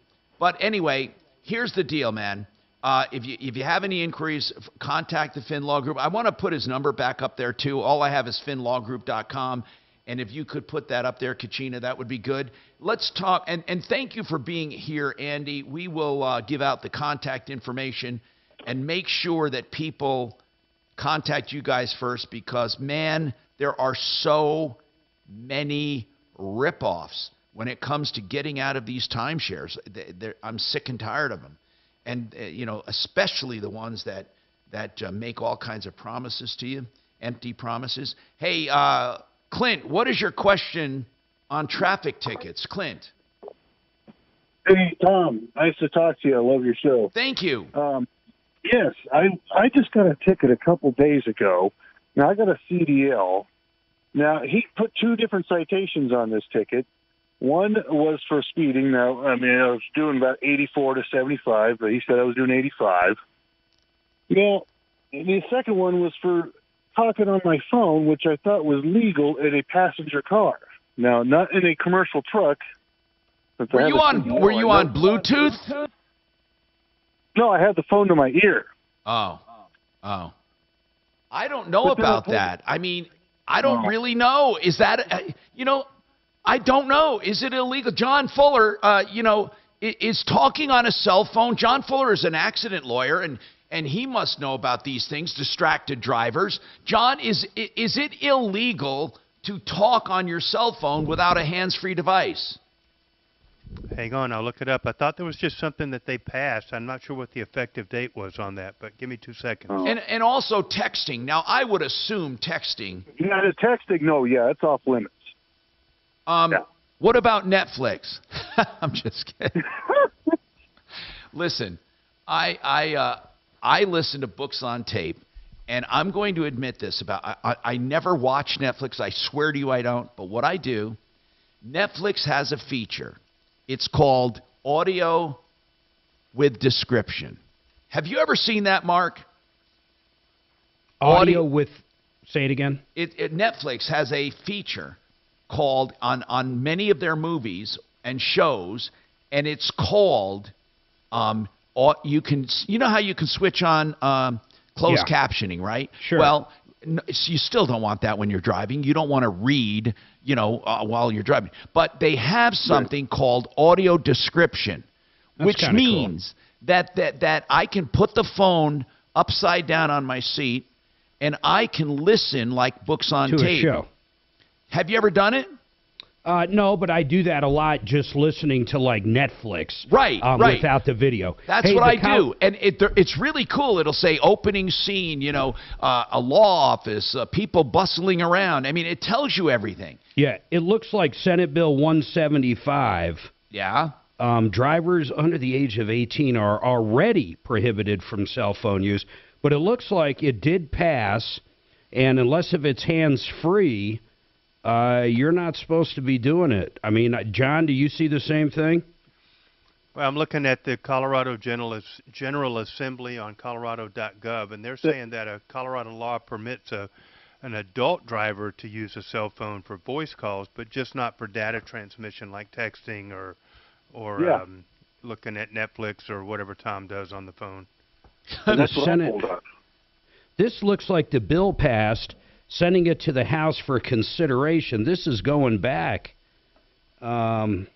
But anyway, here's the deal, man. If you have any inquiries, contact the Finn Law Group. I want to put his number back up there, too. All I have is finlawgroup.com. And if you could put that up there, Kachina, that would be good. Let's talk. And thank you for being here, Andy. We will give out the contact information and make sure that people contact you guys first because, man, there are so many ripoffs when it comes to getting out of these timeshares. I'm sick and tired of them. And, especially the ones that make all kinds of promises to you, empty promises. Hey, Clint, what is your question on traffic tickets? Clint. Hey, Tom, nice to talk to you. I love your show. Thank you. Yes, I just got a ticket a couple days ago, Now, I got a CDL. Now, he put 2 different citations on this ticket. One was for speeding. Now, I mean, I was doing about 84 to 75, but he said I was doing 85. Now, and the second one was for talking on my phone, which I thought was legal in a passenger car. Now, not in a commercial truck. Were you on Bluetooth? No, I had the phone to my ear. Oh. I don't know about that. I mean, I don't really know. Is that, I don't know. Is it illegal? John Fuller, is talking on a cell phone. John Fuller is an accident lawyer, and he must know about these things, distracted drivers. John, is it illegal to talk on your cell phone without a hands-free device? Hang on, I'll look it up. I thought there was just something that they passed. I'm not sure what the effective date was on that, but give me 2 seconds. And also texting. Now, I would assume texting. Yeah, the texting, no, yeah, it's off limits. What about Netflix? I'm just kidding. Listen, I listen to books on tape, and I'm going to admit this about I never watch Netflix. I swear to you I don't. But what I do, Netflix has a feature. It's called audio with description. Have you ever seen that, Mark? Audio with, say it again. Netflix has a feature called on many of their movies and shows, and it's called you know how you can switch on closed captioning, right? Sure. Well, you still don't want that when you're driving. You don't want to read, while you're driving. But they have something called audio description, which means that I can put the phone upside down on my seat and I can listen like books on tape. To a show. Have you ever done it? No, but I do that a lot, just listening to like Netflix, right, without the video. That's what I do, and it's really cool. It'll say opening scene, a law office, people bustling around. I mean, it tells you everything. Yeah, it looks like Senate Bill 175. Yeah. Drivers under the age of 18 are already prohibited from cell phone use, but it looks like it did pass, and unless if it's hands-free, you're not supposed to be doing it. I mean, John, do you see the same thing? Well, I'm looking at the Colorado General Assembly on colorado.gov, and they're saying that a Colorado law permits an adult driver to use a cell phone for voice calls, but just not for data transmission like texting or looking at Netflix or whatever Tom does on the phone. This looks like the bill passed, sending it to the House for consideration. This is going back. I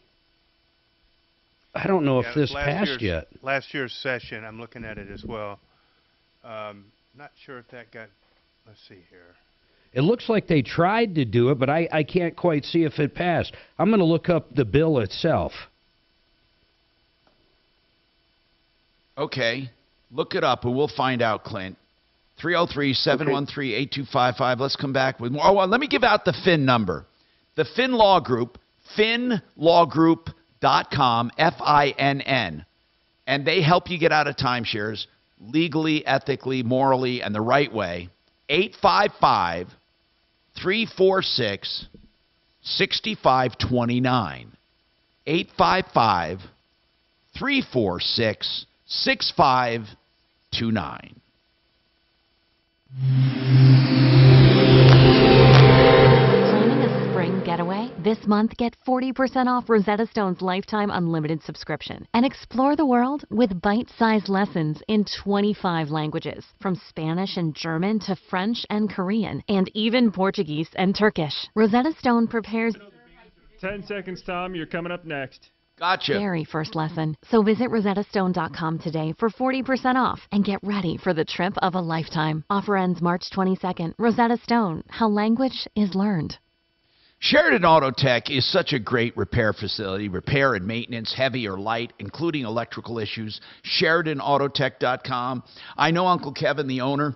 don't know if this passed yet. Last year's session, I'm looking at it as well. Not sure if that got, let's see here. It looks like they tried to do it, but I can't quite see if it passed. I'm going to look up the bill itself. Okay. Look it up, and we'll find out, Clint. 303-713-8255. Let's come back with more. Oh, well, let me give out the FIN number. The FIN Law Group, finlawgroup.com, F-I-N-N. And they help you get out of timeshares legally, ethically, morally, and the right way. 855-346-6529. 855-346-6529. Planning a spring getaway? This month, get 40% off Rosetta Stone's lifetime unlimited subscription and explore the world with bite-sized lessons in 25 languages, from Spanish and German to French and Korean, and even Portuguese and Turkish. Rosetta Stone prepares... 10 seconds, Tom. You're coming up next. Gotcha. Very first lesson. So visit rosettastone.com today for 40% off and get ready for the trip of a lifetime. Offer ends March 22nd. Rosetta Stone, how language is learned. Sheridan Auto Tech is such a great repair facility. Repair and maintenance, heavy or light, including electrical issues. SheridanAutotech.com. I know Uncle Kevin, the owner.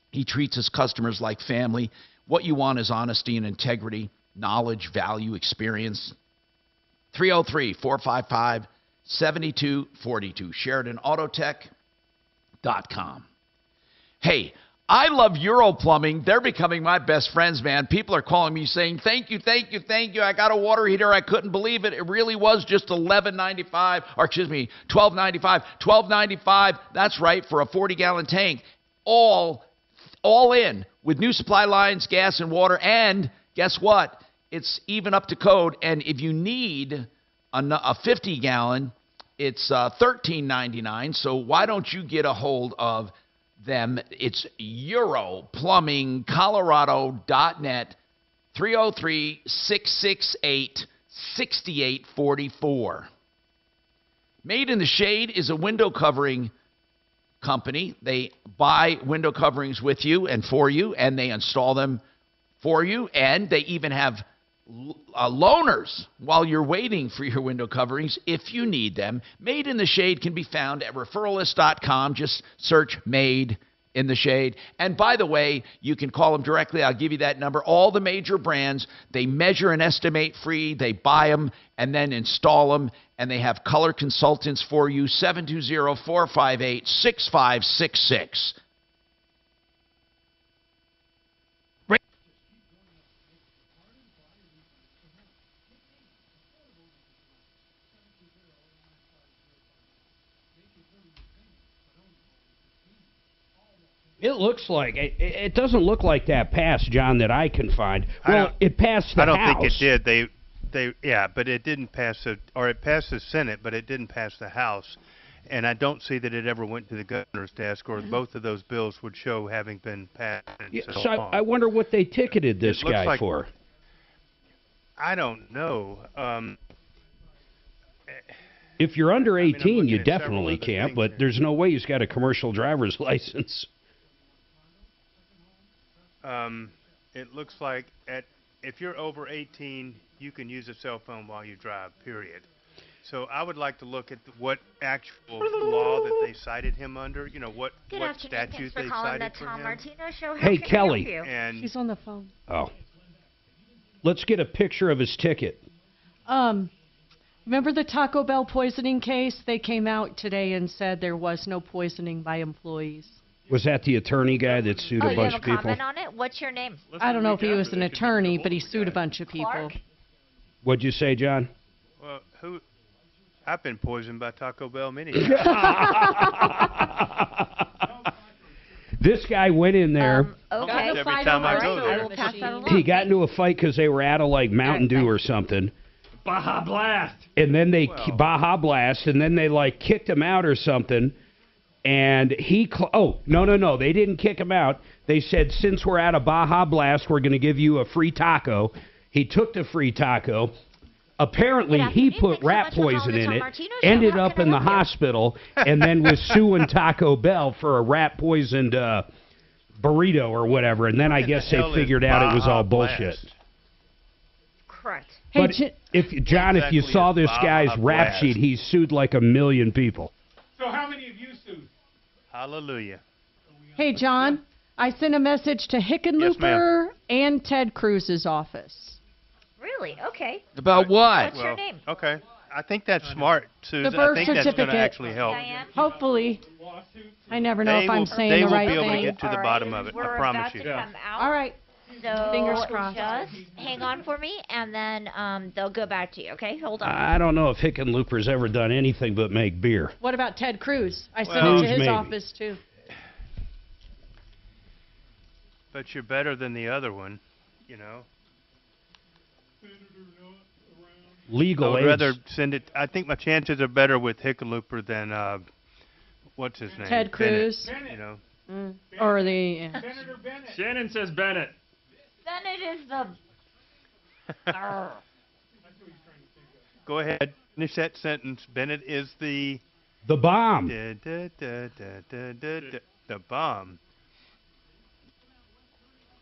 He treats his customers like family. What you want is honesty and integrity, knowledge, value, experience. 303-455-7242. SheridanAutotech.com. Hey, I love Euro Plumbing. They're becoming my best friends, man. People are calling me saying, thank you, thank you, thank you. I got a water heater. I couldn't believe it. It really was just $11.95, or excuse me, $12.95. $12.95, that's right, for a 40-gallon tank. All in with new supply lines, gas and water, and guess what? It's even up to code, and if you need a 50-gallon, it's $13.99, so why don't you get a hold of them? It's europlumbingcolorado.net, 303-668-6844. Made in the Shade is a window covering company. They buy window coverings with you and for you, and they install them for you, and they even have loaners while you're waiting for your window coverings if you need them. Made in the Shade can be found at referralist.com. Just search Made in the Shade. And by the way, you can call them directly. I'll give you that number. All the major brands, they measure and estimate free. They buy them and then install them, and they have color consultants for you. 720-458-6566. It looks like it doesn't look like that passed, John, that I can find. Well, it passed the House. I don't think it did. Yeah, but it didn't pass it passed the Senate, but it didn't pass the House. And I don't see that it ever went to the governor's desk, or both of those bills would show having been passed. So I wonder what they ticketed this guy for. I don't know. If you're under 18, you definitely can't, but there's no way he's got a commercial driver's license. It looks like if you're over 18, you can use a cell phone while you drive, period. So I would like to look at what actual law that they cited him under, what statute they cited for him. Hey, Kelly. She's on the phone. Oh. Let's get a picture of his ticket. Remember the Taco Bell poisoning case? They came out today and said there was no poisoning by employees. Was that the attorney guy that sued a bunch of people? You have a comment on it? What's your name? I don't know if he was an attorney, but he sued a bunch of people. Clark? What'd you say, John? Well, I've been poisoned by Taco Bell many times. This guy went in there. Okay. Every time I go there. I will pass that along. He got into a fight because they were out of like Mountain Dew or something. Baja Blast. And then Baja Blast, and then they like kicked him out or something. And he, no, they didn't kick him out. They said, since we're out of Baja Blast, we're going to give you a free taco. He took the free taco. Apparently, he put rat poison in it, ended up in the hospital, and then was suing Taco Bell for a rat-poisoned burrito or whatever. And then I guess they figured out it was all bullshit. Correct. But if you saw this guy's rap sheet, he's sued like 1 million people. So how many of you sued? Hallelujah. Hey, John, I sent a message to Hickenlooper and Ted Cruz's office. Really? Okay. About what? What's your name? Okay. I think that's smart, Susan. The birth I think that's going to certificate. actually help. Hopefully. I never know if I'm saying the right thing. They will be able to get to the bottom of it. I promise you. All right. So Fingers crossed. Just hang on for me, and then they'll go back to you, okay? Hold on. I don't know if Hickenlooper's ever done anything but make beer. What about Ted Cruz? I sent it to his office, too. But you're better than the other one, Legal I would aids. rather send it. I think my chances are better with Hickenlooper than, what's his name? Ted Cruz. Bennett, Or the... Senator Bennett. Shannon says Bennett. Bennett is the... Go ahead. Finish that sentence. Bennett is the... The bomb. The bomb.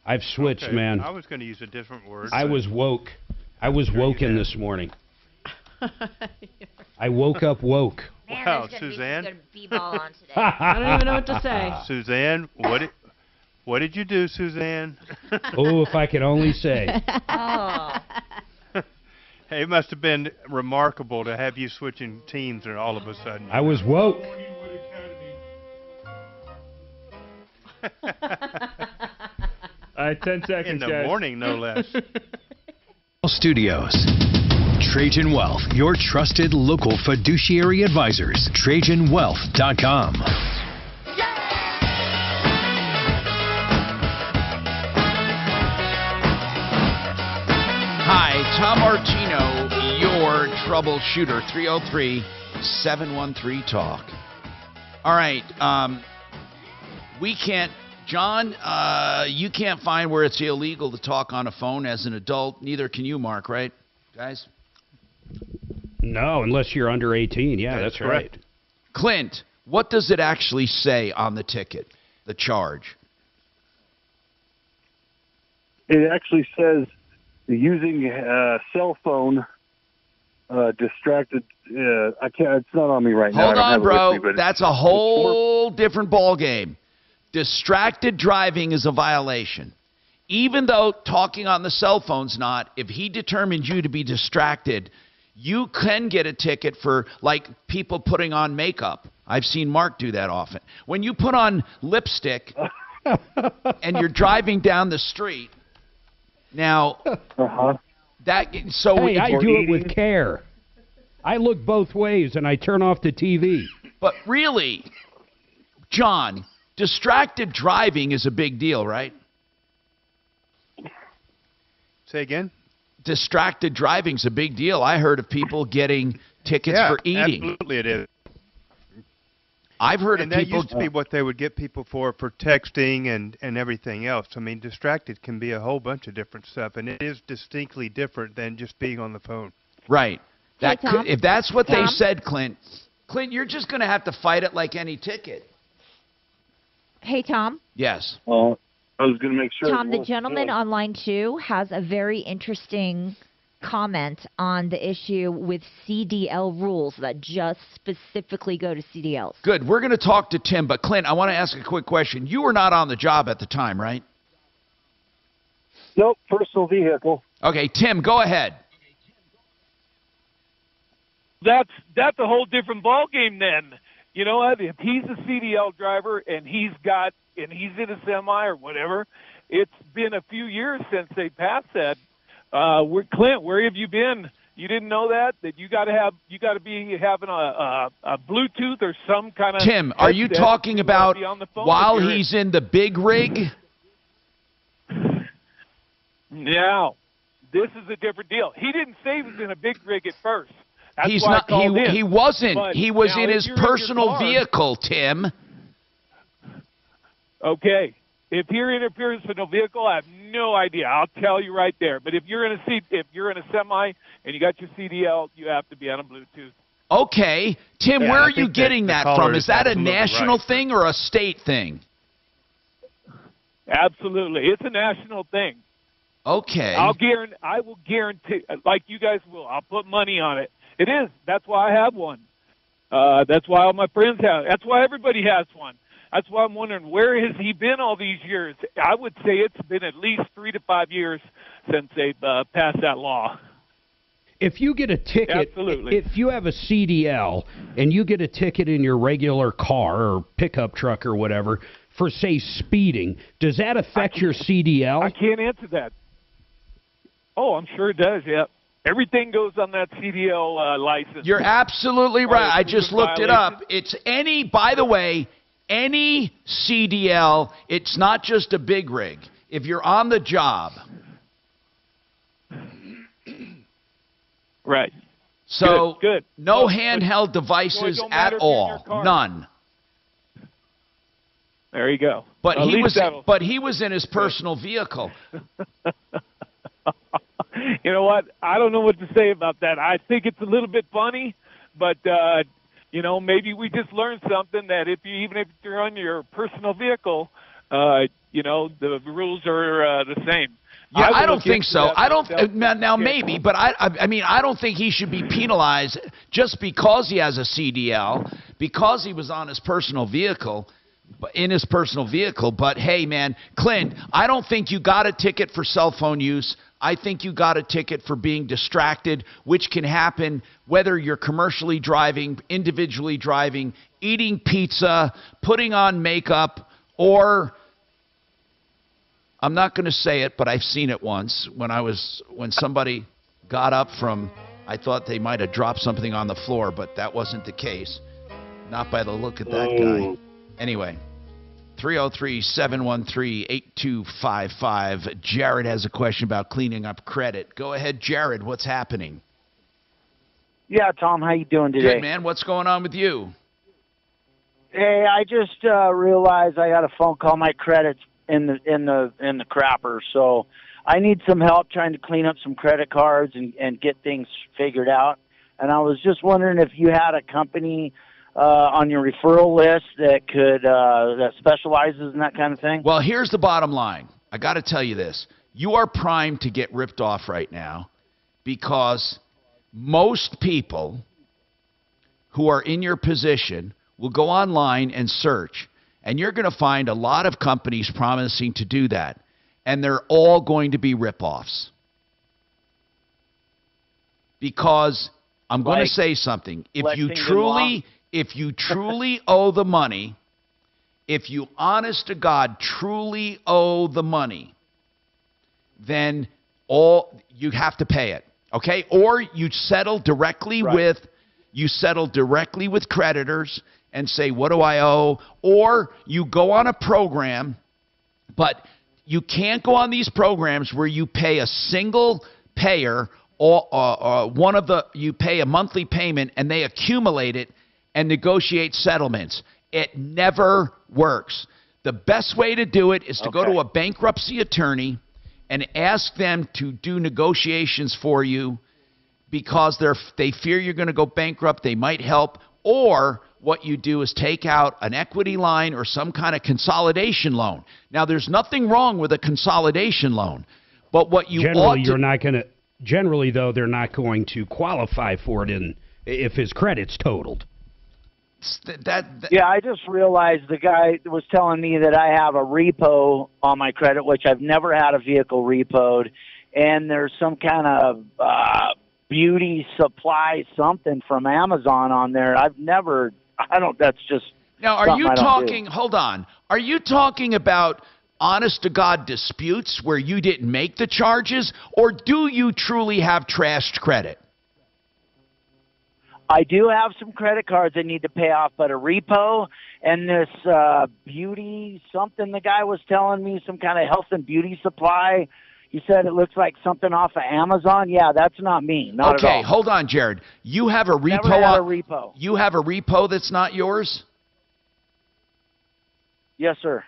I've switched, man. I was going to use a different word. I was woke. I was woken this morning. I woke up woke. Man, wow, there's gonna Suzanne. Be some good b-ball on today. I don't even know what to say. Suzanne, what did you do, Suzanne? Oh, if I could only say. Oh. Hey, it must have been remarkable to have you switching teams all of a sudden. I was woke. All right, 10 seconds, In the guys. morning, no less. Studios. Trajan Wealth, your trusted local fiduciary advisors. TrajanWealth.com. Hi, Tom Martino, your troubleshooter. 303-713-TALK. All right, we can't, John, you can't find where it's illegal to talk on a phone as an adult. Neither can you, Mark, right, guys? No, unless you're under 18. Yeah, that's right. Clint, what does it actually say on the ticket, the charge? It actually says using a cell phone, distracted. I can't. It's not on me right now. Hold on, bro. Me, That's a whole different ball game. Distracted driving is a violation. Even though talking on the cell phone's not, if he determines you to be distracted, you can get a ticket for, like, people putting on makeup. I've seen Mark do that often. When you put on lipstick and you're driving down the street, now, that, so hey, I do it with care. I look both ways and I turn off the TV. But really, John, distracted driving is a big deal, right? Say again? Distracted driving's a big deal. I heard of people getting tickets for eating. Absolutely it is. I've heard and of people... that used to be what they would get people for texting and everything else. I mean, distracted can be a whole bunch of different stuff, and it is distinctly different than just being on the phone. Right. That Tom. if that's what Tom. they said, Clint, you're just going to have to fight it like any ticket. Hey, Tom. Yes. Well, I was going to make sure. Tom, the gentleman on line 2 has a very interesting comment on the issue with CDL rules that just specifically go to CDLs. Good. We're going to talk to Tim, but Clint, I want to ask a quick question. You were not on the job at the time, right? Nope, personal vehicle. Okay, Tim, go ahead. That's a whole different ball game then. You know what? If he's a CDL driver and he's in a semi or whatever, it's been a few years since they passed that. Clint, where have you been? You didn't know that you got to be having a Bluetooth or some kind of. Tim, are you talking about while he's in the big rig? No, this is a different deal. He didn't say he was in a big rig at first. That's He's why not. I called in. He wasn't. But he was now in if his you're in your personal car- vehicle, Tim. Okay. If you're in a personal vehicle, I have no idea. I'll tell you right there. But if you're in a semi and you got your CDL, you have to be on a Bluetooth. Okay, Tim, Yeah, where I are you think getting that that the caller from? is Is that a absolutely national right. thing or a state thing? Absolutely, it's a national thing. Okay. I will guarantee, like you guys will. I'll put money on it. It is. That's why I have one. That's why all my friends have. That's why everybody has one. That's why I'm wondering, where has he been all these years? I would say it's been at least 3 to 5 years since they've passed that law. If you get a ticket, Absolutely. if you have a CDL and you get a ticket in your regular car or pickup truck or whatever for, say, speeding, does that affect your CDL? I can't answer that. Oh, I'm sure it does, yeah. Everything goes on that CDL license. You're absolutely right. I just looked it up. Violation. It's by the way, any CDL. It's not just a big rig. If you're on the job. Right. So Good. no But- handheld so devices it don't at matter if you're in all. your car. None. There you go. But At he least was that'll- but he was in his personal vehicle. You know what? I don't know what to say about that. I think it's a little bit funny, but maybe we just learned something that even if you're on your personal vehicle, the rules are the same. Yeah, I would don't look think into so. that I don't myself. now maybe, but I mean I don't think he should be penalized just because he has a CDL, because he was on his personal vehicle. In his personal vehicle. But hey, man, Clint, I don't think you got a ticket for cell phone use. I think you got a ticket for being distracted, which can happen whether you're commercially driving, individually driving, eating pizza, putting on makeup, or I'm not going to say it, but I've seen it once when somebody got up from, I thought they might have dropped something on the floor, but that wasn't the case. Not by the look of that guy. Anyway, 303-713-8255. Jared has a question about cleaning up credit. Go ahead, Jared. What's happening? Yeah, Tom, how you doing today? Good, man. What's going on with you? Hey, I just realized I got a phone call. My credit's in the crapper, so I need some help trying to clean up some credit cards and get things figured out. And I was just wondering if you had a company on your referral list that could that specializes in that kind of thing. Well, here's the bottom line. I got to tell you this. You are primed to get ripped off right now because most people who are in your position will go online and search, and you're going to find a lot of companies promising to do that, and they're all going to be ripoffs. Because I'm going to say something. If you truly owe the money, if you honest to God truly owe the money, then you have to pay it. Okay? Or you settle directly with creditors and say, what do I owe? Or you go on a program, but you can't go on these programs where you pay a single payer or you pay a monthly payment and they accumulate it and negotiate settlements. It never works. The best way to do it is to go to a bankruptcy attorney and ask them to do negotiations for you because they fear you're going to go bankrupt. They might help. Or what you do is take out an equity line or some kind of consolidation loan. Now, there's nothing wrong with a consolidation loan, but what you generally, though, they're not going to qualify for it if his credit's totaled. Yeah, I just realized the guy was telling me that I have a repo on my credit, which I've never had a vehicle repoed, and there's some kind of beauty supply something from Amazon on there. That's just now. Are you talking? Hold on. Are you talking about honest to God disputes where you didn't make the charges, or do you truly have trashed credit? I do have some credit cards I need to pay off, but a repo and this beauty something the guy was telling me, some kind of health and beauty supply. He said it looks like something off of Amazon. Yeah, that's not me. Not at all. Okay, hold on, Jared. You have a repo. Never had a repo. You have a repo that's not yours? Yes, sir.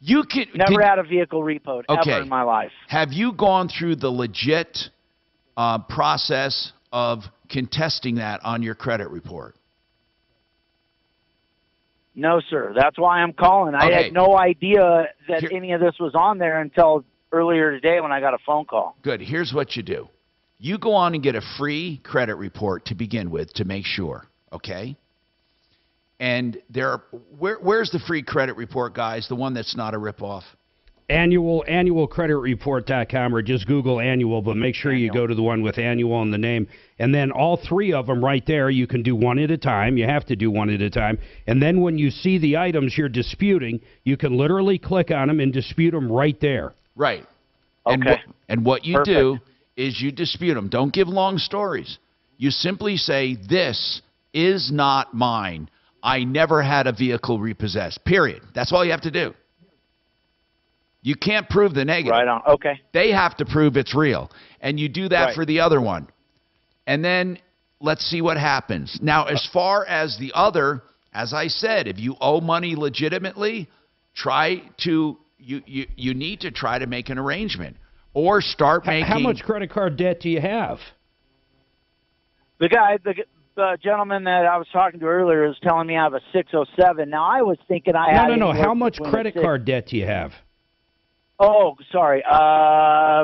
Never had a vehicle repoed ever in my life. Have you gone through the legit process of contesting that on your credit report? No, sir. That's why I'm calling. I had no idea that any of this was on there until earlier today when I got a phone call. Good. Here's what you do. You go on and get a free credit report to begin with to make sure, okay? And where's the free credit report, guys? The one that's not a ripoff? Annualcreditreport.com, or just Google annual, but make sure you go to the one with annual in the name. And then all three of them right there, you can do one at a time. You have to do one at a time. And then when you see the items you're disputing, you can literally click on them and dispute them right there. Right. And what you do is you dispute them. Don't give long stories. You simply say, this is not mine. I never had a vehicle repossessed, period. That's all you have to do. You can't prove the negative. Right on. Okay. They have to prove it's real. And you do that for the other one. And then let's see what happens. Now, as far as the other, as I said, if you owe money legitimately, you need to try to make an arrangement or start making. How much credit card debt do you have? The gentleman that I was talking to earlier is telling me I have a 607. Now, I was thinking I had. No. How much credit card debt do you have? Oh, sorry.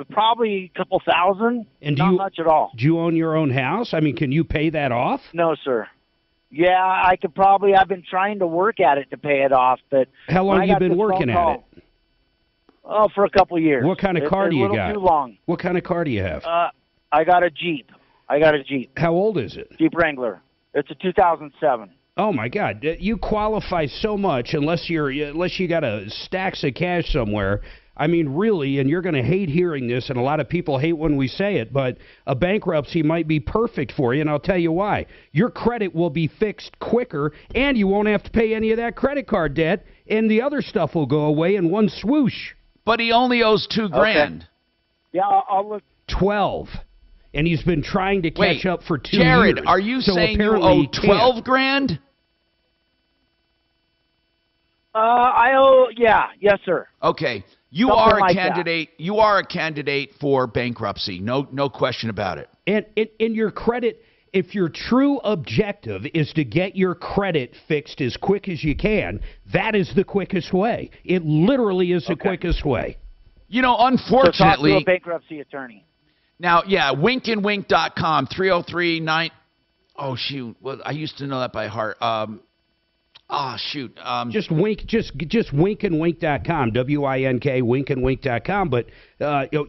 Probably a couple thousand. And not much at all. Do you own your own house? I mean, can you pay that off? No, sir. Yeah, I could probably. I've been trying to work at it to pay it off, but how long have you been working at it? Oh, for a couple of years. What kind of car do you got? Too long. What kind of car do you have? I got a Jeep. How old is it? Jeep Wrangler. It's a 2007. Oh my God! You qualify so much unless you got stacks of cash somewhere. I mean, really, and you're going to hate hearing this, and a lot of people hate when we say it, but a bankruptcy might be perfect for you, and I'll tell you why. Your credit will be fixed quicker, and you won't have to pay any of that credit card debt, and the other stuff will go away in one swoosh. But he only owes $2,000. Okay. Yeah, I'll look. 12. And he's been trying to catch up for 2 Jared, years. are you so saying you owe $12,000? I owe, yes, sir. Okay. You Something are a like candidate. that. You are a candidate for bankruptcy. No question about it. And in your credit, if your true objective is to get your credit fixed as quick as you can, that is the quickest way. It literally is the quickest way. You know, So talk unfortunately, to a bankruptcy attorney. now, winkandwink.com, 303-9. Oh, shoot. Well, I used to know that by heart. Just winkandwink.com, W-I-N-K, winkandwink.com. But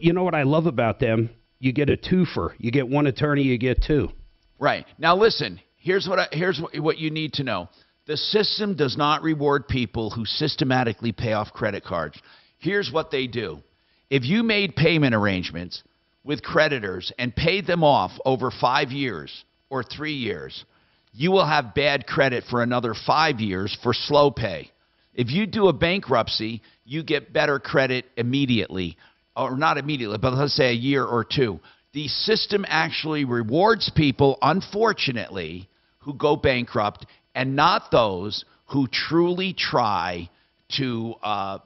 you know what I love about them? You get a twofer. You get one attorney, you get two. Right. Now, listen, here's what you need to know. The system does not reward people who systematically pay off credit cards. Here's what they do. If you made payment arrangements with creditors and paid them off over 5 years or 3 years, you will have bad credit for another 5 years for slow pay. If you do a bankruptcy, you get better credit immediately, or not immediately, but let's say a year or two. The system actually rewards people, unfortunately, who go bankrupt and not those who truly try to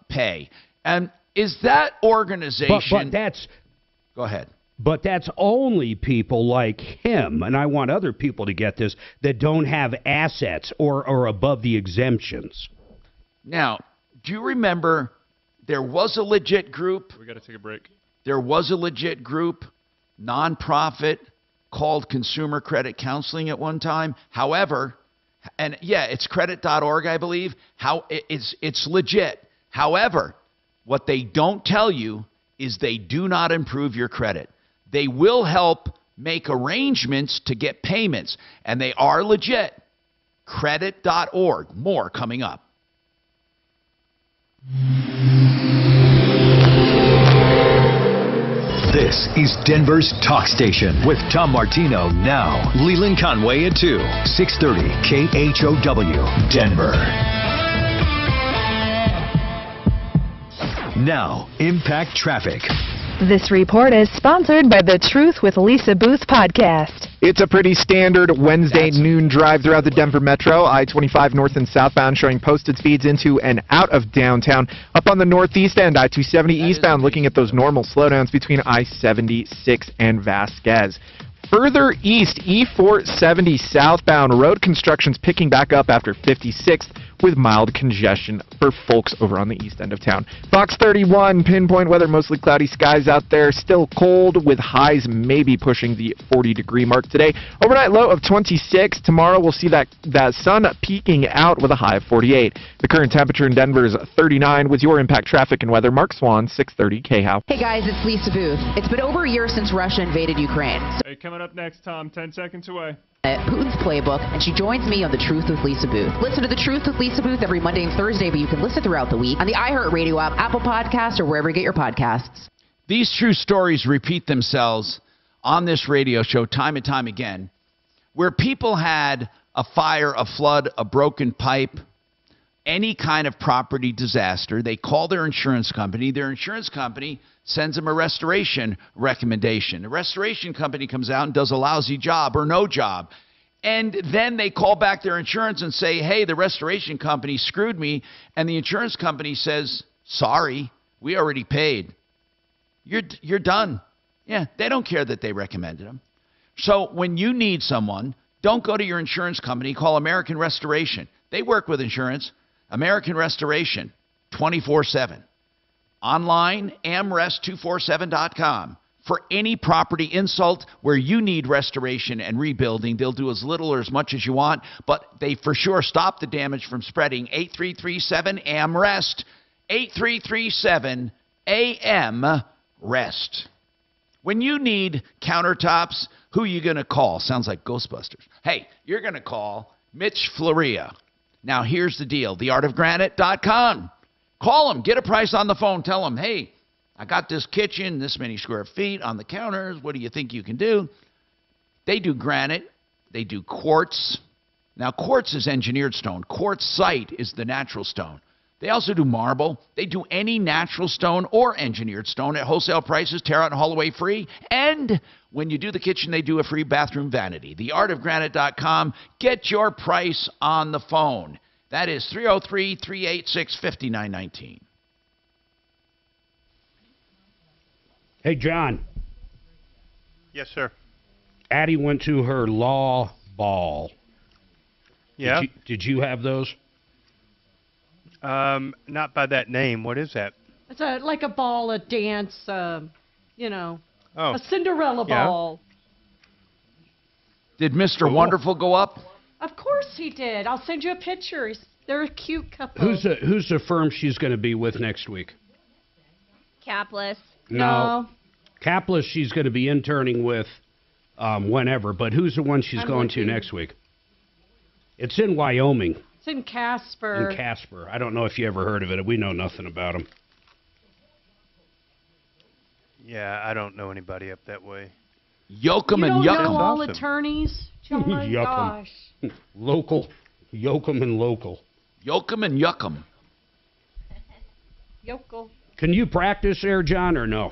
pay. And is that organization... But that's... Go ahead. But that's only people like him, and I want other people to get this, that don't have assets or are above the exemptions. Now, do you remember there was a legit group? We got to take a break. There was a legit group, nonprofit, called Consumer Credit Counseling at one time. However, and yeah, it's credit.org, I believe. It's legit. However, what they don't tell you is they do not improve your credit. They will help make arrangements to get payments, and they are legit. Credit.org. More coming up. This is Denver's Talk Station with Tom Martino now. Leland Conway at 2, 630 KHOW, Denver. Now, Impact Traffic. This report is sponsored by the Truth with Lisa Booth podcast. It's a pretty standard Wednesday noon drive throughout the Denver Metro. I-25 north and southbound showing posted speeds into and out of downtown. Up on the northeast end, I-270 eastbound looking at those normal slowdowns between I-76 and Vasquez. Further east, E470 southbound, road construction's picking back up after 56th with mild congestion for folks over on the east end of town. Fox 31, pinpoint weather, mostly cloudy skies out there, still cold with highs maybe pushing the 40-degree mark today. Overnight low of 26. Tomorrow we'll see that sun peaking out with a high of 48. The current temperature in Denver is 39. With your Impact Traffic and Weather, Mark Swan, 630 KHOW. Hey guys, it's Lisa Booth. It's been over a year since Russia invaded Ukraine. Hey, coming up next, Tom, 10 seconds away. Putin's Playbook, and she joins me on The Truth with Lisa Booth. Listen to The Truth with Lisa Booth every Monday and Thursday, but you can listen throughout the week on the iHeartRadio app, Apple Podcasts, or wherever you get your podcasts. These true stories repeat themselves on this radio show time and time again, where people had a fire, a flood, a broken pipe, any kind of property disaster. They call their insurance company. Their insurance company sends them a restoration recommendation. The restoration company comes out and does a lousy job or no job. And then they call back their insurance and say, hey, the restoration company screwed me. And the insurance company says, sorry, we already paid. You're done. Yeah, they don't care that they recommended them. So when you need someone, don't go to your insurance company. Call American Restoration. They work with insurance. American Restoration, 24/7. Online, amrest247.com. For any property insult where you need restoration and rebuilding, they'll do as little or as much as you want, but they for sure stop the damage from spreading. 8337-AMREST. 8337-AM-REST. When you need countertops, who are you going to call? Sounds like Ghostbusters. Hey, you're going to call Mitch Floria. Now, here's the deal. TheArtofGranite.com. Call them. Get a price on the phone. Tell them, hey, I got this kitchen, this many square feet on the counters. What do you think you can do? They do granite. They do quartz. Now, quartz is engineered stone. Quartzite is the natural stone. They also do marble. They do any natural stone or engineered stone at wholesale prices, tear out and haul away free. And when you do the kitchen, they do a free bathroom vanity. TheArtOfGranite.com. Get your price on the phone. That is 303-386-5919. Hey, John. Yes, sir. Addie went to her law ball. Yeah. Did you have those? Not by that name. What is that? It's like a ball, a dance, you know, Oh. a Cinderella Yeah. ball. Did Mr. Wonderful go up? Of course he did. I'll send you a picture. They're a cute couple. Who's the firm she's going to be with next week? Capless. No. Capless she's going to be interning with whenever, but who's the one she's going to next week? It's in Wyoming. It's in Casper. In Casper. I don't know if you ever heard of it. We know nothing about them. Yeah, I don't know anybody up that way. Yoakum you and don't Yuckum. know all attorneys? Oh my Yuckum. gosh. Local. Yoakum and local. Yoakum and Yuckum. Yokel. Can you practice there, John, or no?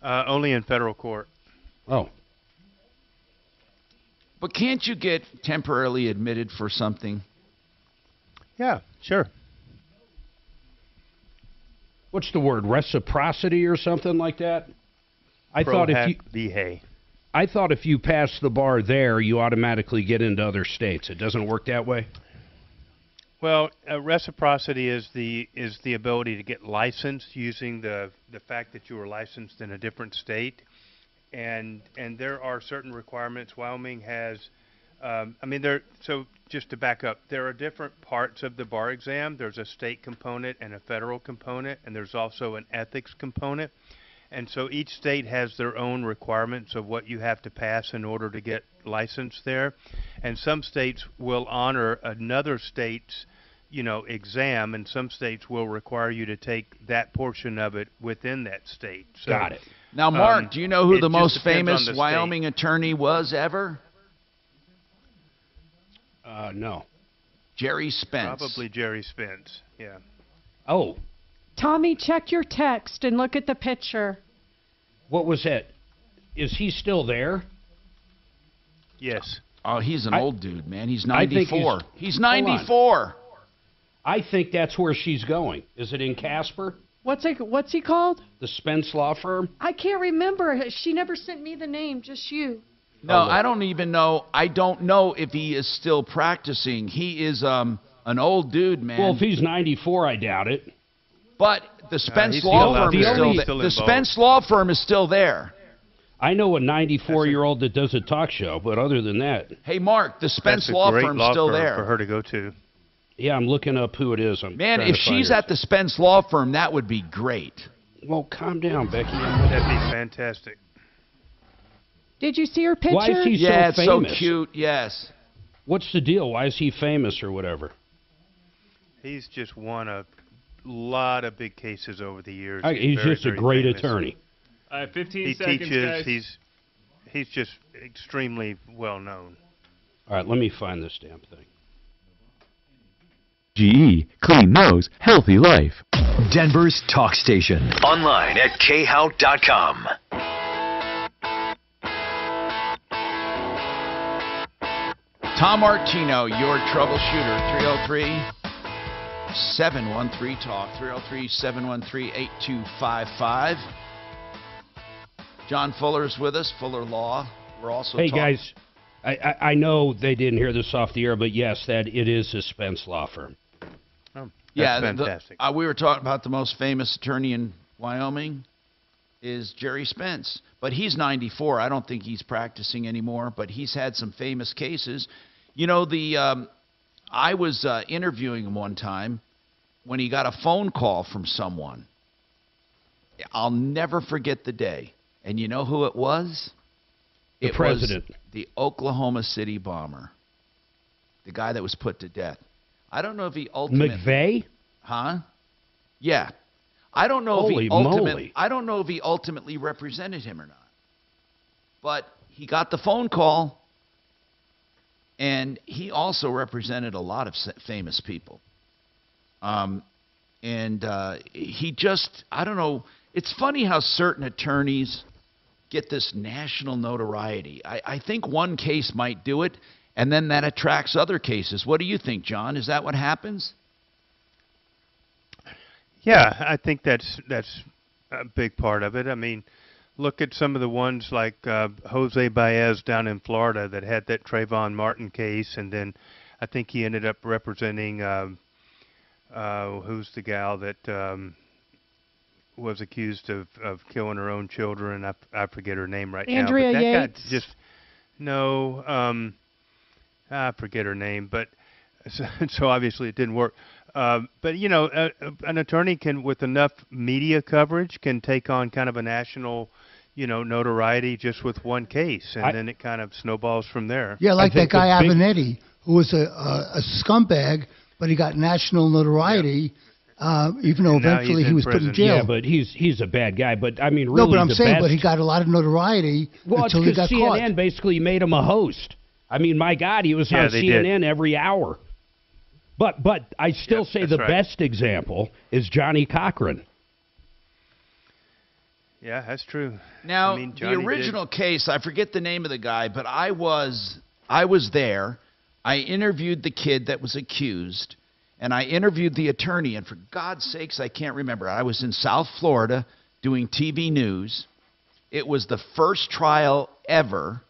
Only in federal court. Oh. But can't you get temporarily admitted for something? Yeah, sure. What's the word? Reciprocity or something like that? I thought if you pass the bar there, you automatically get into other states. It doesn't work that way? Well, reciprocity is the ability to get licensed using the fact that you were licensed in a different state, and there are certain requirements. Wyoming has, so just to back up, there are different parts of the bar exam. There's a state component and a federal component, and there's also an ethics component. And so each state has their own requirements of what you have to pass in order to get licensed there. And some states will honor another state's, exam, and some states will require you to take that portion of it within that state. So, got it. Now, Mark, do you know who the most famous state. Wyoming attorney was ever? No. Jerry Spence. Probably Jerry Spence, yeah. Oh. Tommy, check your text and look at the picture. What was that? Is he still there? Yes. Oh, he's an old dude, man. He's 94. He's 94. Hold on. I think that's where she's going. Is it in Casper? What's he called? The Spence Law Firm? I can't remember. She never sent me the name, just you. No, I don't even know. I don't know if he is still practicing. He is an old dude, man. Well, if he's 94, I doubt it. But the Spence Law Firm is still there. The Spence Law Firm is still there. I know a 94-year-old that does a talk show, but other than that... Hey, Mark, the Spence Law Firm's still there. For her to go to. Yeah, I'm looking up who it is. Man, if she's at the Spence Law Firm, that would be great. Well, calm down, Becky. That'd be fantastic. Did you see her picture? Why is he so it's famous? So cute, yes. What's the deal? Why is he famous or whatever? He's just won a lot of big cases over the years. He's very, just a very great famous. attorney. 15 seconds, teaches, guys. He's just extremely well known. All right, let me find this damn thing. GE, clean nose, healthy life. Denver's talk station. Online at khout.com. Tom Martino, your troubleshooter, 303-713-TALK, 303-713-8255. John Fuller's with us, Fuller Law. We're also Hey, guys, I know they didn't hear this off the air, but yes, that it is a Spence Law Firm. Oh, yeah, fantastic. We were talking about the most famous attorney in Wyoming is Jerry Spence. But he's 94. I don't think he's practicing anymore, but he's had some famous cases. You know, I was interviewing him one time when he got a phone call from someone. I'll never forget the day. And you know who it was? The president. Was the Oklahoma City bomber. The guy that was put to death. I don't know if he ultimately... McVeigh? Huh? Yeah. I don't know Holy if moly. I don't know if he ultimately represented him or not. But he got the phone call, and he also represented a lot of famous people. He just, I don't know, it's funny how certain attorneys get this national notoriety. I think one case might do it, and then that attracts other cases. What do you think, John? Is that what happens? Yeah, I think that's a big part of it. I mean, look at some of the ones like Jose Baez down in Florida that had that Trayvon Martin case, and then I think he ended up representing who's the gal that was accused of killing her own children. I forget her name right Andrea now. But that Yates. guy just I forget her name, but so obviously it didn't work. But you know, an attorney can, with enough media coverage, can take on kind of a national, notoriety just with one case, and then it kind of snowballs from there. Yeah, like that guy Abatems, who was a scumbag, but he got national notoriety, even though eventually he was put in jail. Yeah, but he's a bad guy. But I mean, really, no, but I'm saying, best... but he got a lot of notoriety until he got caught. CNN basically made him a host. I mean, my God, he was on CNN every hour. But I still say the best example is Johnny Cochran. Yeah, that's true. Now, the original case, I forget the name of the guy, but I was there. I interviewed the kid that was accused, and I interviewed the attorney, and for God's sakes, I can't remember. I was in South Florida doing TV news. It was the first trial ever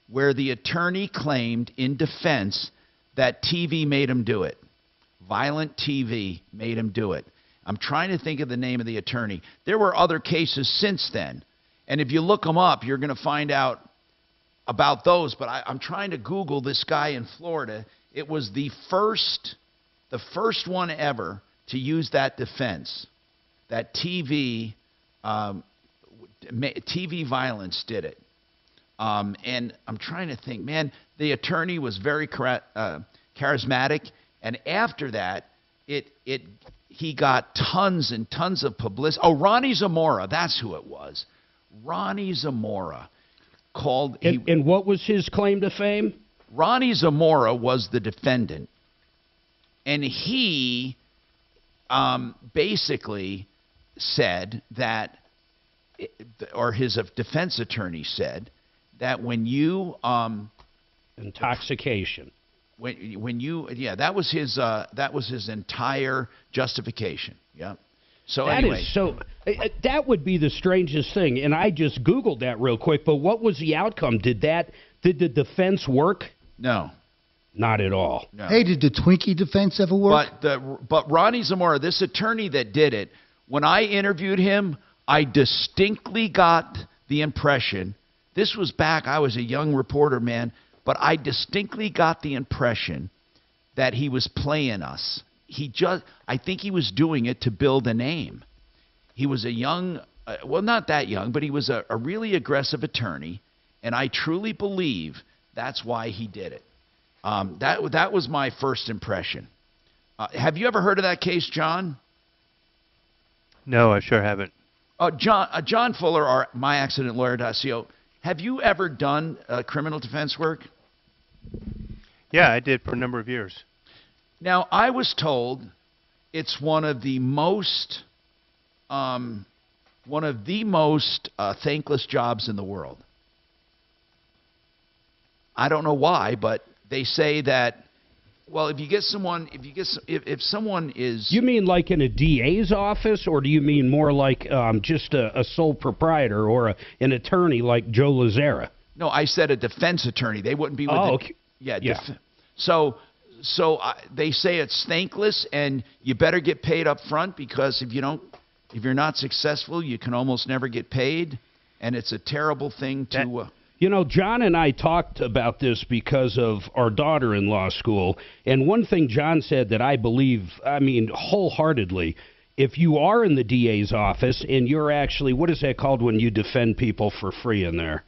where the attorney claimed in defense that TV made him do it. Violent TV made him do it. I'm trying to think of the name of the attorney. There were other cases since then, and if you look them up, you're going to find out about those. But I'm trying to Google this guy in Florida. It was the first one ever to use that defense, that TV violence did it. And I'm trying to think, man, the attorney was very charismatic, and after that, he got tons and tons of publicity. Oh, Ronnie Zamora, that's who it was. Ronnie Zamora called. And what was his claim to fame? Ronnie Zamora was the defendant, and he basically said that, or his defense attorney said, that when you intoxication, when you that was his entire justification. Yeah. So anyway, that would be the strangest thing, and I just Googled that real quick. But what was the outcome? Did the defense work? No, not at all. No. Hey, did the Twinkie defense ever work? But Ronnie Zamora, this attorney that did it, when I interviewed him, I distinctly got the impression. This was back, I was a young reporter, man, but I distinctly got the impression that he was playing us. I think he was doing it to build a name. He was a young, well, not that young, but he was a really aggressive attorney, and I truly believe that's why he did it. That was my first impression. Have you ever heard of that case, John? No, I sure haven't. John Fuller, our myaccidentlawyer.co. Have you ever done criminal defense work? Yeah, I did for a number of years. Now, I was told it's one of the most thankless jobs in the world. I don't know why, but they say that. Well, if someone is... You mean like in a DA's office, or do you mean more like just a sole proprietor or an attorney like Joe Lazzara? No, I said a defense attorney. They wouldn't be with okay. Yeah. So they say it's thankless, and you better get paid up front, because if you're not successful, you can almost never get paid, and it's a terrible thing to... John and I talked about this because of our daughter in law school, and one thing John said that I believe, wholeheartedly, if you are in the DA's office and you're actually, what is that called when you defend people for free in there?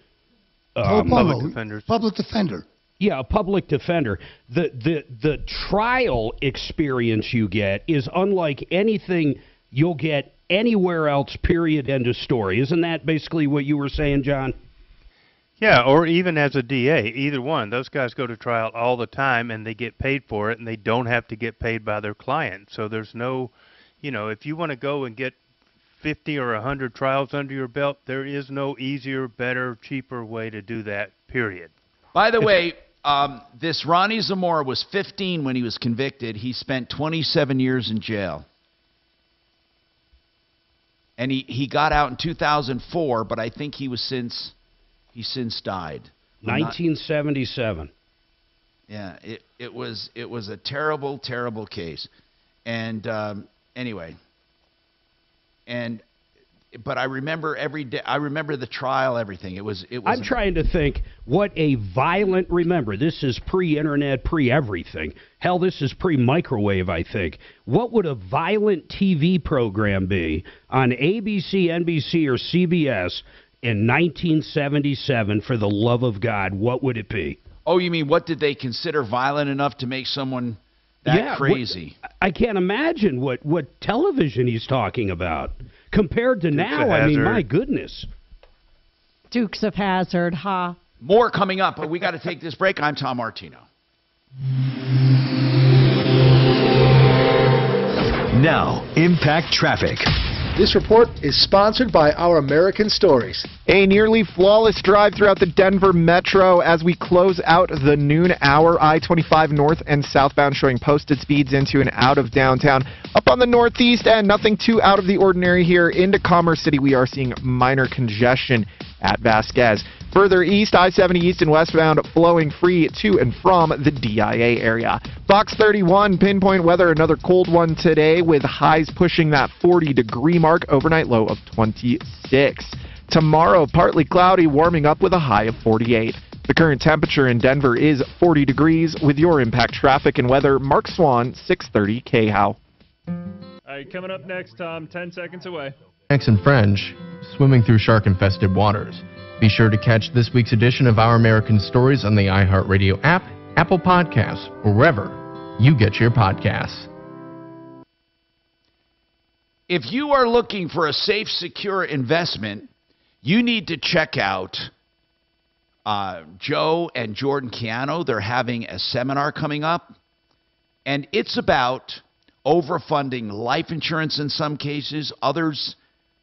Public defenders. Public defender. Yeah, a public defender. The trial experience you get is unlike anything you'll get anywhere else, period, end of story. Isn't that basically what you were saying, John? Yeah, or even as a DA, either one. Those guys go to trial all the time, and they get paid for it, and they don't have to get paid by their client. So there's no, if you want to go and get 50 or 100 trials under your belt, there is no easier, better, cheaper way to do that, period. By the way, this Ronnie Zamora was 15 when he was convicted. He spent 27 years in jail. And he got out in 2004, but I think he since died. 1977. Yeah, it was a terrible, terrible case. And anyway, but I remember every day. I remember the trial, everything. It was. I'm trying to think what a violent. Remember, this is pre-internet, pre-everything. Hell, this is pre-microwave. I think. What would a violent TV program be on ABC, NBC, or CBS in 1977? For the love of God, what would it be? Oh, you mean what did they consider violent enough to make someone that crazy? I can't imagine what television he's talking about. Compared to now, I mean, my goodness. Dukes of Hazzard, ha. More coming up, but we got to take this break. I'm Tom Martino. Now, Impact Traffic. This report is sponsored by Our American Stories. A nearly flawless drive throughout the Denver Metro as we close out the noon hour. I-25 north and southbound showing posted speeds into and out of downtown. Up on the northeast end, nothing too out of the ordinary here. Into Commerce City, we are seeing minor congestion at Vasquez. Further east, I-70 east and westbound flowing free to and from the DIA area. Fox 31, pinpoint weather, another cold one today with highs pushing that 40-degree mark, overnight low of 26. Tomorrow, partly cloudy, warming up with a high of 48. The current temperature in Denver is 40 degrees. With your Impact Traffic and weather, Mark Swan, 630 KHOW. All right, coming up next, Tom, 10 seconds away. Thanks in French, swimming through shark-infested waters. Be sure to catch this week's edition of Our American Stories on the iHeartRadio app, Apple Podcasts, or wherever you get your podcasts. If you are looking for a safe, secure investment, you need to check out Joe and Jordan Chiano. They're having a seminar coming up, and it's about overfunding life insurance in some cases, others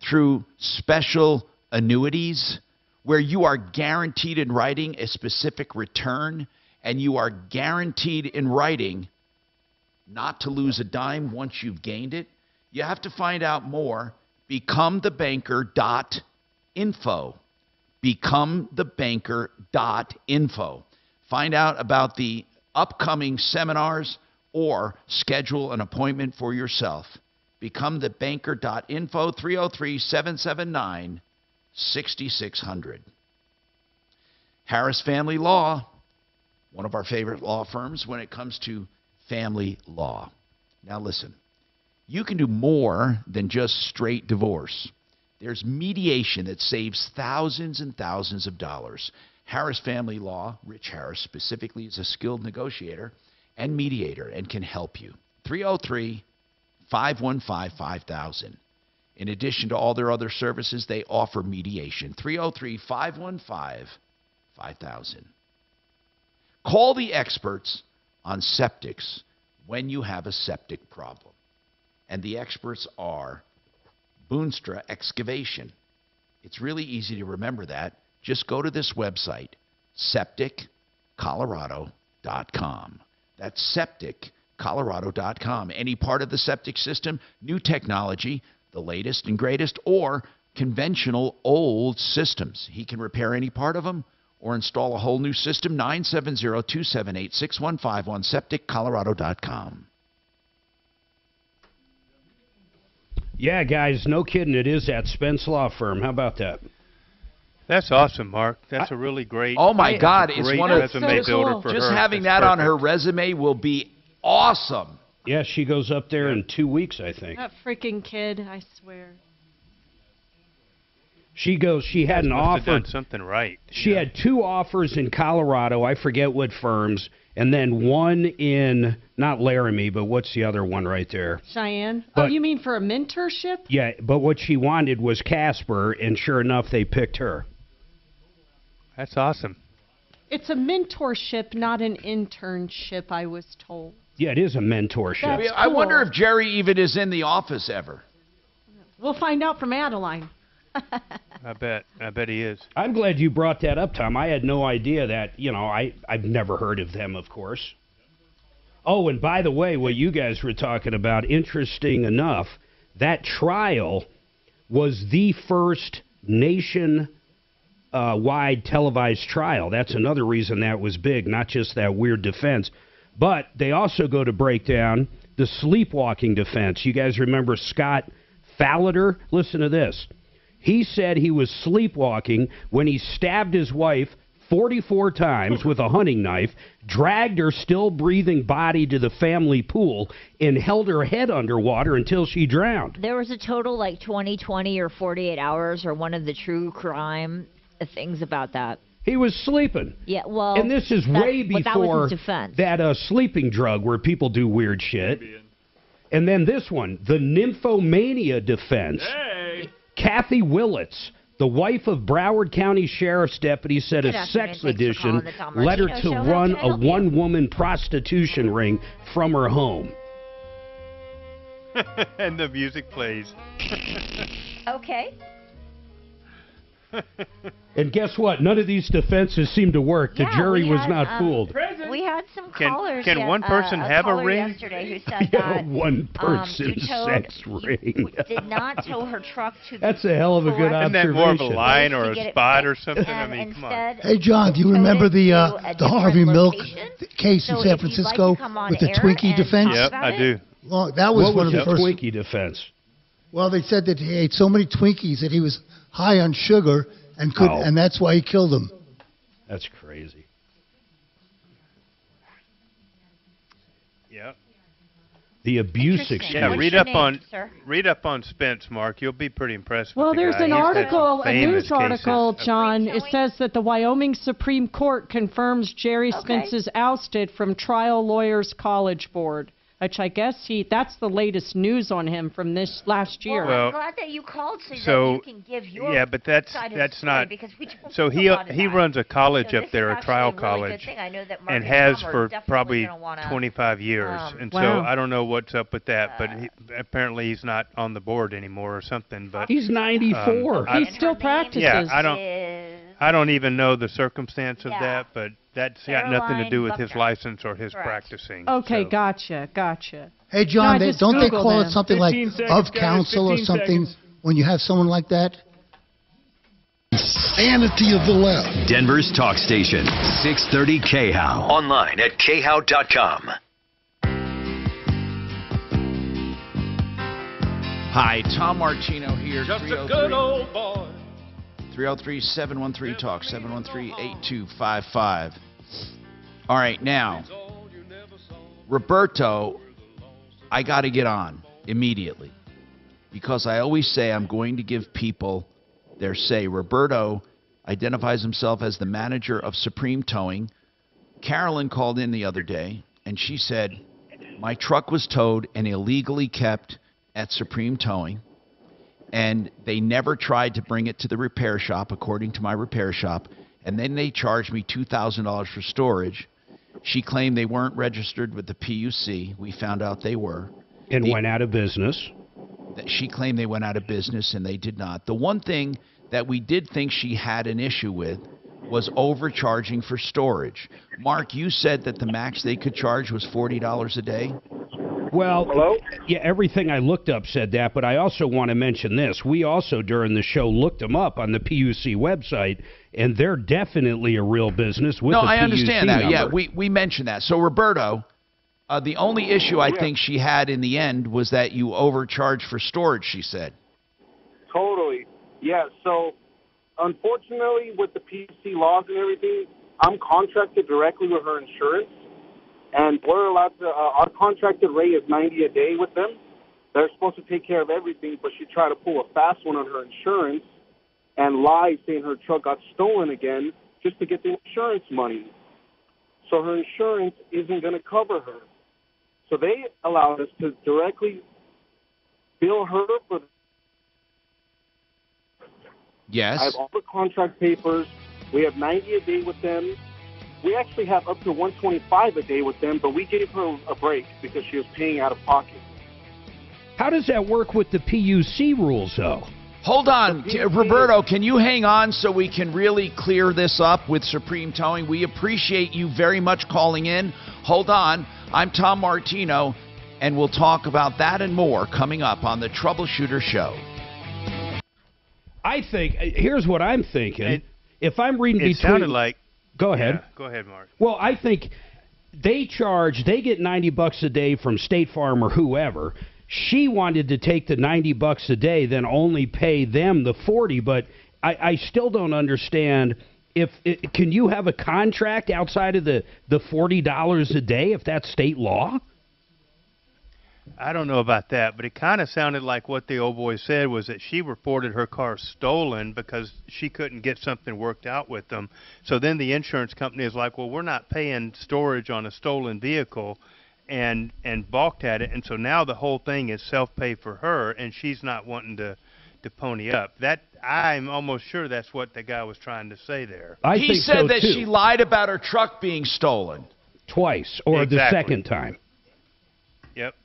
through special annuities, where you are guaranteed in writing a specific return, and you are guaranteed in writing not to lose a dime once you've gained it. You have to find out more. BecomeTheBanker.info. BecomeTheBanker.info. Find out about the upcoming seminars or schedule an appointment for yourself. BecomeTheBanker.info, 303-779-6600. Harris Family Law, one of our favorite law firms when it comes to family law. Now listen, you can do more than just straight divorce. There's mediation that saves thousands and thousands of dollars. Harris Family Law, Rich Harris specifically, is a skilled negotiator and mediator and can help you. 303-515-5000. In addition to all their other services, they offer mediation. 303-515-5000. Call the experts on septics when you have a septic problem. And the experts are Boonstra Excavation. It's really easy to remember that. Just go to this website, septiccolorado.com. That's septiccolorado.com. Any part of the septic system, new technology, the latest and greatest, or conventional old systems. He can repair any part of them or install a whole new system. 970-278-6151, septiccolorado.com. Yeah, guys, no kidding. It is at Spence Law Firm. How about that? That's awesome, Mark. That's a really great. Oh my God, it's one of resume builder for just her. having That's that on perfect. her resume will be awesome. Yeah, she goes up there in 2 weeks, I think. That freaking kid, I swear. She goes, she had an must have offer. done something right. She had 2 offers in Colorado. I forget what firms. And then one in, not Laramie, but what's the other one right there? Cheyenne? But, you mean for a mentorship? Yeah, but what she wanted was Casper, and sure enough, they picked her. That's awesome. It's a mentorship, not an internship, I was told. Yeah, it is a mentorship. That's I cool. wonder if Jerry even is in the office ever. We'll find out from Adeline. I bet he is. I'm glad you brought that up, Tom. I had no idea that, I've never heard of them, of course. Oh, and by the way, what you guys were talking about, interesting enough, that trial was the first nation-wide televised trial. That's another reason that was big, not just that weird defense. But they also go to break down the sleepwalking defense. You guys remember Scott Fallader? Listen to this. He said he was sleepwalking when he stabbed his wife 44 times with a hunting knife, dragged her still breathing body to the family pool, and held her head underwater until she drowned. There was a total like 20 or 48 hours or one of the true crime things about that. He was sleeping. Yeah, well, and this is way but that was before his defense. that sleeping drug where people do weird shit. And then this one, the nymphomania defense. Hey! Kathy Willits, the wife of Broward County Sheriff's deputy, said a sex addiction led her to run a one-woman prostitution ring from her home. And the music plays. Okay. And guess what? None of these defenses seemed to work. The jury was not fooled. We had some callers. Can one person have a ring? Yesterday who said Yeah, one person sex ring. Did not tow her truck to. That's a hell of a good Isn't that observation. more of a line or a spot or something? I mean, come on. Hey, John, do you remember the Harvey Milk case in San Francisco with the Twinkie defense? Yep, I do. Well, that was one of the first. Twinkie defense? Well, they said that he ate so many Twinkies that he was high on sugar and and that's why he killed him. That's crazy. Yep. The abuse exchange. Yeah, read up on Spence, Mark. You'll be pretty impressed. Well, with the there's guy. an article, a news cases. article, John. It says that the Wyoming Supreme Court confirms Jerry Spence is ousted from Trial Lawyers College Board, which I guess that's the latest news on him from this last year. Well, I'm glad that you called so that you can give your side of the story, not. Because we don't So know about he that. runs a college So up this there, is a trial actually a really college, good thing. I know that Mark and has Tom are for definitely probably gonna wanna, 25 years. And so I don't know what's up with that, but apparently he's not on the board anymore or something. But he's 94. He still practices. Yeah, I don't even know the circumstance of that, but that's got nothing to do with his license or his practicing. Okay, so. gotcha. Hey, John, No, don't they Googled call him. it something like 15 seconds, of guys, counsel or 15 something seconds. when you have someone like that? Sanity of the left. Denver's talk station, 630 KHOW. Online at khow.com. Hi, Tom Martino here. Just a good old boy. 303-713-TALK, 713-8255. All right, now, Roberto, I got to get on immediately because I always say I'm going to give people their say. Roberto identifies himself as the manager of Supreme Towing. Carolyn called in the other day, and she said, my truck was towed and illegally kept at Supreme Towing, and they never tried to bring it to the repair shop, according to my repair shop, and then they charged me $2,000 for storage. She claimed they weren't registered with the PUC. We found out they were. And went out of business. She claimed they went out of business, and they did not. The one thing that we did think she had an issue with was overcharging for storage. Mark, you said that the max they could charge was $40 a day? Well, yeah, everything I looked up said that, but I also want to mention this. We also, during the show, looked them up on the PUC website, and they're definitely a real business with a PUC I understand that. number. Yeah, we mentioned that. So, Roberto, the only issue I think she had in the end was that you overcharged for storage, she said. Totally. Yeah, so unfortunately with the PUC laws and everything, I'm contracted directly with her insurance. And we're allowed to, our contracted rate is $90 a day with them. They're supposed to take care of everything, but she tried to pull a fast one on her insurance and lie saying her truck got stolen again just to get the insurance money. So her insurance isn't going to cover her. So they allowed us to directly bill her for. Yes. I have all the contract papers. We have 90 a day with them. We actually have up to 125 a day with them, but we gave her a break because she was paying out of pocket. How does that work with the PUC rules, though? Hold on, Roberto, can you hang on so we can really clear this up with Supreme Towing? We appreciate you very much calling in. Hold on. I'm Tom Martino, and we'll talk about that and more coming up on the Troubleshooter Show. I think, here's what I'm thinking. If I'm reading between... It sounded like... Go ahead. Yeah, go ahead, Mark. Well, I think they get $90 a day from State Farm or whoever. She wanted to take the $90 a day, then only pay them the $40. But I still don't understand. Can you have a contract outside of the $40 a day if that's state law? I don't know about that, but it kind of sounded like what the old boy said was that she reported her car stolen because she couldn't get something worked out with them. So then the insurance company is like, well, we're not paying storage on a stolen vehicle, and balked at it. And so now the whole thing is self-pay for her, and she's not wanting to pony up. That I'm almost sure that's what the guy was trying to say there. He said that she lied about her truck being stolen. Twice, or the second time. Yep.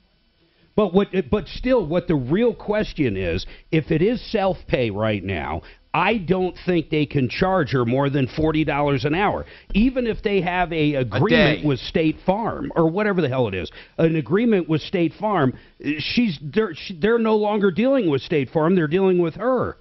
But still, what the real question is, if it is self-pay right now, I don't think they can charge her more than $40 an hour, even if they have an agreement with State Farm or whatever the hell it is, an agreement with State Farm. They're no longer dealing with State Farm; they're dealing with her.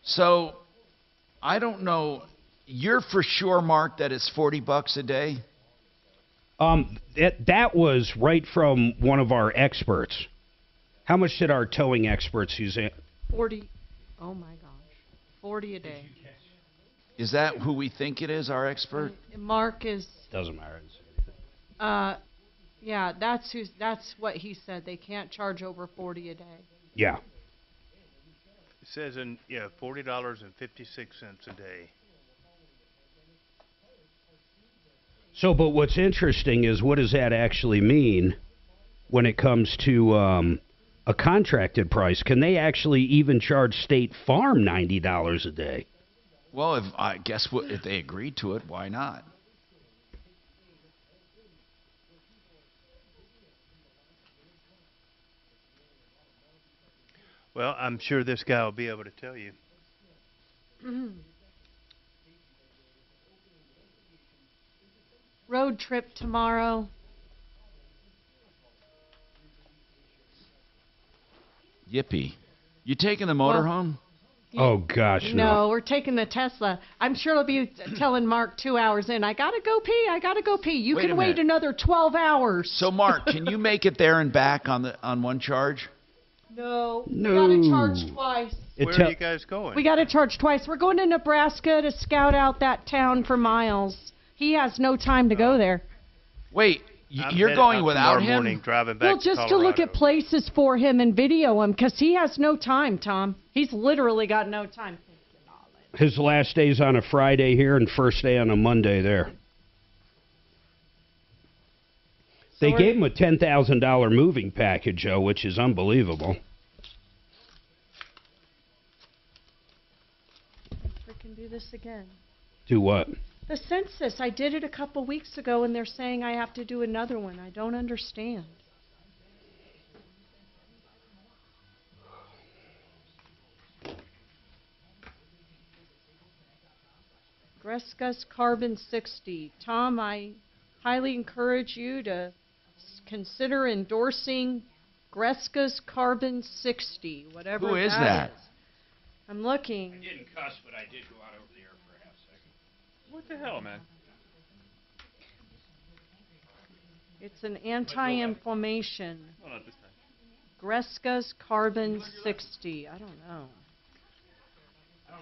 So, I don't know. You're for sure, Mark, that it's $40 a day? That was right from one of our experts. How much did our towing experts use it? 40. Oh my gosh, 40 a day. Is that who we think it is, our expert? Mark is. Doesn't matter. Yeah, that's what he said. They can't charge over 40 a day. Yeah. It says $40.56 a day. So, but what's interesting is what does that actually mean when it comes to a contracted price? Can they actually even charge State Farm $90 a day? Well, if they agreed to it, why not? Well, I'm sure this guy will be able to tell you. Road trip tomorrow. Yippee. You taking the motorhome? Oh, gosh, no. We're taking the Tesla. I'm sure it'll be telling Mark 2 hours in, I got to go pee. You can wait another 12 hours. So, Mark, can you make it there and back on one charge? No. We got to charge twice. Where are you guys going? We got to charge twice. We're going to Nebraska to scout out that town for Miles. He has no time to go there. Wait, you're going without him? Morning, driving back well, just to look at places for him and video him, because he has no time, Tom. He's literally got no time. His last day's on a Friday here and first day on a Monday there. They gave him a $10,000 moving package, Joe, which is unbelievable. Freaking do this again. Do what? The census. I did it a couple weeks ago, and they're saying I have to do another one. I don't understand. Greska's Carbon 60. Tom, I highly encourage you to consider endorsing Greska's Carbon 60, whatever Who is that? I'm looking. I didn't cuss, but I did go out over the air for a half second. What the hell, man? It's an anti-inflammation. Well, not this time. Greska's Carbon 60. I don't know.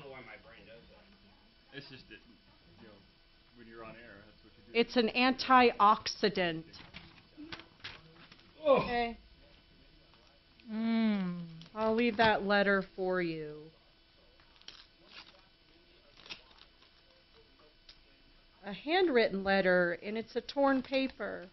know why my brain does that. It's just that, when you're on air, that's what you do. It's an antioxidant. Oh. Okay. I'll leave that letter for you. A handwritten letter, and it's a torn paper.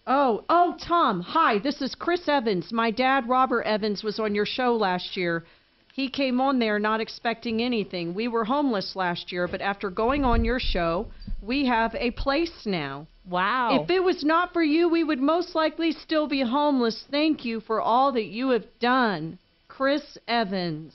Oh, Tom, hi, this is Chris Evans. My dad, Robert Evans, was on your show last year. He came on there not expecting anything. We were homeless last year, but after going on your show, we have a place now. Wow. If it was not for you, we would most likely still be homeless. Thank you for all that you have done. Chris Evans.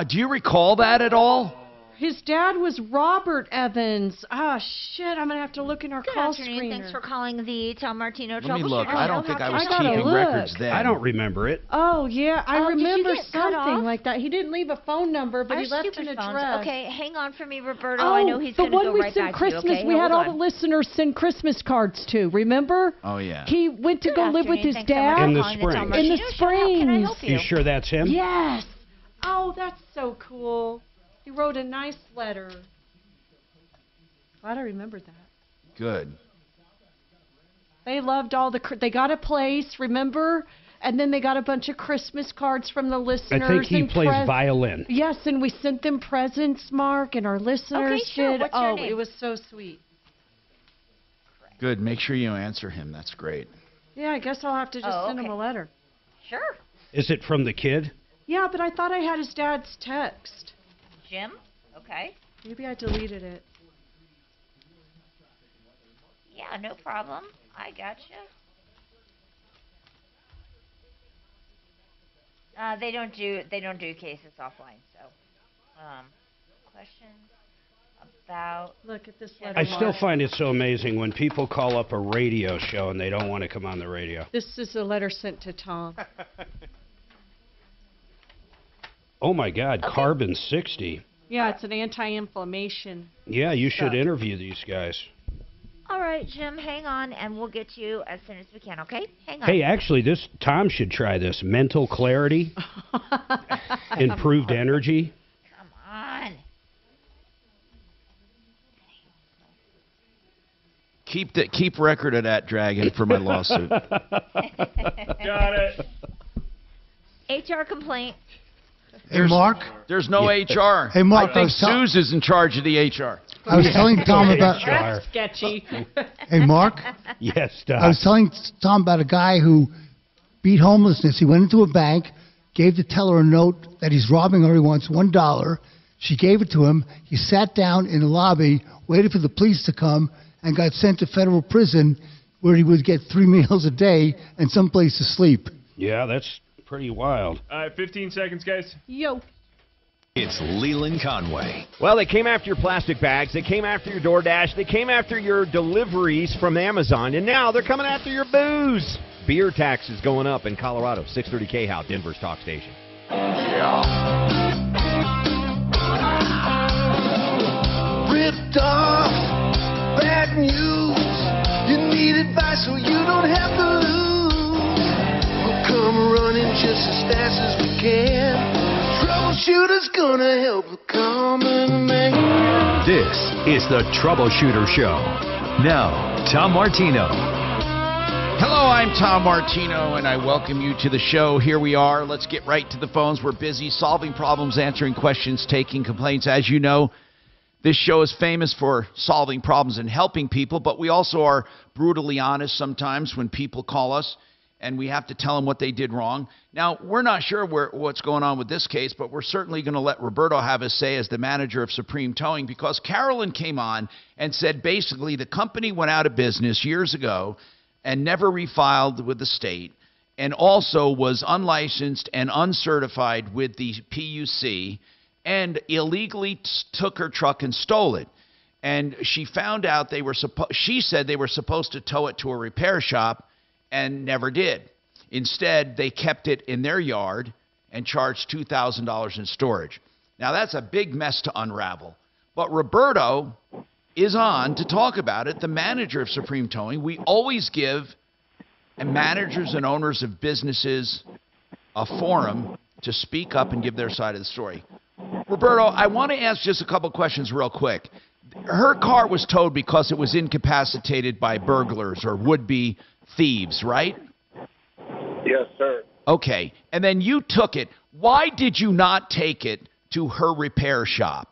Do you recall that at all? His dad was Robert Evans. Ah, shit, I'm going to have to look in our Good call afternoon. screener. Thanks for calling the Tom Martino Let me Troubleshooter. look. I don't think I was gotta keeping look. records then. I don't remember it. Oh, yeah, I Did you remember get cut something off? like that. He didn't leave a phone number, but Our he left an stupid phones. address. Okay, hang on for me, Roberto. Oh, I know he's the going to one go we right sent back Christmas. to you, okay? We had Hold all on. the listeners send Christmas cards to. Remember? Oh, yeah. He went to Good go live with afternoon. his Thanks so much dad for In the calling Tom spring. in Martino the Show. How can I springs. help You sure that's him? Yes. Oh, that's so cool. He wrote a nice letter. Glad I remembered that. Good. They loved all the. They got a place, remember? And then they got a bunch of Christmas cards from the listeners. I think he and plays violin. Yes, and we sent them presents, Mark, and our listeners Okay, sure. did. What's your Oh, name? it was so sweet. Good. Make sure you answer him. That's great. Yeah, I guess I'll have to just send him a letter. Sure. Is it from the kid? Yeah, but I thought I had his dad's text. Jim? Okay. Maybe I deleted it. Yeah, no problem. I gotcha. They don't do cases offline, so questions about Look at this letter. I still find it so amazing when people call up a radio show and they don't want to come on the radio. This is a letter sent to Tom. Oh, my God, carbon 60. Yeah, it's an anti-inflammation. Yeah, you should stuff. interview these guys. All right, Jim, hang on, and we'll get you as soon as we can, okay? Hang on. Hey, actually, Tom should try this. Mental clarity, improved energy. Come on. Keep record of that, Dragon, for my lawsuit. Got it. HR complaint. Hey, Mark. There's no HR. Hey, Mark, I think Suze is in charge of the HR. I was telling Tom about. That's sketchy. Hey, Mark. Yes, Doc. I was telling Tom about a guy who beat homelessness. He went into a bank, gave the teller a note that he's robbing her. He wants $1. She gave it to him. He sat down in the lobby, waited for the police to come, and got sent to federal prison where he would get 3 meals a day and someplace to sleep. Yeah, that's pretty wild. 15 seconds, guys. Yo. It's Leland Conway. Well, they came after your plastic bags. They came after your DoorDash. They came after your deliveries from Amazon. And now they're coming after your booze. Beer taxes going up in Colorado. 630 KHOW, Denver's talk station. Ripped off, bad news. You need advice so you don't have to lose. We'll come running just as fast as we can. Troubleshooter's gonna help the common man. This is the Troubleshooter Show. Now, Tom Martino. Hello, I'm Tom Martino, and I welcome you to the show. Here we are. Let's get right to the phones. We're busy solving problems, answering questions, taking complaints. As you know, this show is famous for solving problems and helping people, but we also are brutally honest sometimes when people call us, and we have to tell them what they did wrong. Now, we're not sure what's going on with this case, but we're certainly going to let Roberto have his say as the manager of Supreme Towing, because Carolyn came on and said basically the company went out of business years ago and never refiled with the state, and also was unlicensed and uncertified with the PUC, and illegally took her truck and stole it. And she found out she said they were supposed to tow it to a repair shop and never did. Instead, they kept it in their yard and charged $2,000 in storage. Now, that's a big mess to unravel. But Roberto is on to talk about it, the manager of Supreme Towing. We always give managers and owners of businesses a forum to speak up and give their side of the story. Roberto, I want to ask just a couple questions real quick. Her car was towed because it was incapacitated by burglars or would-be thieves, right? Yes, sir. Okay, and then you took it. Why did you not take it to her repair shop?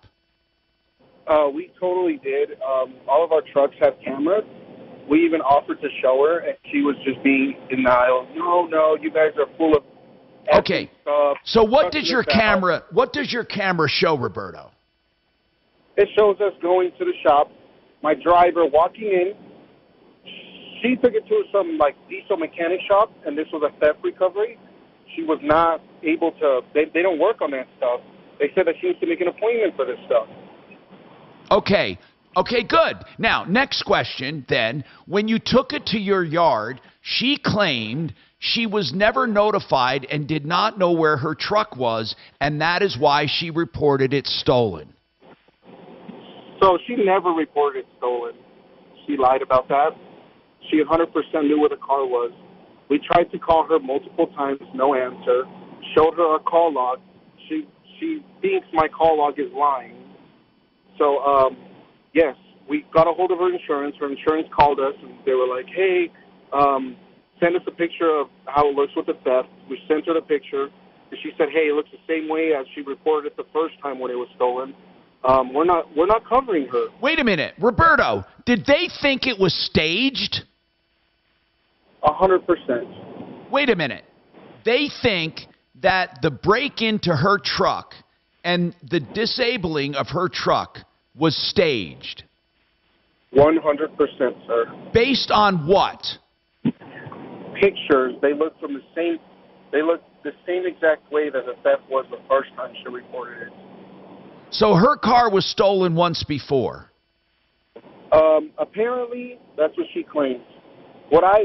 We totally did. All of our trucks have cameras. We even offered to show her, and she was just being denial. No, you guys are full of Okay. So what does your camera show, Roberto? It shows us going to the shop, my driver walking in. She took it to some like diesel mechanic shop, and this was a theft recovery. She was not able to. They don't work on that stuff. They said that she needs to make an appointment for this stuff. Okay, good. Now, next question then. When you took it to your yard, she claimed she was never notified and did not know where her truck was, and that is why she reported it stolen. So she never reported it stolen. She lied about that. She 100% knew where the car was. We tried to call her multiple times, no answer. Showed her our call log. She thinks my call log is lying. So, yes, we got a hold of her insurance. Her insurance called us, and they were like, hey, send us a picture of how it looks with the theft. We sent her the picture, and she said, hey, it looks the same way as she reported it the first time when it was stolen. We're not covering her. Wait a minute. Roberto, did they think it was staged? 100%. Wait a minute. They think that the break into her truck and the disabling of her truck was staged. 100%, sir. Based on what? Pictures. They look from the same. They look the same exact way that the theft was the first time she reported it. So her car was stolen once before. Apparently, that's what she claims. What I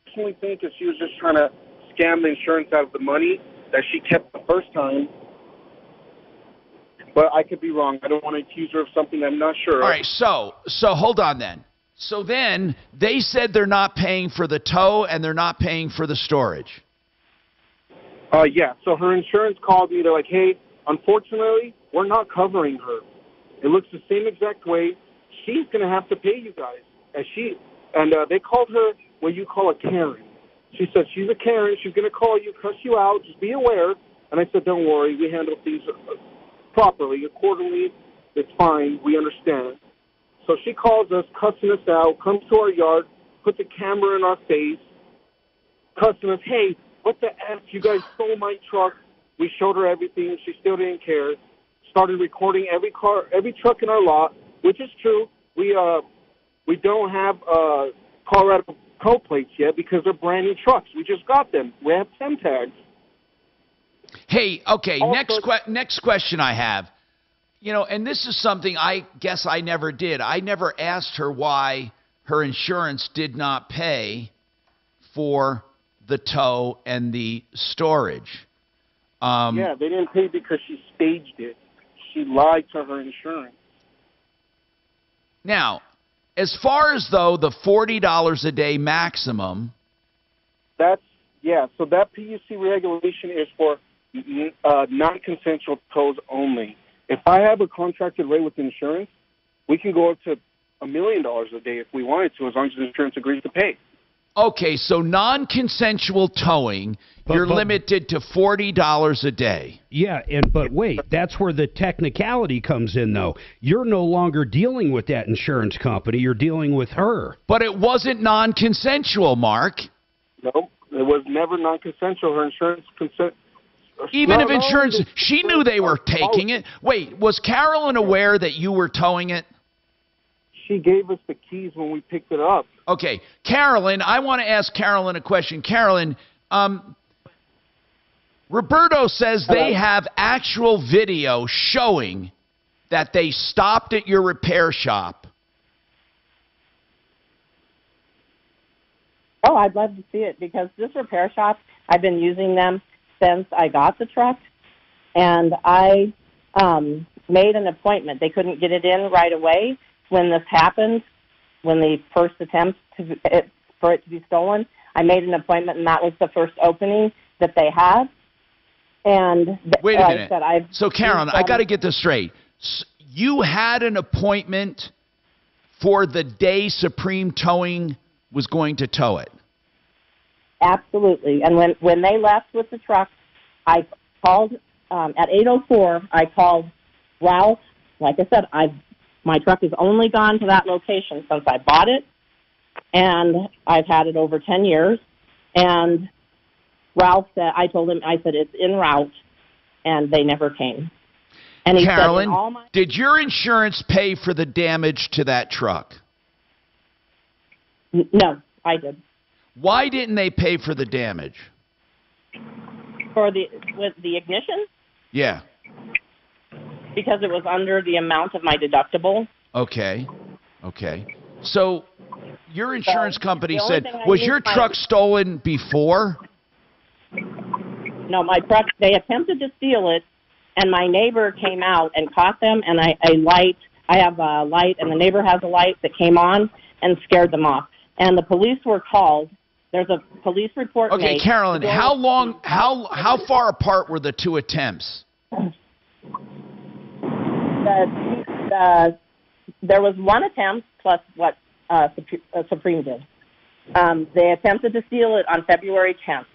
personally think is she was just trying to scam the insurance out of the money that she kept the first time. But I could be wrong. I don't want to accuse her of something I'm not sure of. All right, so hold on then. So then they said they're not paying for the tow and they're not paying for the storage. Yeah, so her insurance called me. They're like, hey, unfortunately, we're not covering her. It looks the same exact way. She's going to have to pay you guys. And they called her what you call a Karen. She said she's a Karen. She's going to call you, cuss you out. Just be aware. And I said, don't worry. We handle things properly, accordingly. It's fine. We understand. So she calls us, cussing us out, comes to our yard, puts a camera in our face, cussing us, hey, what the F? You guys stole my truck. We showed her everything. She still didn't care. Started recording every truck in our lot, which is true. We don't have Colorado code plates yet because they're brand new trucks. We just got them. We have 10 tags. Hey, okay, next question I have. You know, and this is something I guess I never did. I never asked her why her insurance did not pay for the tow and the storage. Yeah, they didn't pay because she staged it. She lied to her insurance. Now, as far as though the $40 a day maximum. So that PUC regulation is for non-consensual tows only. If I have a contracted rate with insurance, we can go up to $1 million a day if we wanted to, as long as the insurance agrees to pay. Okay, so non-consensual towing, you're limited to $40 a day. Yeah, but wait, that's where the technicality comes in, though. You're no longer dealing with that insurance company. You're dealing with her. But it wasn't non-consensual, Mark. No, it was never non-consensual. Her insurance consent. Even if insurance, she knew they were taking it. Wait, was Carolyn aware that you were towing it? She gave us the keys when we picked it up. Okay, Carolyn, I want to ask Carolyn a question. Carolyn, Roberto says they have actual video showing that they stopped at your repair shop. Oh, I'd love to see it because this repair shop, I've been using them since I got the truck, and I made an appointment. They couldn't get it in right away when this happened, when the first attempt for it to be stolen. I made an appointment, and that was the first opening that they had. And Wait a minute. I said, so, Carolyn, I got to get this straight. You had an appointment for the day Supreme Towing was going to tow it. Absolutely. And when they left with the truck, I called at 8:04. I called Ralph. Like I said, my truck has only gone to that location since I bought it, and I've had it over 10 years. And Ralph said, I told him, I said, it's en route, and they never came. And he Carolyn, said, did your insurance pay for the damage to that truck? No, I did. Why didn't they pay for the damage? With the ignition? Yeah. Because it was under the amount of my deductible. Okay. So your insurance company said, thing I was used your truck stolen before? No, my truck, they attempted to steal it, and my neighbor came out and caught them, and I have a light, and the neighbor has a light that came on and scared them off. And the police were called. There's a police report made. Okay, Carolyn, how far apart were the two attempts? There was one attempt plus what Supreme did. They attempted to steal it on February 10th.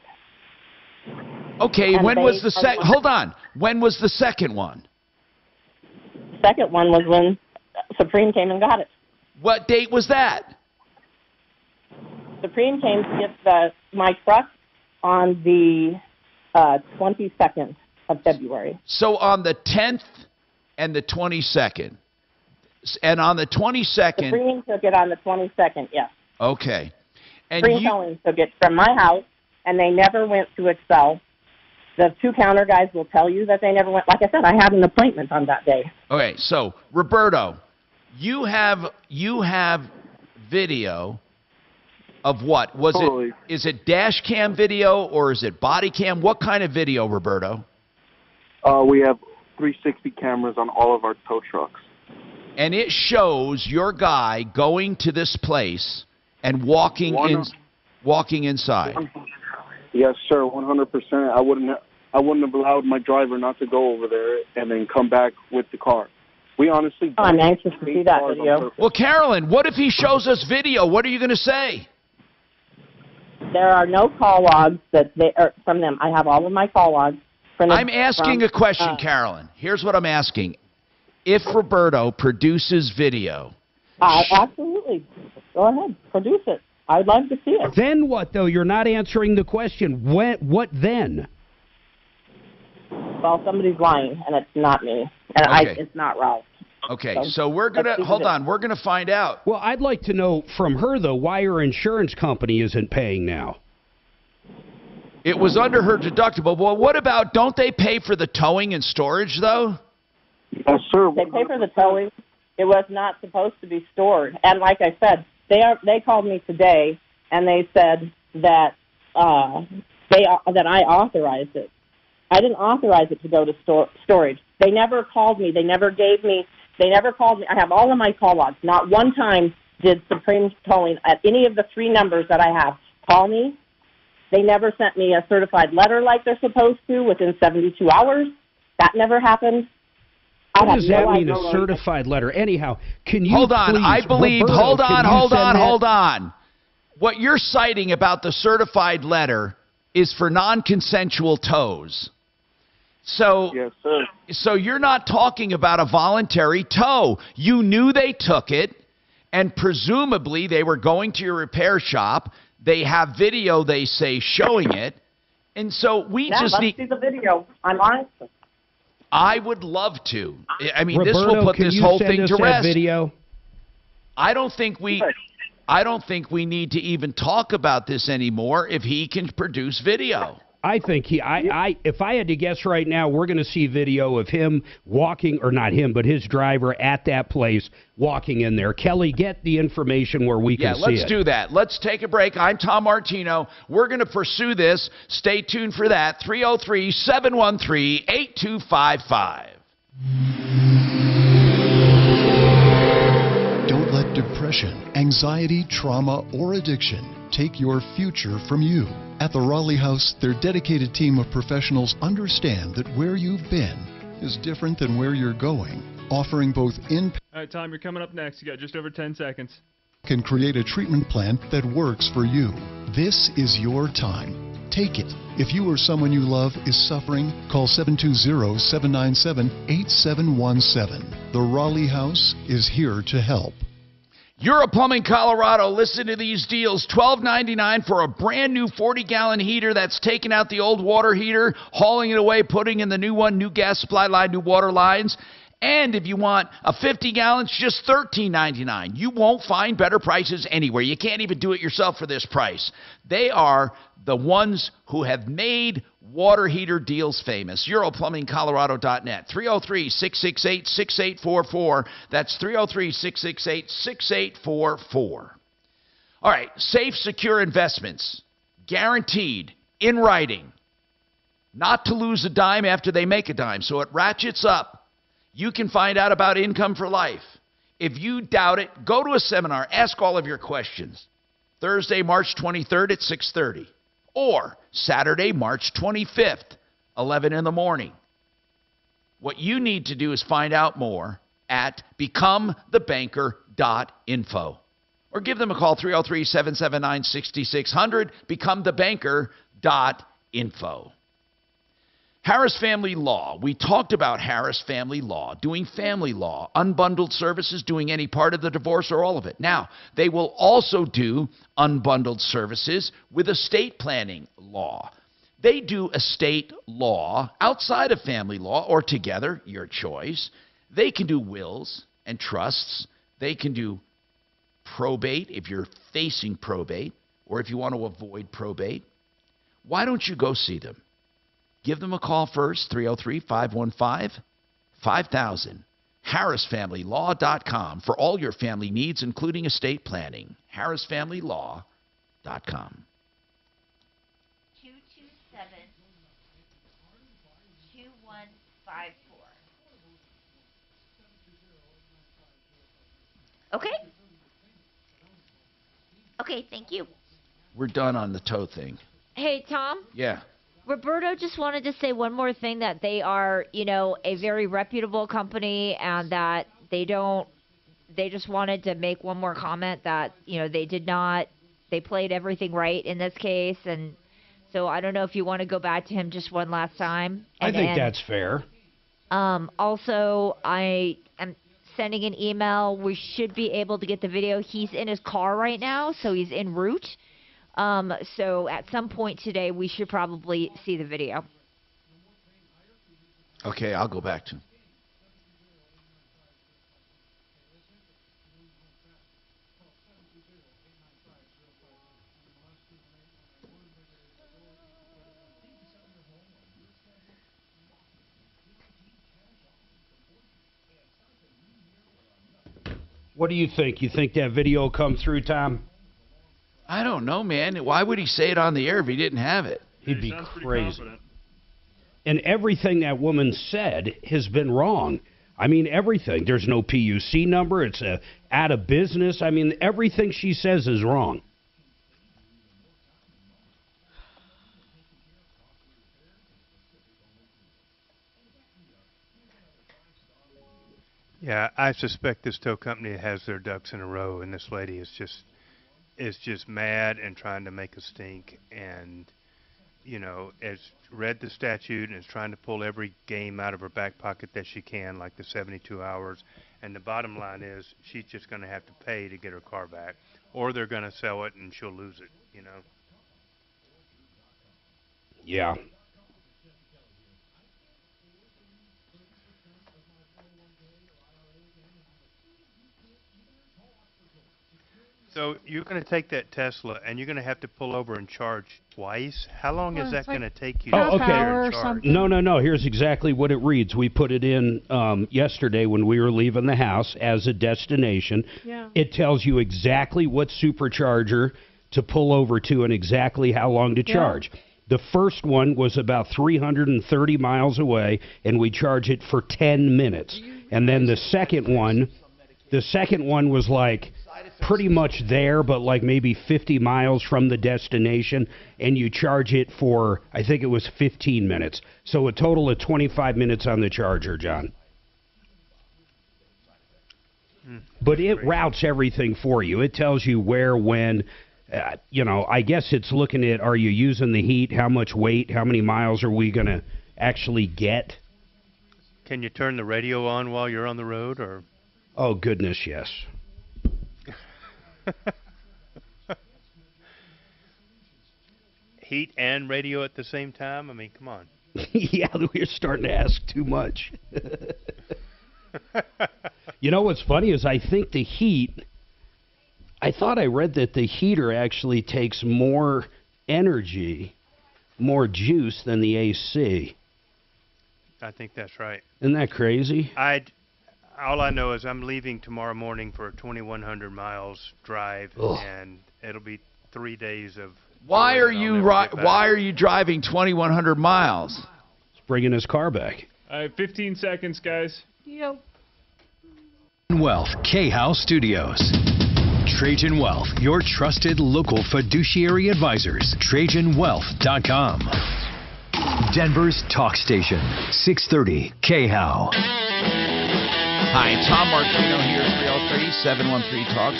Okay, and when was the second? Hold on. When was the second one? The second one was when Supreme came and got it. What date was that? Supreme came to get my truck on the 22nd of February. So on the 10th and the 22nd. And on the 22nd... Supreme took it on the 22nd, yes. Okay. And Supreme Towing took it from my house, and they never went to Excel. The two counter guys will tell you that they never went. Like I said, I had an appointment on that day. Okay, so, Roberto, you have video of what? Is it dash cam video or is it body cam? What kind of video, Roberto? We have 360 cameras on all of our tow trucks. And it shows your guy going to this place and walking inside. Yes, sir, 100%. I wouldn't have allowed my driver not to go over there and then come back with the car. We honestly... I'm anxious to see that video. Well, Carolyn, what if he shows us video? What are you going to say? There are no call logs from them. I have all of my call logs. I'm asking a question, Carolyn. Here's what I'm asking. If Roberto produces video... absolutely. Go ahead. Produce it. I'd love to see it. Then what, though? You're not answering the question. What then? Well, somebody's lying, and it's not me. And it's not Ralph. Okay, so we're going to... Hold on. We're going to find out. Well, I'd like to know from her, though, why her insurance company isn't paying now. It was under her deductible. Well, what about... Don't they pay for the towing and storage, though? Yes, sir. They pay for the towing. It was not supposed to be stored. And like I said, they called me today, and they said that that I authorized it. I didn't authorize it to go to storage. They never called me. They never called me. I have all of my call logs. Not one time did Supreme Towing at any of the three numbers that I have call me. They never sent me a certified letter like they're supposed to within 72 hours. That never happened. What does that mean, a certified letter? Anyhow, can you Hold on. please, I believe... Roberto, hold on. What you're citing about the certified letter is for non-consensual tows. So, yes, sir. So you're not talking about a voluntary tow. You knew they took it, and presumably they were going to your repair shop. They have video, they say, showing it. And so let's see the video. I'm honest. I would love to. I mean, Roberto, this will put this whole thing to rest. Video? I don't think we need to even talk about this anymore if he can produce video. I think if I had to guess right now, we're going to see video of him walking, or not him, but his driver at that place walking in there. Kelly, get the information where we can see it. Yeah, let's do that. Let's take a break. I'm Tom Martino. We're going to pursue this. Stay tuned for that. 303-713-8255. Don't let depression, anxiety, trauma, or addiction take your future from you. At the Raleigh House, their dedicated team of professionals understand that where you've been is different than where you're going, offering both in All right, Tom, you're coming up next. You got just over 10 seconds. can create a treatment plan that works for you. This is your time. Take it. If you or someone you love is suffering, call 720-797-8717. The Raleigh House is here to help. Europlumbing Colorado, listen to these deals. $12.99 for a brand new 40-gallon heater that's taking out the old water heater, hauling it away, putting in the new one, new gas supply line, new water lines. And if you want a 50 gallons, just $13.99. You won't find better prices anywhere. You can't even do it yourself for this price. They are the ones who have made water heater deals famous. EuroplumbingColorado.net. 303-668-6844. That's 303-668-6844. All right, safe, secure investments. Guaranteed, in writing. Not to lose a dime after they make a dime, so it ratchets up. You can find out about income for life. If you doubt it, go to a seminar. Ask all of your questions. Thursday, March 23rd at 6:30. Or Saturday, March 25th, 11 in the morning. What you need to do is find out more at becomethebanker.info. Or give them a call, 303-779-6600, becomethebanker.info. Harris Family Law. We talked about Harris Family Law, doing family law, unbundled services, doing any part of the divorce or all of it. Now, they will also do unbundled services with estate planning law. They do estate law outside of family law or together, your choice. They can do wills and trusts. They can do probate if you're facing probate or if you want to avoid probate. Why don't you go see them? Give them a call first, 303-515-5000. HarrisFamilyLaw.com for all your family needs, including estate planning. HarrisFamilyLaw.com. 227-2154. Okay. Okay, thank you. We're done on the tow thing. Hey, Tom. Yeah. Roberto just wanted to say one more thing, that they are, a very reputable company, and that they just wanted to make one more comment that, they played everything right in this case. And so I don't know if you want to go back to him just one last time. I think that's fair. Also, I am sending an email. We should be able to get the video. He's in his car right now, so he's en route. So at some point today, we should probably see the video. Okay, I'll go back to him. What do you think? You think that video will come through, Tom? I don't know, man. Why would he say it on the air if he didn't have it? He'd be crazy. And everything that woman said has been wrong. I mean, everything. There's no PUC number. It's out of business. I mean, everything she says is wrong. Yeah, I suspect this tow company has their ducks in a row, and this lady is just mad and trying to make a stink, and has read the statute and is trying to pull every game out of her back pocket that she can, like the 72 hours. And the bottom line is she's just going to have to pay to get her car back, or they're going to sell it and she'll lose it. Yeah. So you're going to take that Tesla and you're going to have to pull over and charge twice? How long is that going to take you to okay. charge? No. Here's exactly what it reads. We put it in yesterday when we were leaving the house as a destination. Yeah. It tells you exactly what supercharger to pull over to and exactly how long to charge. The first one was about 330 miles away, and we charge it for 10 minutes. And then the second one was like pretty much there, but like maybe 50 miles from the destination, and you charge it for, I think it was 15 minutes. So a total of 25 minutes on the charger, John. But it routes everything for you. It tells you where, when, I guess it's looking at, are you using the heat, how much weight, how many miles are we going to actually get? Can you turn the radio on while you're on the road, or? Oh, goodness, yes. Heat and radio at the same time? I mean, come on. Yeah, we're starting to ask too much. You know what's funny is I think the heat, I thought I read that the heater actually takes more energy, more juice than the AC. I think that's right. Isn't that crazy? All I know is I'm leaving tomorrow morning for a 2,100 miles drive, and it'll be 3 days of. Why are you driving 2,100 miles? He's bringing his car back. 15 seconds, guys. Yep. Wealth K-House Studios. Trajan Wealth, your trusted local fiduciary advisors. TrajanWealth.com. Denver's talk station, 630 K-How. Hi, Tom Martino here, 303-713-TALK,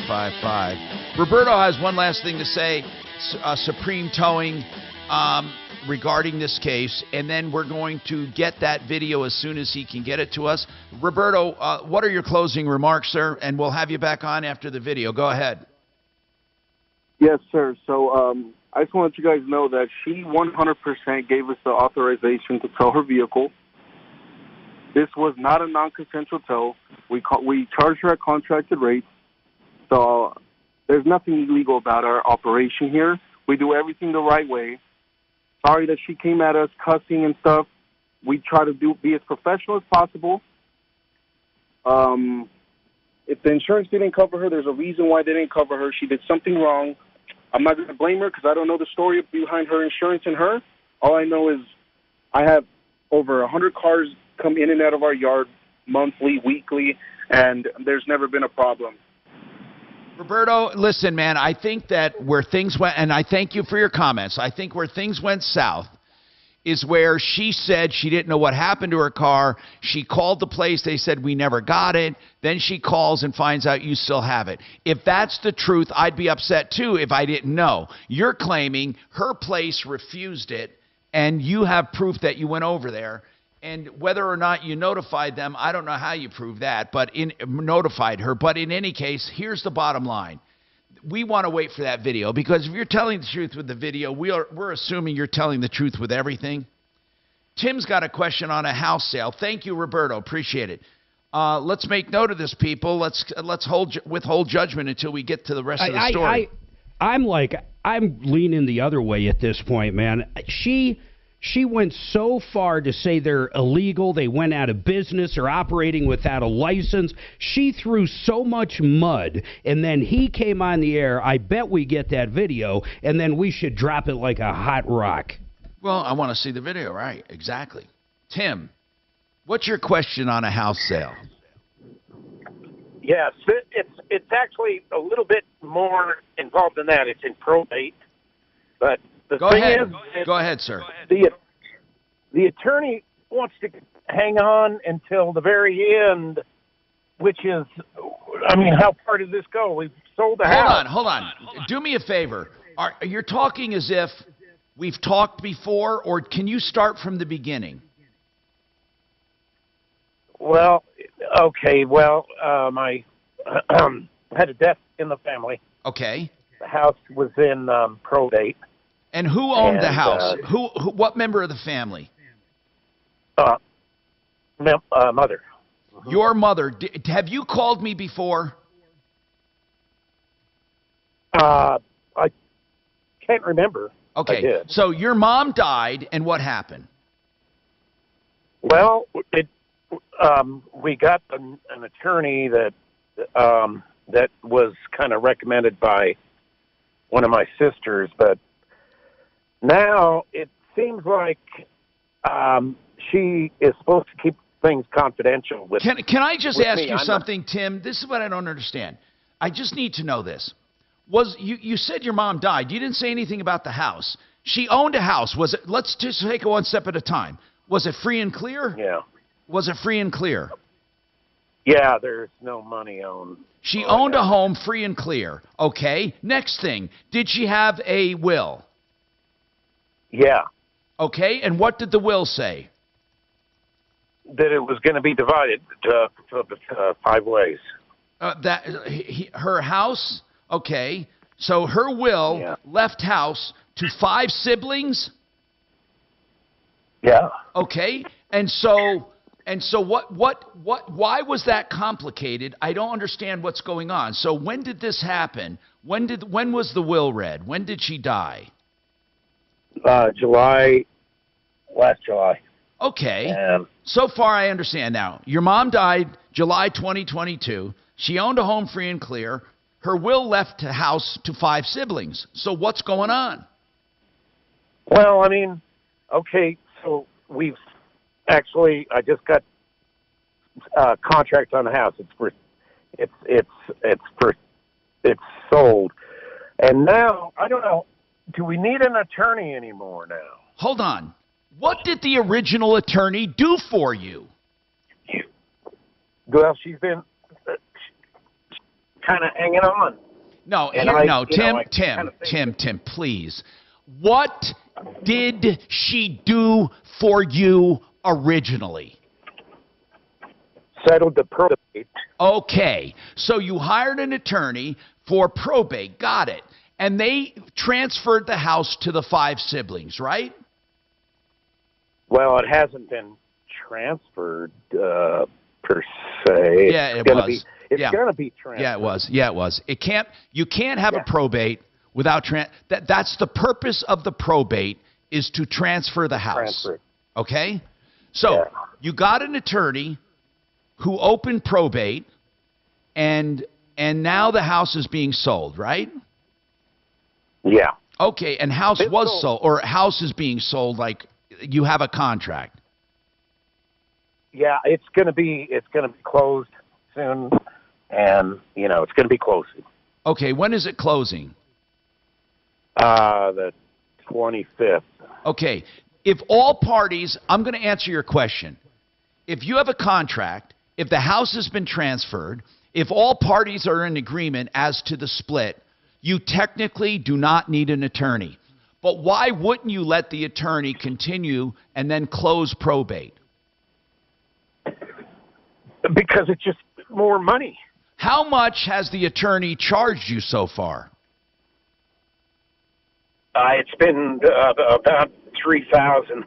713-8255. Roberto has one last thing to say, Supreme Towing, regarding this case, and then we're going to get that video as soon as he can get it to us. Roberto, what are your closing remarks, sir? And we'll have you back on after the video. Go ahead. Yes, sir. So I just want to let you guys know that she 100% gave us the authorization to tow her vehicle. This was not a non-consensual tow. We charged her at contracted rates. So there's nothing illegal about our operation here. We do everything the right way. Sorry that she came at us cussing and stuff. We try to be as professional as possible. If the insurance didn't cover her, there's a reason why they didn't cover her. She did something wrong. I'm not going to blame her because I don't know the story behind her insurance and her. All I know is I have over 100 cars come in and out of our yard monthly, weekly, and there's never been a problem. Roberto, listen, man, I think that where things went, and I thank you for your comments, I think where things went south is where she said she didn't know what happened to her car. She called the place. They said, we never got it. Then she calls and finds out you still have it. If that's the truth, I'd be upset, too, if I didn't know. You're claiming her place refused it, and you have proof that you went over there. And whether or not you notified them, I don't know how you prove that, but notified her. But in any case, here's the bottom line. We want to wait for that video because if you're telling the truth with the video, we're assuming you're telling the truth with everything. Tim's got a question on a house sale. Thank you, Roberto. Appreciate it. Let's make note of this, people. Let's withhold judgment until we get to the rest of the story. I'm leaning the other way at this point, man. She went so far to say they're illegal, they went out of business, or operating without a license. She threw so much mud, and then he came on the air. I bet we get that video, and then we should drop it like a hot rock. Well, I want to see the video, right? Exactly. Tim, what's your question on a house sale? Yes, it's actually a little bit more involved than that. It's in probate, but the Go thing ahead. is, Go ahead, sir. The attorney wants to hang on until the very end, which is, I mean, how far does this go? We've sold the house. Hold on. Do me a favor. You're talking as if we've talked before, or can you start from the beginning? Well, okay. Well, I had a death in the family. Okay. The house was in probate. And who owned the house? What member of the family? Mother. Your mother. Have you called me before? I can't remember. Okay. I did. So your mom died, and what happened? Well, we got an attorney that was kind of recommended by one of my sisters, but now it seems like she is supposed to keep things confidential. Can I just ask me? you something, Tim? This is what I don't understand. I just need to know this. You said your mom died. You didn't say anything about the house. She owned a house. Was it? Let's just take it one step at a time. Was it free and clear? Yeah. Was it free and clear? Yeah, there's no money owned. She owned a home free and clear. Okay. Next thing. Did she have a will? Yeah. Okay. And what did the will say? That it was going to be divided to 5 ways. Her house. Okay. So her will left house to 5 siblings. Yeah. Okay. And so why was that complicated? I don't understand what's going on. So when did this happen? When was the will read? When did she die? Last July. Okay. So far I understand now. Your mom died July 2022. She owned a home free and clear. Her will left the house to 5 siblings. So what's going on? Well, I mean, okay, so I just got contract on the house. It's sold. And now, I don't know, do we need an attorney anymore now? Hold on. What did the original attorney do for you? Well, she's been kind of hanging on. Tim, please. What did she do for you originally? Settled the probate. Okay, so you hired an attorney for probate. Got it. And they transferred the house to the 5 siblings, right? Well, it hasn't been transferred per se. Yeah, it was. It's going to be transferred. Yeah, it was. You can't have a probate without that's the purpose of the probate, is to transfer the house. Okay? So, you got an attorney who opened probate, and now the house is being sold, right? Yeah. Okay, and house was sold, or house is being sold, like you have a contract. Yeah, it's going to be closed soon, and it's going to be closing. Okay, when is it closing? The 25th. Okay, if all parties, I'm going to answer your question. If you have a contract, if the house has been transferred, if all parties are in agreement as to the split, you technically do not need an attorney. But why wouldn't you let the attorney continue and then close probate? Because it's just more money. How much has the attorney charged you so far? It's been about $3,000.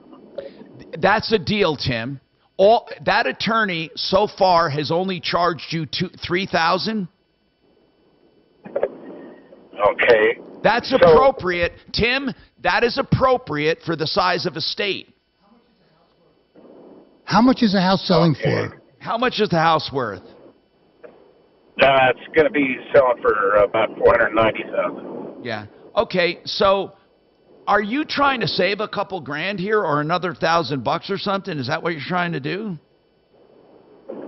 That's a deal, Tim. That attorney so far has only charged you $3,000. Okay. That's appropriate, Tim. That is appropriate for the size of a state. How much is the house selling for? How much is the house worth? It's going to be selling for about $490,000. Yeah. Okay. So, are you trying to save a couple grand here, or another $1,000 or something? Is that what you're trying to do?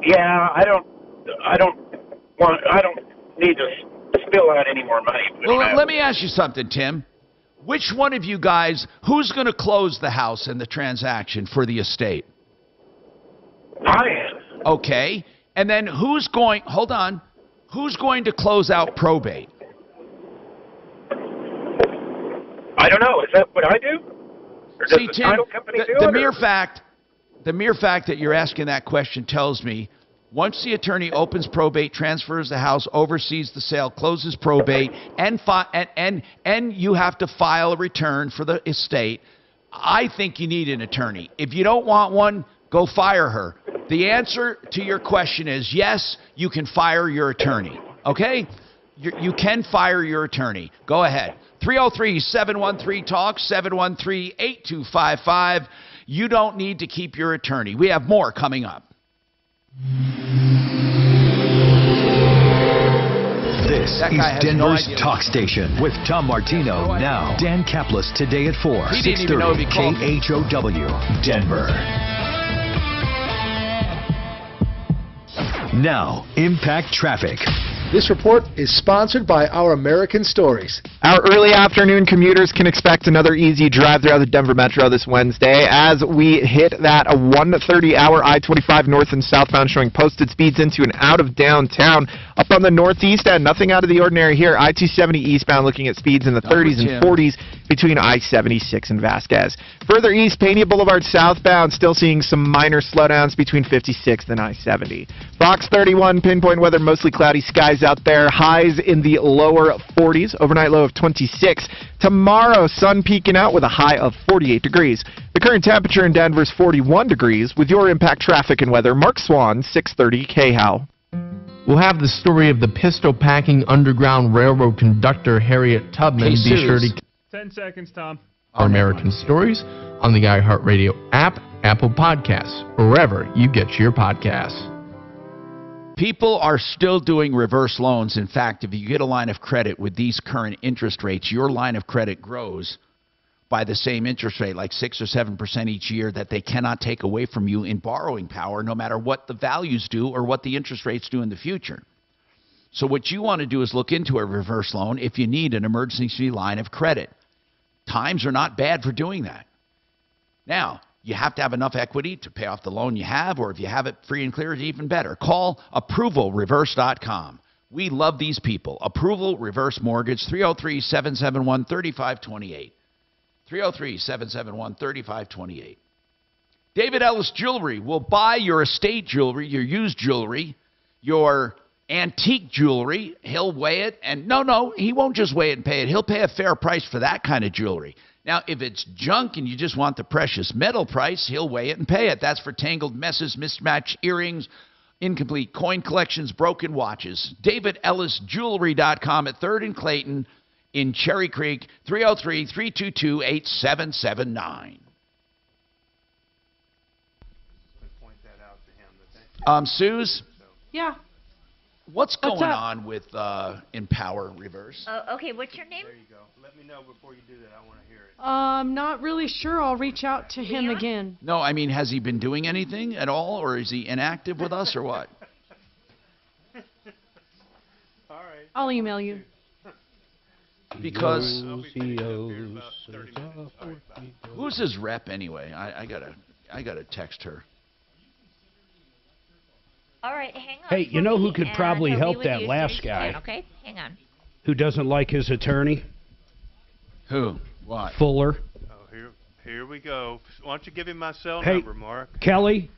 Yeah, I don't need to spill out any more money. Well, let me ask you something, Tim. Which one of you guys, who's going to close the house and the transaction for the estate? I am. Okay. And then who's going to close out probate? I don't know. Is that what I do? Or does the Tim, title company do the it? mere fact that you're asking that question tells me once the attorney opens probate, transfers the house, oversees the sale, closes probate, and you have to file a return for the estate, I think you need an attorney. If you don't want one, go fire her. The answer to your question is yes, you can fire your attorney. Okay? You can fire your attorney. Go ahead. 303-713-TALK, 713-8255. You don't need to keep your attorney. We have more coming up. This is Denver's Talk Station with Tom Martino. Now, Dan Kaplis today at 4, 630 KHOW, Denver. Now, Impact Traffic. This report is sponsored by Our American Stories. Our early afternoon commuters can expect another easy drive throughout the Denver Metro this Wednesday as we hit that 1:30-hour I-25 north and southbound showing posted speeds into and out of downtown. Up on the northeast end, nothing out of the ordinary here. I-270 eastbound looking at speeds in the 30s and 40s between I-76 and Vasquez. Further east, Pena Boulevard southbound, still seeing some minor slowdowns between 56th and I-70. Fox 31, pinpoint weather, mostly cloudy skies out there. Highs in the lower 40s, overnight low of 26. Tomorrow, sun peeking out with a high of 48 degrees. The current temperature in Denver is 41 degrees. With your impact traffic and weather, Mark Swan, 630 KHOW. We'll have the story of the pistol-packing Underground Railroad conductor Harriet Tubman. Be sure to 10 seconds, Tom. Our American Stories on the iHeartRadio app, Apple Podcasts, or wherever you get your podcasts. People are still doing reverse loans. In fact, if you get a line of credit with these current interest rates, your line of credit grows by the same interest rate, like 6 or 7% each year, that they cannot take away from you in borrowing power, no matter what the values do or what the interest rates do in the future. So what you want to do is look into a reverse loan if you need an emergency line of credit. Times are not bad for doing that. Now, you have to have enough equity to pay off the loan you have, or if you have it free and clear, it's even better. Call ApprovalReverse.com. We love these people. Approval Reverse Mortgage, 303-771-3528. 303-771-3528. David Ellis Jewelry will buy your estate jewelry, your used jewelry, your antique jewelry. He'll weigh it, and no, he won't just weigh it and pay it. He'll pay a fair price for that kind of jewelry. Now, if it's junk and you just want the precious metal price, he'll weigh it and pay it. That's for tangled messes, mismatched earrings, incomplete coin collections, broken watches. DavidEllisJewelry.com at 3rd and Clayton in Cherry Creek, 303-322-8779. Suze? Yeah. What's going on with Empower Reverse? Okay, what's your name? There you go. Let me know before you do that. I want to hear it. I'm not really sure. I'll reach out to him again. No, I mean, has he been doing anything at all, or is he inactive with us, or what? All right. I'll email you. Because who's his rep anyway? I gotta text her. All right, hang on. Hey, you know who could probably help that last guy? Okay, hang on. Who doesn't like his attorney? Who? What? Fuller. Oh, here we go. Why don't you give him my cell Hey, number, Mark? Kelly.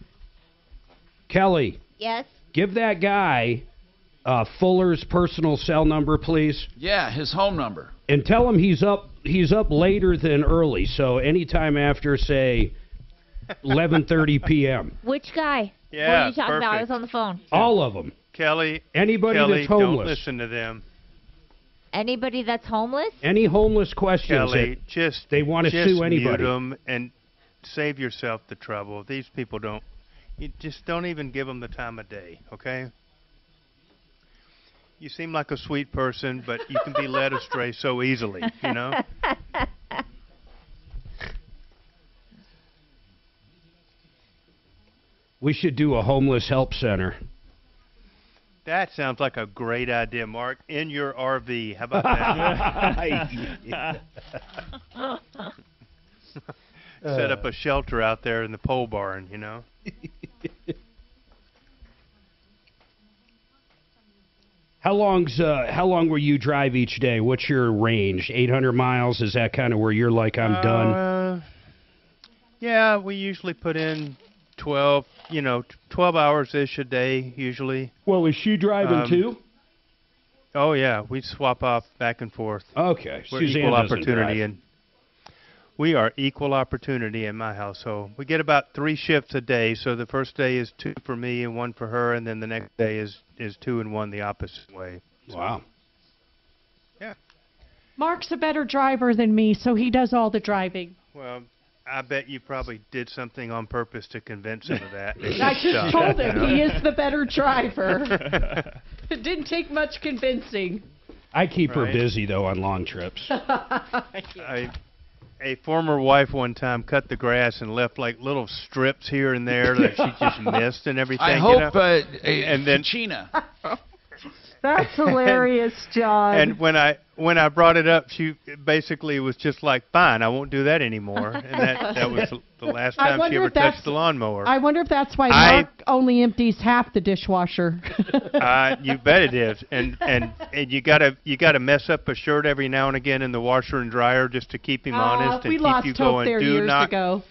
Yes? Give that guy Fuller's personal cell number, please. Yeah, his home number. And tell him he's up later than early, so anytime after, say, 11:30 p.m. Which guy? Yeah, what are you talking perfect. about? I was on the phone. All of them. Kelly. Anybody that's don't homeless. listen to them. Anybody that's homeless? Any homeless questions Kelly, that they want to sue anybody. Mute them and save yourself the trouble. These people don't. You just don't even give them the time of day, okay? You seem like a sweet person, but you can be led astray so easily, you know? We should do a homeless help center. That sounds like a great idea, Mark. In your RV. How about that? Set up a shelter out there in the pole barn, you know? How long will you drive each day? What's your range? 800 miles? Is that kind of where you're like, I'm done? Yeah, we usually put in 12 hours-ish a day, usually. Well, is she driving too? Oh, yeah. We swap off back and forth. Okay. We're Suzanne equal doesn't opportunity. drive. And we are equal opportunity in my household. We get about 3 shifts a day, so the first day is 2 for me and 1 for her, and then the next day is 2 and 1 the opposite way. So, wow. Yeah. Mark's a better driver than me, so he does all the driving. Well, I bet you probably did something on purpose to convince him of that. I just told him he is the better driver. It didn't take much convincing. I keep her busy, though, on long trips. A former wife one time cut the grass and left like little strips here and there that she just missed and everything. I hope, and then China. That's hilarious, John. And when I brought it up, she basically was just like, "Fine, I won't do that anymore." And that was the last time she ever touched the lawnmower. I wonder if that's why Mark only empties half the dishwasher. You bet it is. And you gotta mess up a shirt every now and again in the washer and dryer just to keep him honest and we keep lost you hope going. there years ago.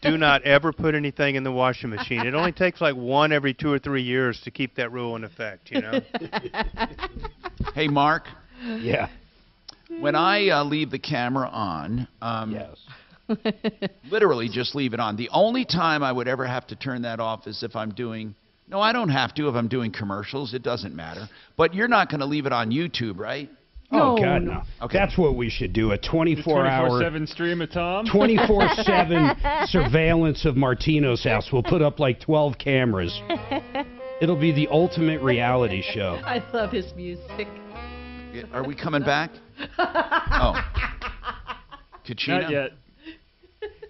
Do not ever put anything in the washing machine. It only takes like one every 2 or 3 years to keep that rule in effect, you know? Hey, Mark. Yeah. When I leave the camera on, literally just leave it on. The only time I would ever have to turn that off is if I'm doing, no, I don't have to if I'm doing commercials. It doesn't matter. But you're not going to leave it on YouTube, right? Oh, God, no. Okay. That's what we should do, a 24-hour... 24/7 stream of Tom? 24/7 surveillance of Martino's house. We'll put up like 12 cameras. It'll be the ultimate reality show. I love his music. Are we coming back? Oh. Kachina? Not yet.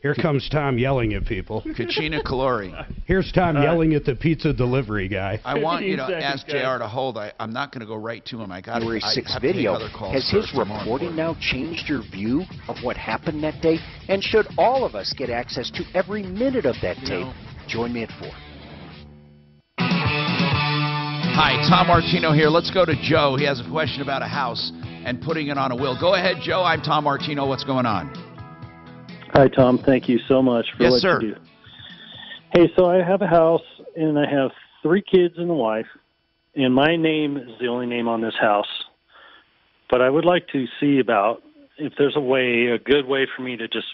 Here comes Tom yelling at people. Kachina Kalori. Here's Tom yelling at the pizza delivery guy. I want you to ask JR to hold. I'm not going to go right to him. January 6th video. Has his reporting now changed your view of what happened that day? And should all of us get access to every minute of that tape? Join me at 4. Hi, Tom Martino here. Let's go to Joe. He has a question about a house and putting it on a will. Go ahead, Joe. I'm Tom Martino. What's going on? Hi, Tom. Thank you so much for Yes, what sir. you do. Hey, so I have a house, and I have 3 kids and a wife, and my name is the only name on this house. But I would like to see about if there's a good way for me to just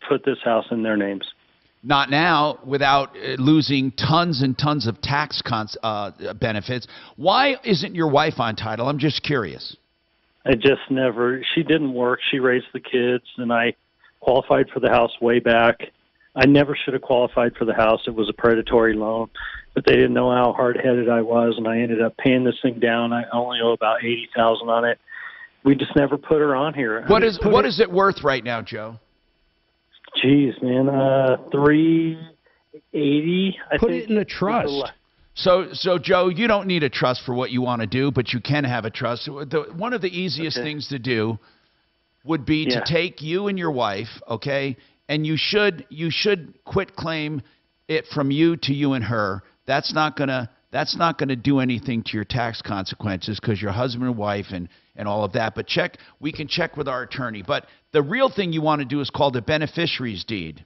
put this house in their names. Not now, without losing tons and tons of tax benefits. Why isn't your wife on title? I'm just curious. She didn't work. She raised the kids, and I qualified for the house way back. I never should have qualified for the house. It was a predatory loan, but they didn't know how hard-headed I was, and I ended up paying this thing down. I only owe about $80,000 on it. We just never put her on here. What is it worth right now, Joe? Geez, man, $380. Put it in a trust. So Joe, you don't need a trust for what you want to do, but you can have a trust. One of the easiest things to do would be to take you and your wife, okay, and you should quit claim it from you to you and her. That's not gonna do anything to your tax consequences because you're husband and wife and all of that. But we can check with our attorney. But the real thing you want to do is called a beneficiary's deed.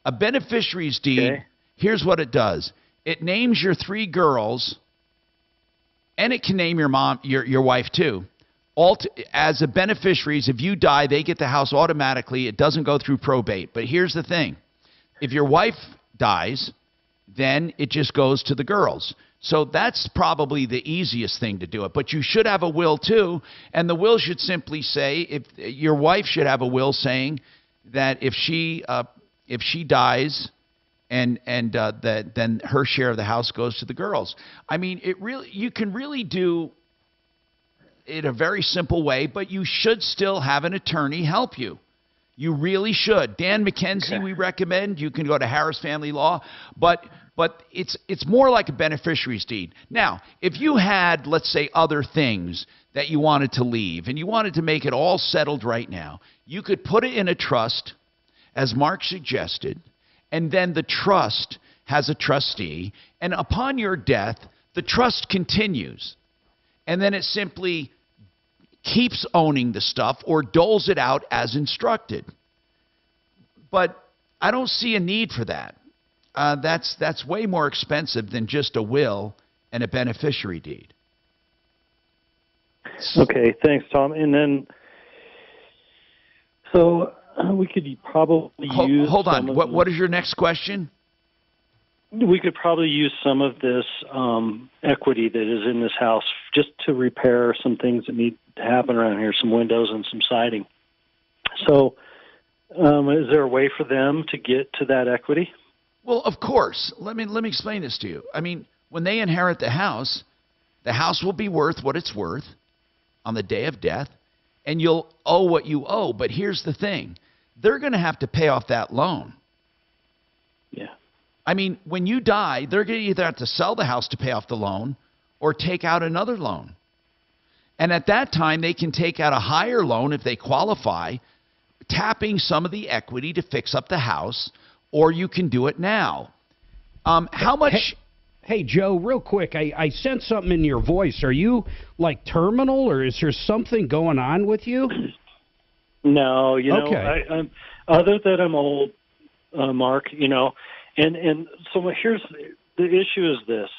A beneficiary's deed. Here's what it does. It names your 3 girls, and it can name your mom, your wife too. As a beneficiaries, if you die, they get the house automatically. It doesn't go through probate. But here's the thing. If your wife dies, then it just goes to the girls. So that's probably the easiest thing to do it. But you should have a will too, and the will should simply say, if your wife should have a will saying that if she dies, then her share of the house goes to the girls. I mean, you can really do it a very simple way, but you should still have an attorney help you. You really should. Dan McKenzie, we recommend. You can go to Harris Family Law, but it's more like a beneficiary's deed. Now, if you had, let's say, other things that you wanted to leave and you wanted to make it all settled right now, you could put it in a trust, as Mark suggested, and then the trust has a trustee, and upon your death, the trust continues, and then it simply keeps owning the stuff or doles it out as instructed. But I don't see a need for that. That's way more expensive than just a will and a beneficiary deed. Okay, thanks, Tom. And then, so we could probably use... Hold on. What is your next question? We could probably use some of this equity that is in this house just to repair some things that need to happen around here, some windows and some siding. So is there a way for them to get to that equity? Well, of course. Let me explain this to you. I mean, when they inherit the house will be worth what it's worth on the day of death, and you'll owe what you owe. But here's the thing. They're going to have to pay off that loan. Yeah. I mean, when you die, they're going to either have to sell the house to pay off the loan, or take out another loan. And at that time, they can take out a higher loan if they qualify, tapping some of the equity to fix up the house, or you can do it now. How much... Hey, Joe, real quick, I sense something in your voice. Are you, like, terminal, or is there something going on with you? No, you know, Okay. I'm other than I'm old, Mark, you know, and so here's the issue is this.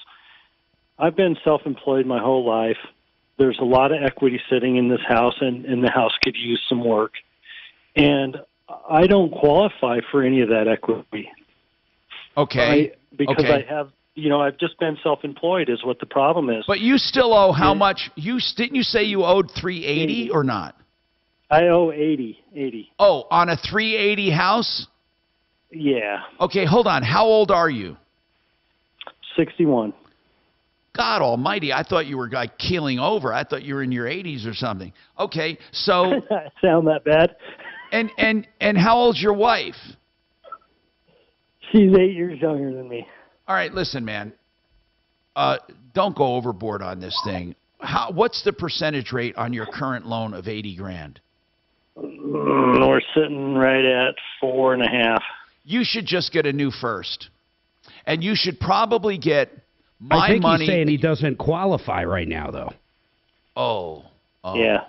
I've been self-employed my whole life. There's a lot of equity sitting in this house, and the house could use some work. And I don't qualify for any of that equity. Okay. Because I have, you know, I've just been self-employed is what the problem is. But you still owe how much? Didn't you say you owed $380 or not? I owe $80. Oh, on a $380 house? Yeah. Okay, hold on. How old are you? 61. God almighty, I thought you were like keeling over. I thought you were in your 80s or something. Okay, so sound that bad? And how old's your wife? She's 8 years younger than me. All right, listen, man. Don't go overboard on this thing. What's the percentage rate on your current loan of $80,000? We're sitting right at 4.5. You should just get a new first, and you should probably get I think money. he's saying he doesn't qualify right now, though. Oh. Yeah.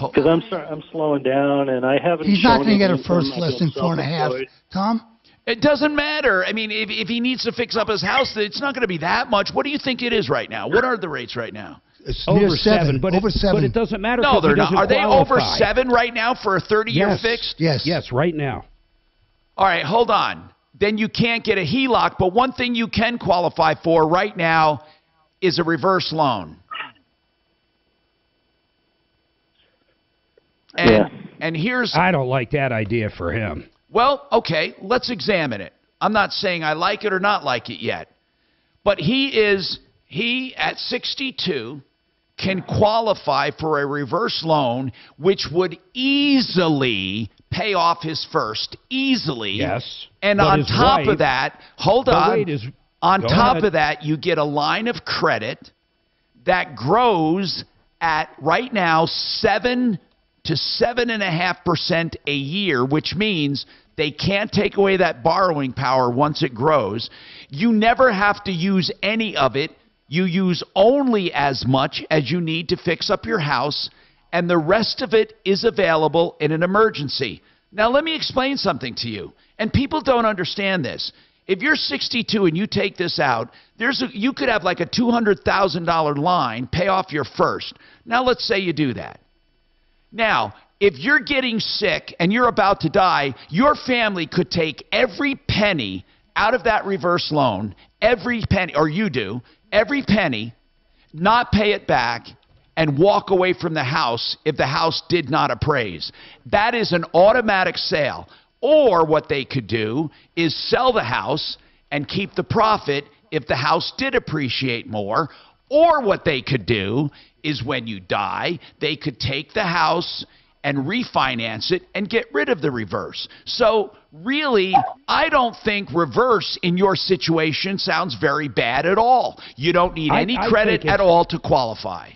Because I'm slowing down, and I haven't. He's not shown going to get a anything first from less than myself 4.5. self-employed. Tom? It doesn't matter. I mean, if he needs to fix up his house, it's not going to be that much. What do you think it is right now? What are the rates right now? It's over near 7, but over 7. But it doesn't matter. No, they're not. Are they over qualify. 7 right now for a 30-year fixed? Yes, right now. All right, hold on. Then you can't get a HELOC, but one thing you can qualify for right now is a reverse loan. And here's... I don't like that idea for him. Well, okay, let's examine it. I'm not saying I like it or not like it yet. But he at 62 can qualify for a reverse loan, which would easily pay off his first, easily. Yes. And on top of that, on top of that, you get a line of credit that grows at right now 7 to 7.5% a year, which means they can't take away that borrowing power once it grows. You never have to use any of it. You use only as much as you need to fix up your house, and the rest of it is available in an emergency. Now, let me explain something to you, and people don't understand this. If you're 62 and you take this out, you could have like a $200,000 line, pay off your first. Now, let's say you do that. Now, if you're getting sick and you're about to die, your family could take every penny out of that reverse loan, every penny, or you do, every penny, not pay it back, and walk away from the house if the house did not appraise. That is an automatic sale. Or what they could do is sell the house and keep the profit if the house did appreciate more. Or what they could do is when you die, they could take the house and refinance it and get rid of the reverse. So really, I don't think reverse in your situation sounds very bad at all. You don't need any credit at all to qualify.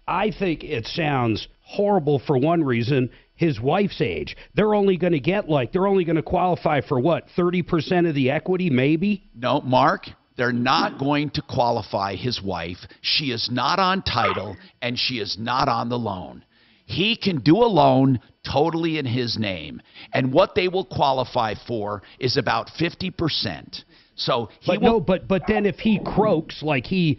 I think it sounds horrible for one reason, his wife's age. They're only going to qualify for what, 30% of the equity maybe? No, Mark. They're not going to qualify his wife. She is not on title, and she is not on the loan. He can do a loan totally in his name, and what they will qualify for is about 50%. So but then if he croaks like he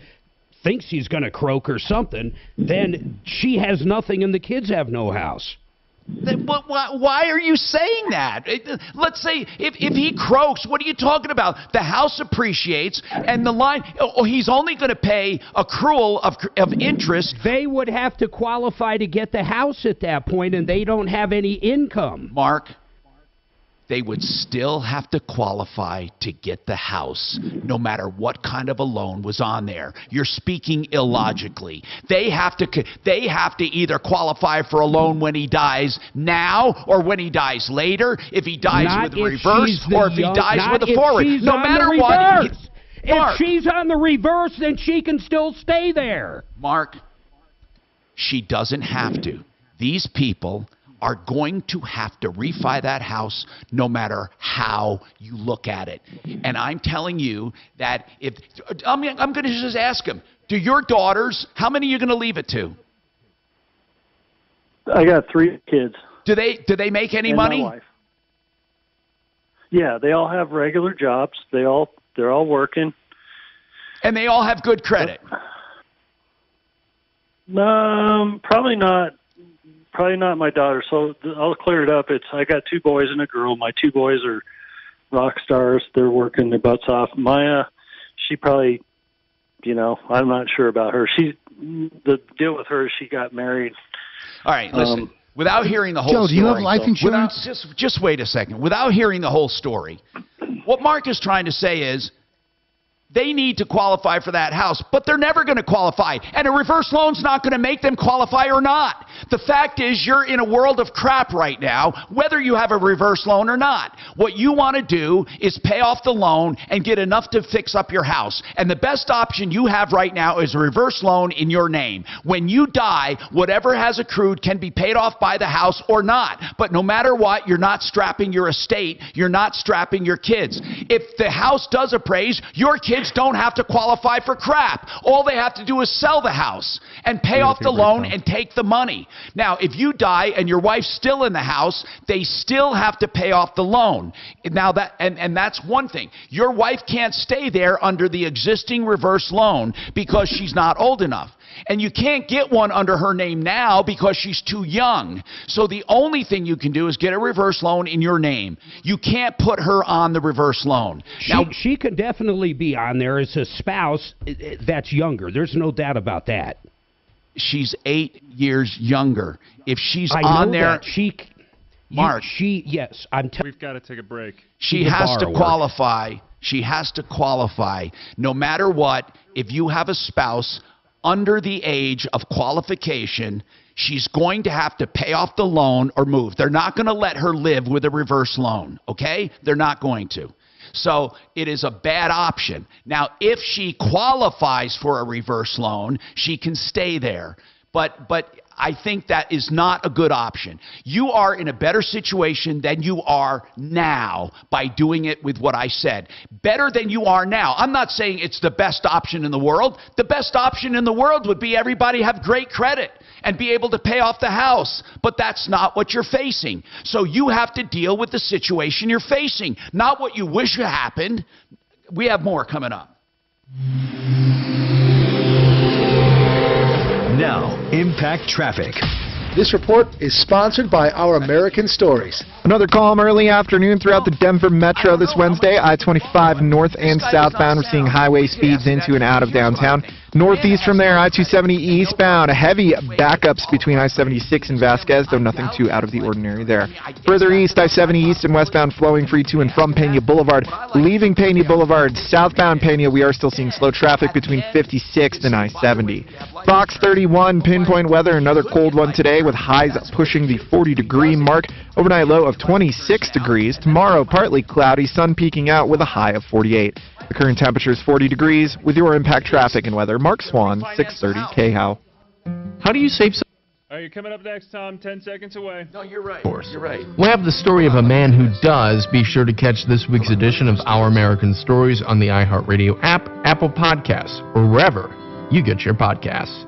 thinks he's going to croak or something, then she has nothing and the kids have no house. Why are you saying that? Let's say if he croaks, what are you talking about? The house appreciates and the line, he's only going to pay accrual of interest. They would have to qualify to get the house at that point, and they don't have any income. Mark, they would still have to qualify to get the house, no matter what kind of a loan was on there. You're speaking illogically. They have to either qualify for a loan when he dies now or when he dies later, if he dies with a reverse or if he dies with a forward. No matter what. If she's on the reverse, then she can still stay there. Mark, she doesn't have to. These people are going to have to refi that house no matter how you look at it. And I'm telling you that if I'm going to just ask them, do your daughters, how many are you going to leave it to? I got 3 kids. Do they make any and money? My wife. Yeah, they all have regular jobs. They're all working. And they all have good credit. Probably not. Probably not my daughter. So I'll clear it up. I got 2 boys and a girl. My 2 boys are rock stars. They're working their butts off. Maya, she probably, I'm not sure about her. The deal with her is she got married. All right, listen. Without hearing the whole Joe, story. do you have life insurance? Just wait a second. Without hearing the whole story, what Mark is trying to say is they need to qualify for that house, but they're never going to qualify. And a reverse loan's not going to make them qualify or not. The fact is you're in a world of crap right now, whether you have a reverse loan or not. What you want to do is pay off the loan and get enough to fix up your house. And the best option you have right now is a reverse loan in your name. When you die, whatever has accrued can be paid off by the house or not. But no matter what, you're not strapping your estate. You're not strapping your kids. If the house does appraise, your kids don't have to qualify for crap. All they have to do is sell the house and pay off the loan and take the money. Now, if you die and your wife's still in the house, they still have to pay off the loan. Now and that's one thing. Your wife can't stay there under the existing reverse loan because she's not old enough. And you can't get one under her name now because she's too young. So the only thing you can do is get a reverse loan in your name. You can't put her on the reverse loan. She can definitely be on there as a spouse that's younger. There's no doubt about that. She's 8 years younger. If she's on there, Mark. Yes, we've got to take a break. She has to qualify. She has to qualify. No matter what, if you have a spouse under the age of qualification, she's going to have to pay off the loan or move. They're not going to let her live with a reverse loan, okay? They're not going to. So it is a bad option. Now, if she qualifies for a reverse loan, she can stay there. But I think that is not a good option. You are in a better situation than you are now by doing it with what I said. Better than you are now. I'm not saying it's the best option in the world. The best option in the world would be everybody have great credit and be able to pay off the house. But that's not what you're facing. So you have to deal with the situation you're facing, not what you wish happened. We have more coming up. Now, Impact Traffic. This report is sponsored by Our American Stories. Another calm early afternoon throughout the Denver Metro this Wednesday. I-25 north and southbound. We're seeing highway speeds into and out of downtown. Northeast from there, I-270 eastbound. Heavy backups between I-76 and Vasquez, though nothing too out of the ordinary there. Further east, I-70 east and westbound flowing free to and from Pena Boulevard. Leaving Pena Boulevard, southbound Pena, we are still seeing slow traffic between 56th and I-70. Fox 31, pinpoint weather, another cold one today with highs pushing the 40-degree mark. Overnight low of 26 degrees. Tomorrow, partly cloudy, sun peeking out with a high of 48. The current temperature is 40 degrees. With your Impact Traffic and weather, Mark Swan, 630 KHOW. How do you save so? All right, you're coming up next, Tom. 10 seconds away. No, you're right. Of course. You're right. We'll have the story of a man who does. Be sure to catch this week's edition of Our American Stories on the iHeartRadio app, Apple Podcasts, or wherever you get your podcasts.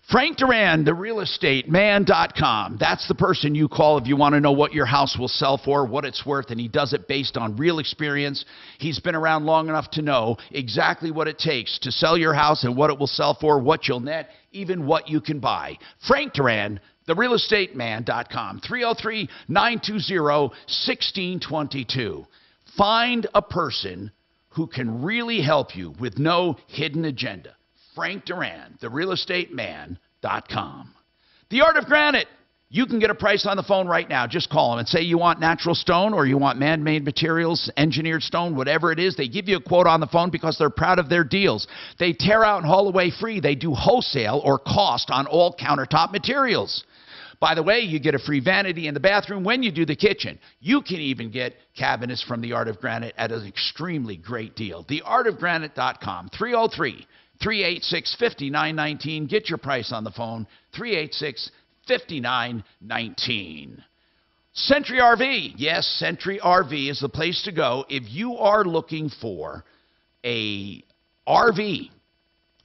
Frank Duran, therealestateman.com. That's the person you call if you want to know what your house will sell for, what it's worth, and he does it based on real experience. He's been around long enough to know exactly what it takes to sell your house and what it will sell for, what you'll net, even what you can buy. Frank Duran, therealestateman.com. 303-920-1622. Find a person who can really help you with no hidden agenda. Frank Duran, therealestateman.com. The Art of Granite. You can get a price on the phone right now. Just call them and say you want natural stone or you want man-made materials, engineered stone, whatever it is. They give you a quote on the phone because they're proud of their deals. They tear out and haul away free. They do wholesale or cost on all countertop materials. By the way, you get a free vanity in the bathroom when you do the kitchen. You can even get cabinets from The Art of Granite at an extremely great deal. TheArtofGranite.com, 303-386-5919. Get your price on the phone, 386-5919. Century RV. Yes, Century RV is the place to go if you are looking for a RV.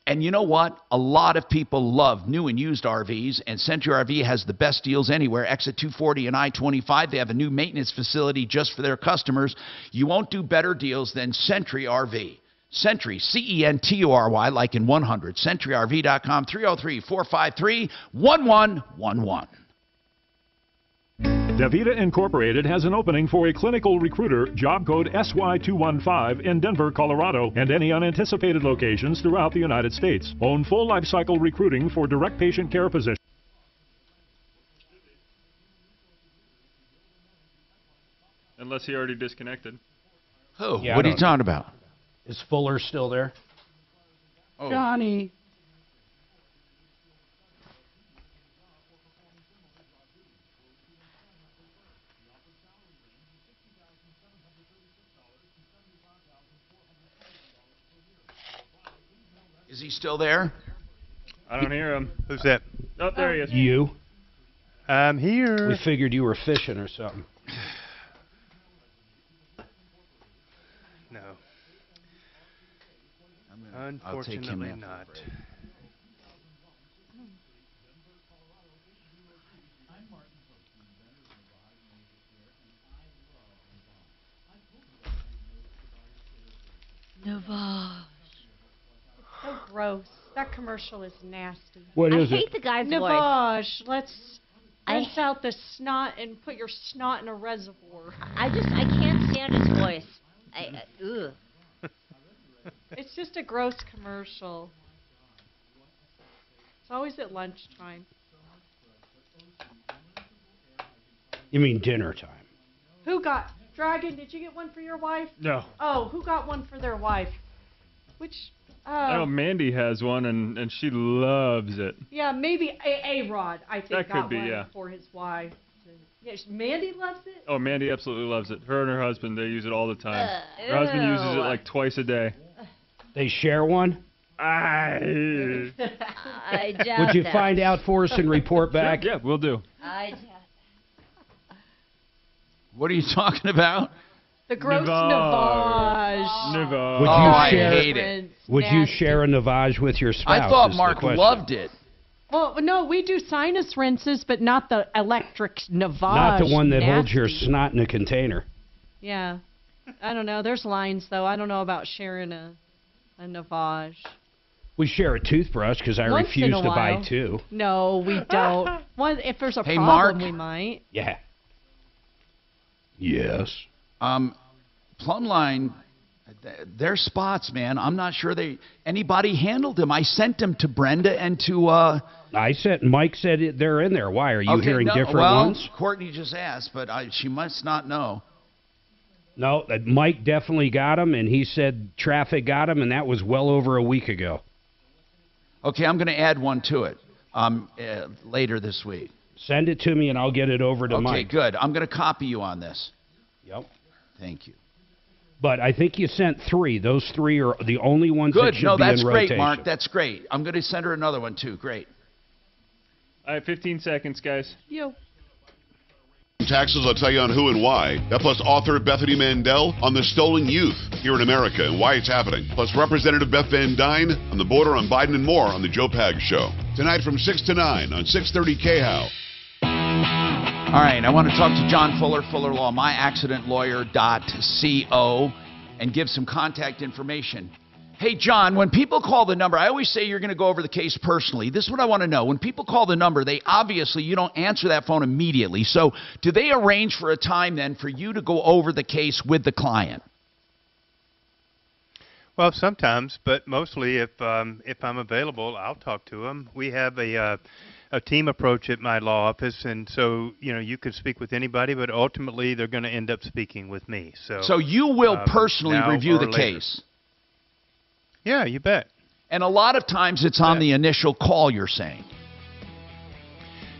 And you know what? A lot of people love new and used RVs, and Century RV has the best deals anywhere. Exit 240 and I-25. They have a new maintenance facility just for their customers. You won't do better deals than Century RV. Century, C-E-N-T-U-R-Y, like in 100. CenturyRV.com, 303-453-1111. Davita Incorporated has an opening for a clinical recruiter, job code SY215 in Denver, Colorado, and any unanticipated locations throughout the United States. Own full life cycle recruiting for direct patient care positions. Unless he already disconnected. Who? Yeah, What are you talking about? Is Fuller still there? Oh. Johnny. Is he still there? I don't hear him. Who's that? Oh, there he is. You? I'm here. We figured you were fishing or something. No. I'll take him Unfortunately after not. the break. Navage. So gross. That commercial is nasty. What is I it? hate the guy's voice. Navage. Let's rinse out the snot and put your snot in a reservoir. I can't stand his voice. Ugh. It's just a gross commercial. It's always at lunchtime. You mean dinner time? Who got... Dragon, did you get one for your wife? No. Oh, who got one for their wife? Which... I know Mandy has one, and she loves it. Yeah, maybe A-Rod, I think, That got could be, one yeah. for his wife. Yeah, Mandy loves it? Oh, Mandy absolutely loves it. Her and her husband, they use it all the time. Her husband uses it like twice a day. They share one? I doubt Would you that. find out for us and report back? Yeah, we'll do. I doubt. What are you talking about? The gross Navage. Navage. Would you I share? hate it. Would you share a Navage with your spouse? I thought is the Mark question. loved it. Well, no, we do sinus rinses, but not the electric Navage. Not the one that holds your Nasty. snot in a container. Yeah. I don't know. There's lines, though. I don't know about sharing a Navage. We share a toothbrush because I Once refuse in a to buy while. two. No, we don't. One, if there's a Hey, problem, Mark. we might. Yeah. Yes. Plumline, their spots, man. I'm not sure anybody handled them. I sent them to Brenda and to. Mike said they're in there. Why? Are you hearing different well, ones? Courtney just asked, but she must not know. No, Mike definitely got them, and he said traffic got them, and that was well over a week ago. Okay, I'm going to add one to it later this week. Send it to me, and I'll get it over to Mike. Okay, good. I'm going to copy you on this. Yep. Thank you. But I think you sent 3. Those 3 are the only ones that Good. should No, be that's in great, rotation. Mark. That's great. I'm going to send her another one, too. Great. All right, 15 seconds, guys. Yo. Taxes, I'll tell you on who and why. That plus author Bethany Mandel on the stolen youth here in America and why it's happening. Plus Representative Beth Van Dyne on the border on Biden and more on the Joe Pags Show. Tonight from 6 to 9 on 630 KHOW. All right, I want to talk to John Fuller, Fuller Law, myaccidentlawyer.co, and give some contact information. Hey, John, when people call the number, I always say you're going to go over the case personally. This is what I want to know. When people call the number, you don't answer that phone immediately. So do they arrange for a time then for you to go over the case with the client? Well, sometimes, but mostly if I'm available, I'll talk to them. We have a team approach at my law office, and so you could speak with anybody, but ultimately they're going to end up speaking with me. So you will personally now review or the later. case. Yeah, you bet. And a lot of times it's on the initial call, you're saying.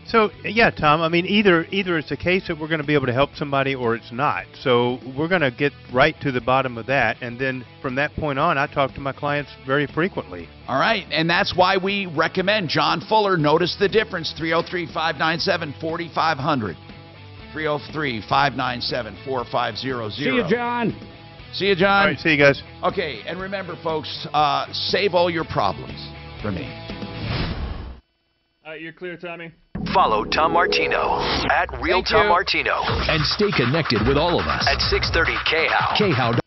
So, yeah, Tom, I mean, either it's a case that we're going to be able to help somebody or it's not. So we're going to get right to the bottom of that. And then from that point on, I talk to my clients very frequently. All right. And that's why we recommend John Fuller. Notice the difference, 303-597-4500. 303-597-4500. See you, John. See you, John. All right, see you guys. Okay, and remember, folks, save all your problems for me. You're clear, Tommy. Follow Tom Martino at Real Tom Martino. And stay connected with all of us at 630 KHOW. KHOW.